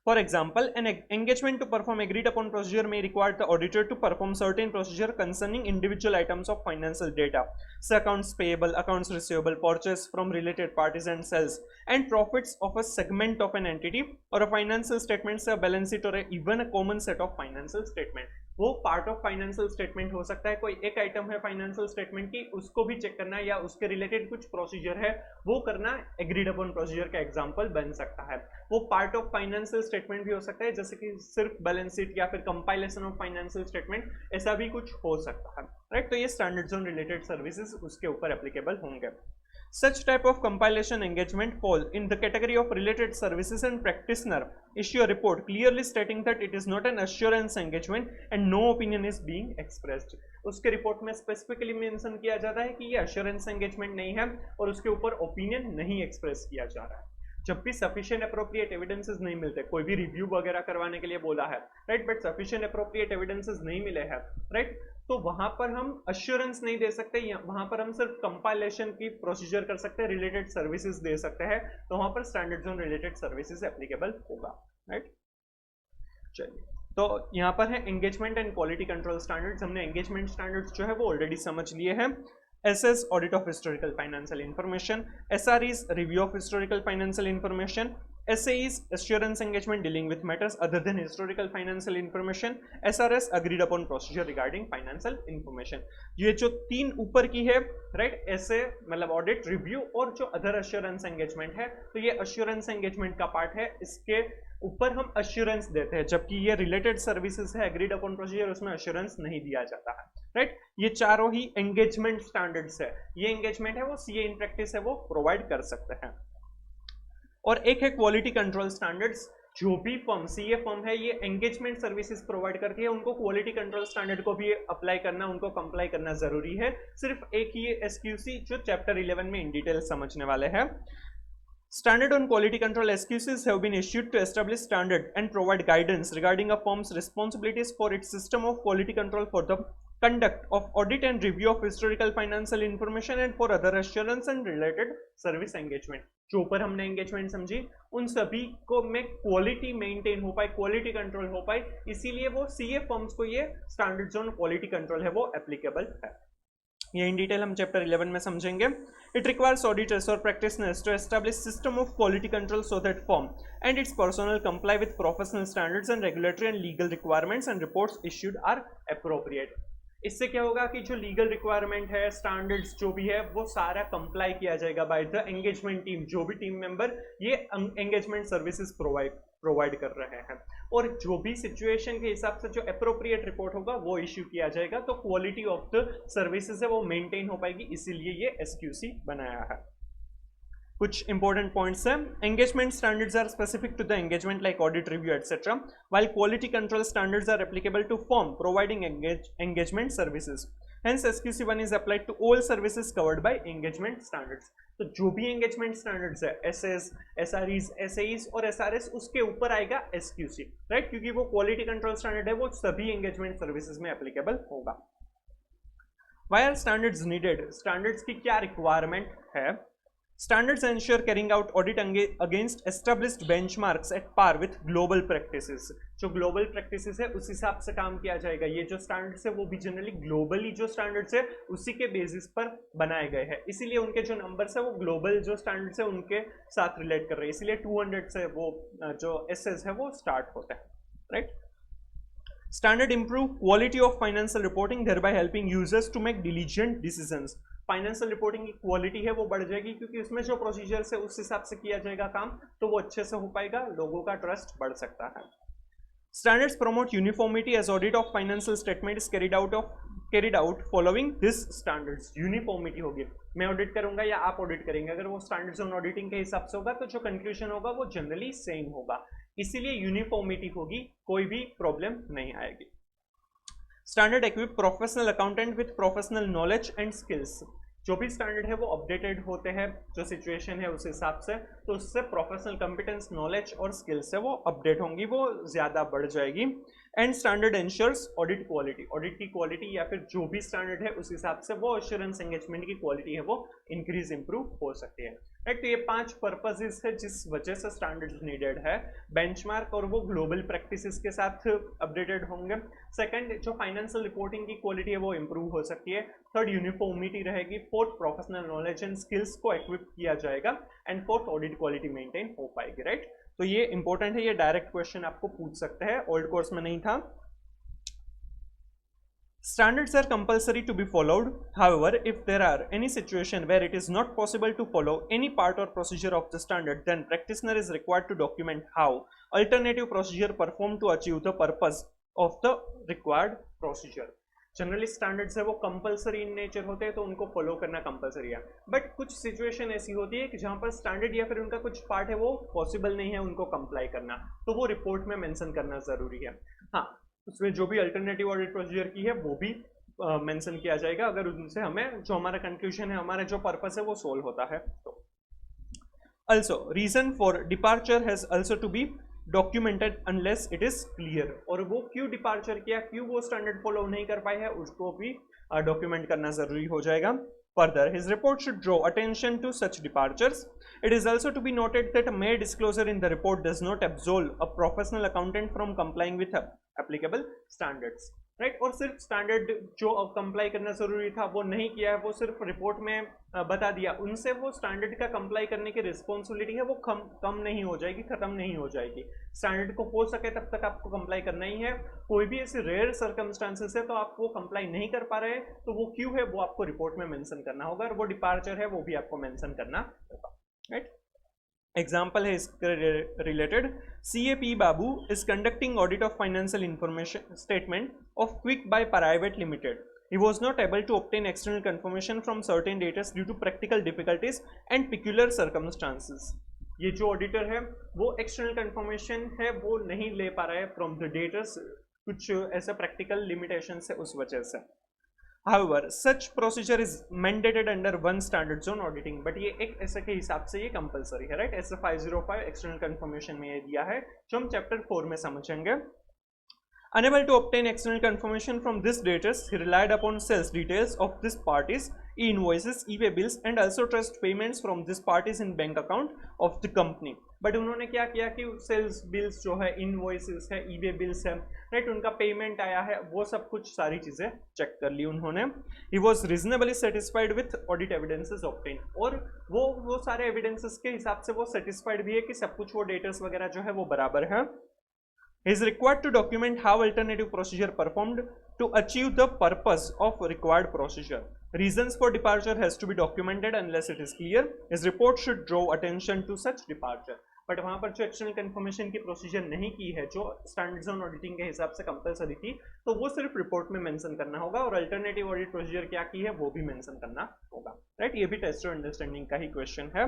For example, an engagement to perform agreed upon procedure may require the auditor to perform certain procedure concerning individual items of financial data, say accounts payable, accounts receivable, purchase from related parties and sales, and profits of a segment of an entity, or a financial statement, say a balance sheet, or even a common set of financial statement. वो part of financial statement हो सकता है, कोई एक item है financial statement की, उसको भी चेक करना या उसके रिलेटेड कुछ प्रोसीजर है वो करना, एग्रीड अपॉन प्रोसीजर का एग्जांपल बन सकता है। वो पार्ट ऑफ फाइनेंशियल स्टेटमेंट भी हो सकता है, जैसे कि सिर्फ बैलेंस शीट या फिर कंपाइलेशन ऑफ फाइनेंशियल स्टेटमेंट, ऐसा भी कुछ हो सकता है, राइट। तो ये स्टैंडर्ड जोन रिलेटेड सर्विसेज उसके ऊपर एप्लीकेबल होंगे। Such type of compilation engagement fall in the category of related services, and practitioner issue a report clearly stating that it is not an assurance engagement and no opinion is being expressed. उसके report में specifically mention किया जाता है कि ये assurance engagement नहीं है और उसके ऊपर ओपिनियन नहीं एक्सप्रेस किया जा रहा है। जब भी सफिशिएंट अप्रोप्रिएट एविडेंसेस नहीं मिलते, कोई भी रिव्यू वगैरह करवाने के लिए बोला है, right, but sufficient appropriate evidences नहीं मिले हैं, राइट, तो वहां पर हम अश्योरेंस नहीं दे सकते, वहां पर हम सिर्फ कंपाइलेशन की प्रोसीजर कर सकते हैं, रिलेटेड सर्विसेज दे सकते हैं, तो वहां पर standard zone related services applicable होगा, राइट। चलिए, तो यहां पर है engagement and quality control standards. हमने एंगेजमेंट स्टैंडर्ड्स जो है वो ऑलरेडी समझ लिए हैं। SS audit of historical financial information, SREs review of historical financial information, SAEs assurance engagement dealing with matters other than historical financial information, SRS agreed upon procedure regarding financial information। ये जो तीन ऊपर की है, right, ऐसे मतलब audit, review और जो अदर अश्योरेंस एंगेजमेंट है, तो ये अश्योरेंस एंगेजमेंट का पार्ट है, इसके ऊपर हम अश्योरेंस देते हैं, जबकि ये रिलेटेड सर्विसेज है एग्रीड अपॉन प्रोसीजर, उसमें अश्योरेंस नहीं दिया जाता है, राइट। ये चारों ही एंगेजमेंट स्टैंडर्ड्स है। ये एंगेजमेंट है वो सीए इन प्रैक्टिस है वो प्रोवाइड कर सकते हैं। और एक है क्वालिटी कंट्रोल स्टैंडर्ड्स। जो भी फर्म सीए फर्म है ये एंगेजमेंट सर्विसेज प्रोवाइड करती है, उनको क्वालिटी कंट्रोल स्टैंडर्ड को भी अप्लाई करना, उनको कंप्लाई करना जरूरी है। सिर्फ एक ही एसक्यूसी जो चैप्टर 11 में इन डिटेल समझने वाले हैं। Standard on quality control SQCs have been issued to establish standard and provide guidance regarding a firm's responsibilities for its system of quality control for the conduct of audit and review of historical financial information and for other assurance and related service engagement। जो ऊपर हमने engagement समझी, उन सभी को में quality maintain हो पाए, क्वालिटी कंट्रोल हो पाए, इसीलिए वो सीए फर्म्स को ये स्टैंडर्ड जोन क्वालिटी कंट्रोल है वो एप्लीकेबल है। ये इन डिटेल हम चैप्टर 11 में समझेंगे। It requires auditors or practitioners to establish system of quality control so that firm and its personnel comply with professional standards and regulatory and legal requirements and reports issued are appropriate। इससे क्या होगा कि जो legal requirement है, standards जो भी है, वो सारा कंप्लाई किया जाएगा बाय द एंगेजमेंट टीम। जो भी टीम मेंबर ये एंगेजमेंट सर्विसेज प्रोवाइड कर रहे हैं, और जो भी सिचुएशन के हिसाब से जो अप्रोप्रिएट रिपोर्ट होगा वो इश्यू किया जाएगा, तो क्वालिटी ऑफ द सर्विसेज है वो मेंटेन हो पाएगी, इसीलिए ये एसक्यूसी बनाया है। कुछ इंपॉर्टेंट पॉइंट्स हैं। Engagement standards are specific to the engagement like audit, review etcetera, while quality control standards are applicable to firm providing engagement services. Hence SQC1 is applied to all services covered by engagement standards। तो जो भी engagement standards है, SS, SREs, SAEs और SRS, उसके ऊपर आएगा SQC, right, क्योंकि वो क्वालिटी कंट्रोल स्टैंडर्ड है, वो सभी engagement services में एप्लीकेबल होगा। Why are standards needed? Standards की क्या रिक्वायरमेंट है? Standards ensure carrying out audit against established benchmarks at par with global practices। जो global practices है उस हिसाब से काम किया जाएगा। ये जो standards है वो भी जनरली ग्लोबली जो standards है उसी के बेसिस पर बनाए गए हैं, इसीलिए उनके जो नंबर्स है वो ग्लोबल जो standards है उनके साथ रिलेट कर रहे हैं, इसीलिए 200 से वो जो SS है वो स्टार्ट होता है, right. Standard improve quality of financial reporting, thereby helping users to make diligent decisions। Financial reporting की क्वालिटी है वो बढ़ जाएगी, क्योंकि उसमें जो प्रोसीजर है उस हिसाब से किया जाएगा काम, तो वो अच्छे से हो पाएगा, लोगों का ट्रस्ट बढ़ सकता है। Standards promote uniformity as audit of financial statement is carried out following this standards. Uniformity होगी, मैं ऑडिट करूंगा या आप ऑडिट करेंगे, अगर वो स्टैंडर्ड्स ऑन ऑडिटिंग के हिसाब से होगा तो जो कंक्लूजन होगा वो जनरली सेम होगा, इसीलिए यूनिफॉर्मिटी होगी, कोई भी प्रॉब्लम नहीं आएगी। Standard equip professional accountant with professional knowledge and skills. जो भी स्टैंडर्ड है वो अपडेटेड होते हैं जो सिचुएशन है उस हिसाब से, तो उससे प्रोफेशनल कॉम्पिटेंस, नॉलेज और स्किल्स है वो अपडेट होंगी, वो ज़्यादा बढ़ जाएगी। And standard ensures audit quality, audit की क्वालिटी या फिर जो भी स्टैंडर्ड है उस हिसाब से वो एश्योरेंस एंगेजमेंट की क्वालिटी है वो इंक्रीज इंप्रूव हो सकती है। राइट, तो ये 5 पर्पसेस है जिस वजह से स्टैंडर्ड्स नीडेड है। बेंचमार्क और वो ग्लोबल प्रैक्टिसेस के साथ अपडेटेड होंगे। सेकंड, जो फाइनेंशियल रिपोर्टिंग की क्वालिटी है वो इंप्रूव हो सकती है। थर्ड, यूनिफॉर्मिटी रहेगी। Fourth, professional knowledge and skills को इक्विप किया जाएगा। And fourth, audit quality maintain हो पाएगी। राइट, तो ये इंपॉर्टेंट है, ये डायरेक्ट क्वेश्चन आपको पूछ सकते हैं, ओल्ड कोर्स में नहीं था। Standards are compulsory to be followed. However, if there are any situation where it is not possible to follow any part or procedure of the standard, then practitioner is required to document how alternative procedure performed to achieve the purpose of the required procedure. Generally standards है वो compulsory in nature होते हैं, तो उनको follow करना compulsory है। But कुछ situation ऐसी होती है कि जहाँ पर स्टैंडर्ड या फिर उनका कुछ पार्ट है वो पॉसिबल नहीं है उनको कंप्लाई करना, तो वो रिपोर्ट में मेंशन करना जरूरी है। हाँ, उसमें जो भी अल्टरनेटिव ऑडिट प्रोसीजर की है वो भी मेंशन किया जाएगा, अगर उनसे हमें जो हमारा कंक्लूजन है, हमारा जो पर्पस है वो सोल्व होता है तो। Also, reason for departure has also to be documented unless it is clear, और वो क्यों डिपार्चर किया, क्यों वो स्टैंडर्ड फॉलो नहीं कर पाए है, उसको भी डॉक्यूमेंट करना जरूरी हो जाएगा। Further, his report should draw attention to such departures. It is also to be noted that a mere disclosure in the report does not absolve a professional accountant from complying with applicable standards. Right, और सिर्फ standard जो comply करना जरूरी था वो नहीं किया है, वो सिर्फ रिपोर्ट में बता दिया, उनसे वो स्टैंडर्ड का कंप्लाई करने की रिस्पॉन्सिबिलिटी है वो कम नहीं हो जाएगी, खत्म नहीं हो जाएगी। स्टैंडर्ड को हो सके तब तक आपको कंप्लाई करना ही है। कोई भी ऐसे रेयर सर्कमस्टांसेस है तो आप वो कंप्लाई नहीं कर पा रहे हैं, तो वो क्यों है वो आपको रिपोर्ट में मेंशन करना होगा, और वो डिपार्चर है वो भी आपको मेंशन करना होगा। राइट, एग्जाम्पल है इसके related, CAP Babu is conducting audit of financial information statement of Quick Buy Private Limited. He was not able to obtain external confirmation from certain debtors due to practical difficulties and peculiar circumstances. ये जो auditor है वो external confirmation है वो नहीं ले पा रहा है फ्रॉम द डेटर्स, कुछ ऐसा प्रैक्टिकल लिमिटेशन है उस वजह से। However, such procedure is mandated under one standard zone auditing, but ये एक ऐसे के हिसाब से ये कंपलसरी है। राइट, ऐसे 505 एक्सटर्नल कंफर्मेशन में ये दिया है जो हम चैप्टर 4 में समझेंगे। Unable to obtain external confirmation from this debtors, he relied upon sales details of this parties, e-invoices, e-pay bills, and also trust payments from this parties in bank account of the company. But उन्होंने क्या किया कि sales bills जो है, invoices है, ई-पे bills है, right, उनका payment आया है, वो सब कुछ सारी चीजें चेक कर ली उन्होंने। He was reasonably satisfied with audit evidences obtained, और वो सारे एविडेंसेस के हिसाब से वो सेटिस्फाइड भी है कि सब कुछ वो डेटर्स वगैरह जो है वो बराबर है। He is required to document how alternative procedure performed to achieve the purpose of required procedure. Reasons for departure has to be documented unless it is clear. His report should draw attention to such departure. But वहाँ पर जो external confirmation की procedure नहीं की है, जो standard zone auditing के हिसाब से कंपलसरी थी, तो वो सिर्फ रिपोर्ट में मेंशन करना होगा, और अल्टरनेटिव ऑडिट प्रोसीजर क्या की है वो भी मेंशन करना होगा। राइट, ये भी टेस्ट और अंडरस्टैंडिंग का ही क्वेश्चन है।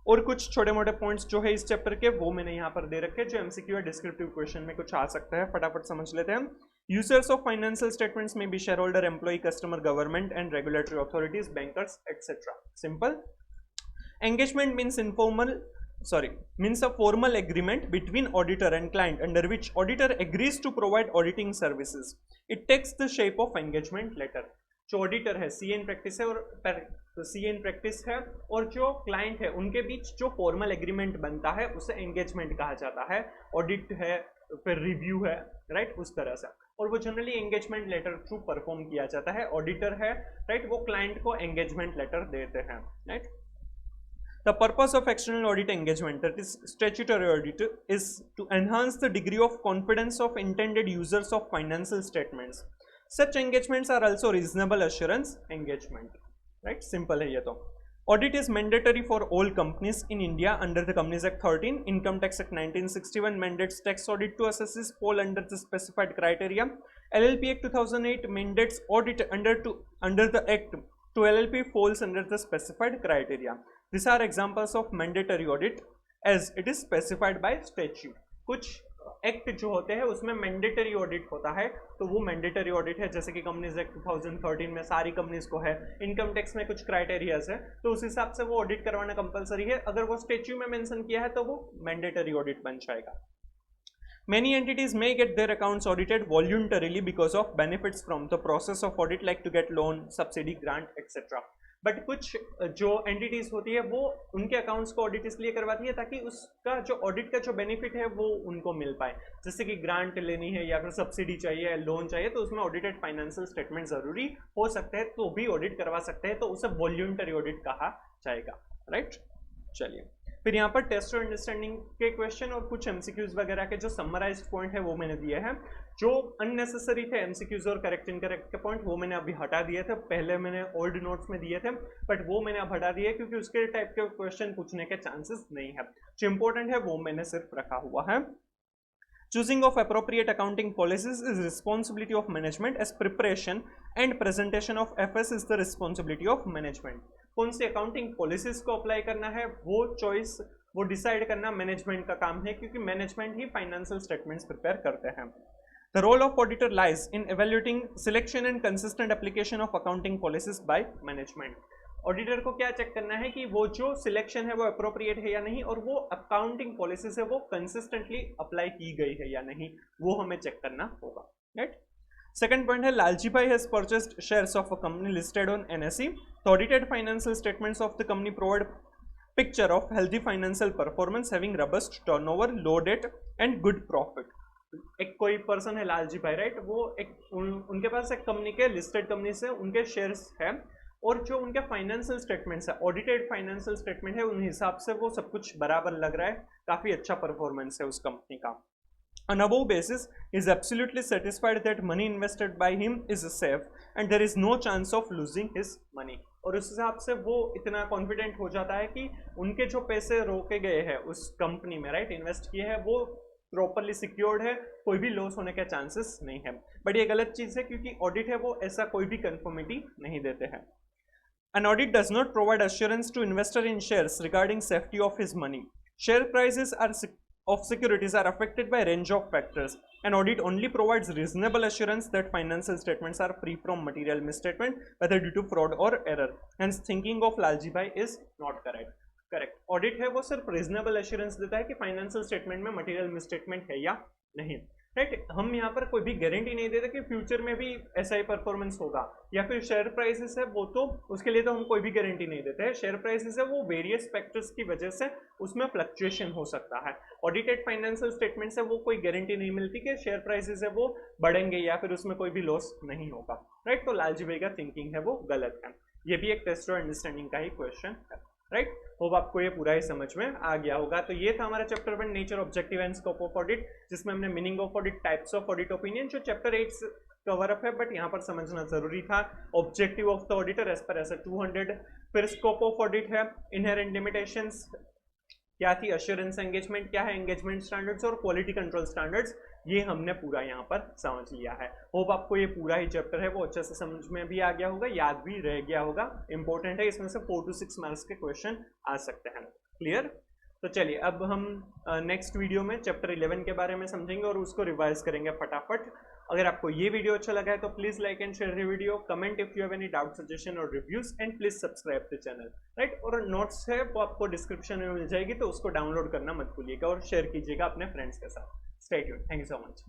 और कुछ छोटे मोटे पॉइंट्स जो है इस चैप्टर के वो मैंने यहाँ पर दे रखे, जो एमसीक्यू या डिस्क्रिप्टिव क्वेश्चन में कुछ आ सकता है, फटाफट समझ लेते हैं। Users of financial statements may be shareholder, employee, customer, government and regulatory authorities, bankers etcetera. Simple. Engagement means a formal agreement between auditor and client under which auditor agrees to provide auditing services. It takes the shape of engagement letter. जो auditor है CA in practice है, और CA in practice है, और जो client है उनके बीच जो फॉर्मल एग्रीमेंट बनता है उसे एंगेजमेंट कहा जाता है। ऑडिट है, फिर रिव्यू है, राइट, उस तरह से, और वो generally engagement letter through perform किया जाता है। ऑडिटर है, राइट, वो क्लाइंट को एंगेजमेंट लेटर देते हैं। Right, the purpose of external audit engagement, that is statutory audit, is to enhance the degree of confidence of intended users of financial statements. Such engagements are also reasonable assurance engagement. Right, simple है ये तो। Audit is mandatory for all companies in India under the Companies Act 13. Income Tax Act 1961 mandates tax audit to assesses fall under the specified criteria. LLP Act 2008 mandates audit under the Act to LLP falls under the specified criteria. These are examples of mandatory audit as it is specified by statute. कुछ act जो होते हैं उसमें mandatory audit होता है, तो वो mandatory audit है, जैसे कि कंपनीज एक्ट 2013 में सारी कंपनीज को है, इनकम टैक्स में कुछ क्राइटेरियाज है, तो उस हिसाब से वो ऑडिट करवाना कंपलसरी है, अगर वो स्टेच्यू में मेंशन किया है तो वो मैंडेटरी ऑडिट बन जाएगा। Many entities may get their accounts audited voluntarily because of benefits from the process of audit, like to get loan, subsidy, grant, etc. But कुछ जो एंटिटीज होती है वो उनके अकाउंट्स को ऑडिट इसलिए करवाती है ताकि उसका जो ऑडिट का जो बेनिफिट है वो उनको मिल पाए, जैसे कि ग्रांट लेनी है या फिर सब्सिडी चाहिए, लोन चाहिए, तो उसमें ऑडिटेड फाइनेंशियल स्टेटमेंट जरूरी हो सकते हैं, तो भी ऑडिट करवा सकते हैं, तो उसे वॉल्यूंटरी ऑडिट कहा जाएगा, राइट। चलिए फिर यहाँ पर टेस्ट और अंडरस्टैंडिंग के क्वेश्चन और कुछ एमसीक्यूज वगैरह के जो समराइज्ड पॉइंट है वो मैंने दिए हैं, जो अननेसेसरी थे एमसीक्यूज और करेक्ट इनकरेक्ट के पॉइंट वो मैंने अभी हटा दिए थे, पहले मैंने ओल्ड नोट्स में दिए थे बट वो मैंने अब हटा दिए क्योंकि उसके टाइप के क्वेश्चन पूछने के चांसेस नहीं है, जो इंपॉर्टेंट है वो मैंने सिर्फ रखा हुआ है। Choosing of appropriate accounting policies is responsibility of management as preparation and presentation of FS is the responsibility of management. कौन सी अकाउंटिंग पॉलिसीज को अप्लाई करना है वो चॉइस वो डिसाइड करना मैनेजमेंट का काम है, क्योंकि मैनेजमेंट ही फाइनेंशियल स्टेटमेंट्स प्रिपेयर करते हैं। The role of auditor lies in evaluating selection and consistent application of accounting policies by management. Auditor को क्या चेक करना है कि वो जो सिलेक्शन है वो अप्रोप्रिएट है या नहीं, और वो अकाउंटिंग पॉलिसीज है वो कंसिस्टेंटली अप्लाई की गई है या नहीं, वो हमें चेक करना होगा, राइट। सेकंड पॉइंट है Lalji bhai has purchased shares of a company listed on NSE, the audited financial statements of the company provide picture of healthy financial performance having robust turnover, low debt and good profit. एक कोई person है लालजी भाई, right, वो उनके पास एक company के listed company से उनके शेयर्स है, और जो उनके फाइनेंशियल स्टेटमेंट्स है, ऑडिटेड फाइनेंशियल स्टेटमेंट है, उन हिसाब से वो सब कुछ बराबर लग रहा है, काफी अच्छा परफॉर्मेंस है उस कंपनी का। On above basis, he is absolutely satisfied that money invested by him is safe and there is no chance of losing his money. और उस हिसाब से वो इतना कॉन्फिडेंट हो जाता है कि उनके जो पैसे रोके गए हैं उस कंपनी में, राइट, इन्वेस्ट किए हैं, वो प्रॉपरली सिक्योर्ड है, कोई भी लॉस होने के चांसेस नहीं है। बट ये गलत चीज़ है क्योंकि ऑडिट है वो ऐसा कोई भी कंफर्मिटी नहीं देते हैं। An audit does not provide assurance to investor in shares regarding safety of his money. Share prices of securities are affected by a range of factors. An audit only provides reasonable assurance that financial statements are free from material misstatement, whether due to fraud or error. Hence, thinking of Lalji Bhai is not correct. Correct, audit है वो सिर्फ reasonable assurance देता है कि financial statement में material misstatement है या नहीं, राइट। हम यहाँ पर कोई भी गारंटी नहीं देते कि फ्यूचर में भी ऐसा ही परफॉर्मेंस होगा, या फिर शेयर प्राइसेस है वो तो उसके लिए तो हम कोई भी गारंटी नहीं देते हैं। शेयर प्राइसेस है वो वेरियस फैक्टर्स की वजह से उसमें फ्लक्चुएशन हो सकता है। ऑडिटेड फाइनेंशियल स्टेटमेंट से वो कोई गारंटी नहीं मिलती कि शेयर प्राइसेस है वो बढ़ेंगे या फिर उसमें कोई भी लॉस नहीं होगा, राइट। तो लालजी भाई का थिंकिंग है वो गलत है। ये भी एक टेस्ट और अंडरस्टैंडिंग का ही क्वेश्चन है, राइट। होप आपको ये पूरा ही समझ में आ गया होगा। तो ये था हमारा chapter 1 nature, objective and scope of audit, जिसमें हमने meaning of audit, types of audit, opinion, जो चैप्टर 8 कवर अप है, बट यहाँ पर समझना जरूरी था। Objective of the auditor as per SA 200, फिर स्कोप ऑफ ऑडिट है, इनहेरेंट लिमिटेशंस क्या थी, अश्योरेंस एंगेजमेंट क्या है, एंगेजमेंट स्टैंडर्ड्स और क्वालिटी कंट्रोल स्टैंडर्ड्स, ये हमने पूरा यहाँ पर समझ लिया है। होप आपको ये पूरा ही चैप्टर है वो अच्छे से समझ में भी आ गया होगा, याद भी रह गया होगा। इंपॉर्टेंट है, इसमें से 4 to 6 मार्क्स के क्वेश्चन आ सकते हैं। क्लियर? तो चलिए अब हम नेक्स्ट वीडियो में चैप्टर 11 के बारे में समझेंगे और उसको रिवाइज करेंगे फटाफट। अगर आपको ये वीडियो अच्छा लगा है तो please like and share the video, comment if you have any doubt, suggestion और reviews, and please subscribe the channel, right. और नोट्स है वो आपको डिस्क्रिप्शन में मिल जाएगी, तो उसको डाउनलोड करना मत भूलिएगा और शेयर कीजिएगा अपने फ्रेंड्स के साथ। Stay tuned, thank you so much.